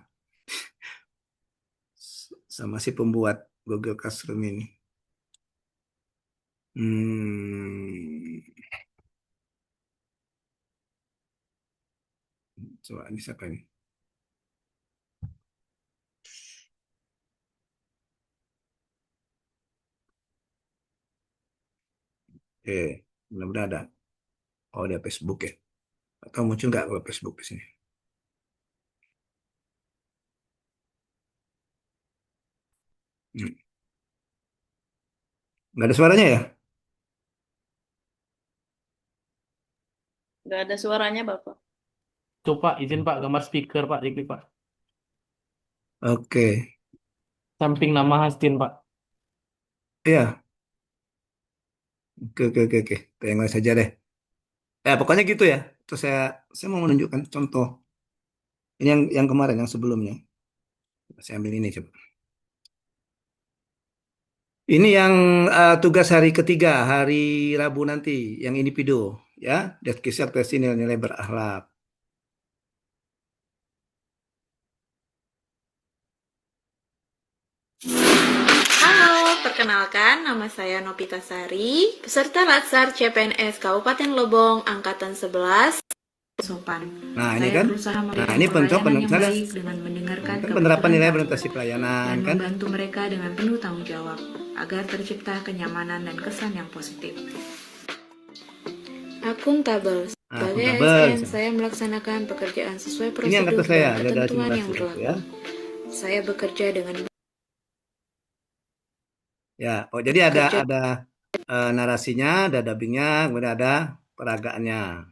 si pembuat Google Classroom ini. Coba ini siapa ini? Mudah-mudahan ada. Oh, ada Facebook ya. Atau muncul nggak kalau Facebook di sini? Nggak ada suaranya ya? Nggak ada suaranya, Bapak. Tuh Pak, izin Pak, gambar speaker Pak, diklik Pak. Oke. Samping nama Hastin Pak. Iya. Oke. Tengok saja deh. Pokoknya gitu ya. Terus saya mau menunjukkan contoh. Ini yang kemarin, yang sebelumnya. Saya ambil ini coba. Ini yang tugas hari ketiga, hari Rabu nanti, yang individu, ya, deskripsi aktualisasi nilai-nilai berakhlak. Halo, perkenalkan nama saya Nopita Sari, peserta Latsar CPNS Kabupaten Lebong Angkatan 11. Sopan. Nah, ini Saya kan. berusaha Nah, ini memberikan pelayanan yang misalnya, baik dengan mendengarkan kan penerapan nilai kebutuhan orientasi pelayanan dan kan. membantu mereka dengan penuh tanggung jawab agar tercipta kenyamanan dan kesan yang positif. Akuntabel. Sebagai akuntabel. ASN, saya melaksanakan pekerjaan sesuai Ini yang prosedur kata saya, dan ada ketentuan yang simulasi berlaku. ya. Saya bekerja dengan Ya, jadi ada Kerja. narasinya, ada dubbingnya, kemudian ada peragaannya.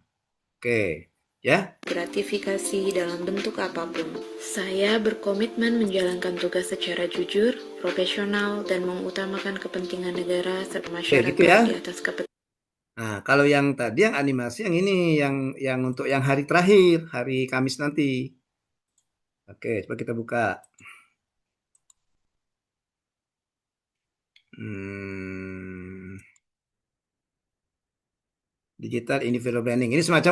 Oke, ya. gratifikasi dalam bentuk apapun. Saya berkomitmen menjalankan tugas secara jujur, profesional, dan mengutamakan kepentingan negara serta masyarakat gitu ya. di atas kepentingan. Nah, kalau yang tadi yang animasi, yang ini, yang untuk yang hari terakhir, hari Kamis nanti. Oke, coba kita buka. Digital individual branding. Ini semacam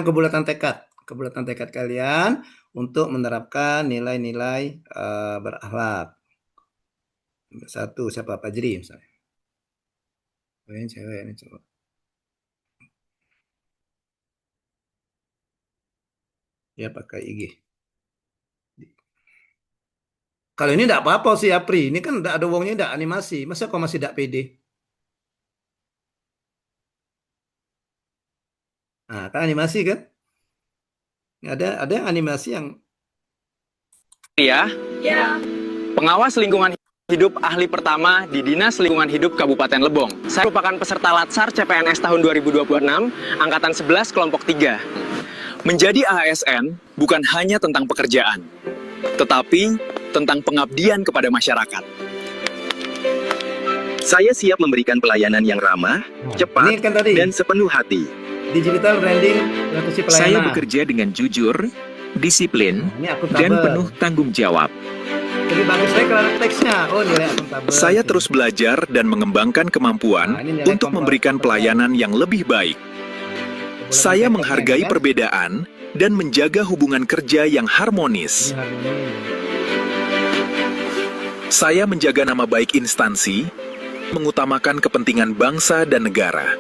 kebulatan tekad kalian untuk menerapkan nilai-nilai berakhlak. Satu, siapa? Fajri misalnya. Ini cewek ini coba. Ya pakai IG. Kalau ini enggak apa-apa sih Apri. Ini kan enggak ada uangnya, enggak animasi. Masa kok masih enggak pede? Nah, kan animasi kan? Ada yang animasi yang Ya, pengawas lingkungan hidup ahli pertama di Dinas Lingkungan Hidup Kabupaten Lebong. Saya merupakan peserta Latsar CPNS tahun 2026, Angkatan 11 kelompok 3. Menjadi ASN bukan hanya tentang pekerjaan, tetapi tentang pengabdian kepada masyarakat. Saya siap memberikan pelayanan yang ramah, cepat, dan sepenuh hati. digital branding orientasi pelayanan. Saya bekerja dengan jujur, disiplin, Ini akuntabel. dan penuh tanggung jawab. Lebih bagus lagi kalau ada teksnya. Oh, nilai akuntabel. Saya terus belajar dan mengembangkan kemampuan ini nilai untuk memberikan pelayanan yang lebih baik. Saya menghargai perbedaan dan menjaga hubungan kerja yang harmonis. Saya menjaga nama baik instansi, mengutamakan kepentingan bangsa dan negara.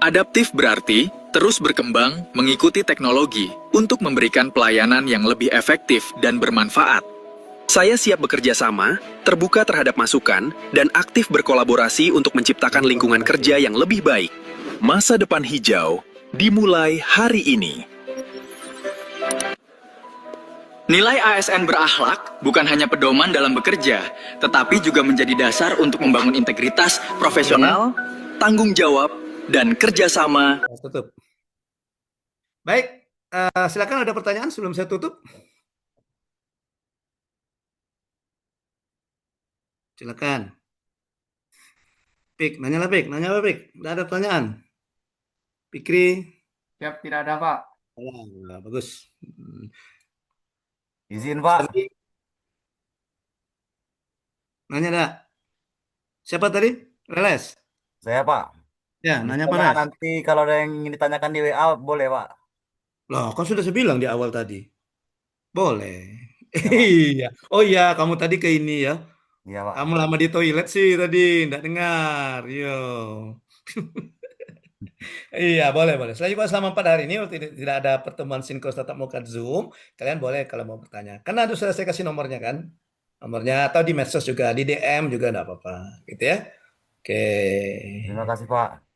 Adaptif berarti terus berkembang mengikuti teknologi untuk memberikan pelayanan yang lebih efektif dan bermanfaat. Saya siap bekerja sama, terbuka terhadap masukan, dan aktif berkolaborasi untuk menciptakan lingkungan kerja yang lebih baik. Masa depan hijau dimulai hari ini. Nilai ASN berakhlak bukan hanya pedoman dalam bekerja, tetapi juga menjadi dasar untuk membangun integritas profesional, tanggung jawab, dan kerjasama. Tutup. Baik, silakan ada pertanyaan sebelum saya tutup. Silakan. Pik, nanya apa Pik? Nggak ada pertanyaan. Pikri. Siap, tidak ada, Pak. Bagus. Izin, Pak. Nanya enggak? Siapa tadi? Reles? Saya, Pak. Ya, nanya apa, Res? Nanti kalau ada yang ingin ditanyakan di WA, boleh, Pak? Loh, kan sudah saya bilang di awal tadi. Boleh. Iya. Oh iya, kamu tadi ke ini ya. Iya, Pak. Kamu lama di toilet sih tadi, enggak dengar. Yo. Iya, boleh. Saya juga selama 4 hari ini tidak ada pertemuan sinkron tatap muka Zoom. Kalian boleh kalau mau bertanya. Karena sudah saya kasih nomornya kan. Nomornya atau di medsos juga, di DM juga enggak apa-apa. Gitu ya. Oke. Terima kasih, Pak.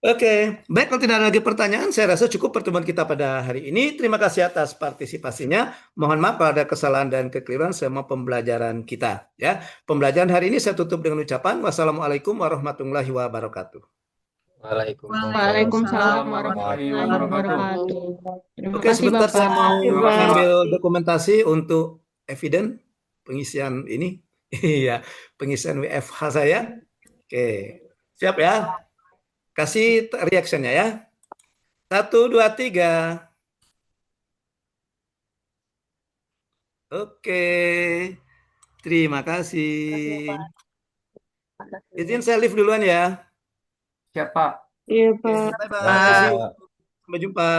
Oke, baik, kalau tidak ada lagi pertanyaan, saya rasa cukup pertemuan kita pada hari ini. Terima kasih atas partisipasinya. Mohon maaf kalau ada kesalahan dan kekeliruan selama pembelajaran kita. Ya, pembelajaran hari ini saya tutup dengan ucapan wassalamualaikum warahmatullahi wabarakatuh. Waalaikumsalam warahmatullahi wabarakatuh. Terima Oke, kasih sebentar saya Bapak. mau ambil dokumentasi untuk eviden pengisian ini. Iya, pengisian WFH saya. Oke, siap ya? Kasih reactionnya ya. 1, 2, 3. Oke. Terima kasih. Izin saya live duluan ya. Siap, Pak. Iya, Pak. Bye-bye. Sampai jumpa.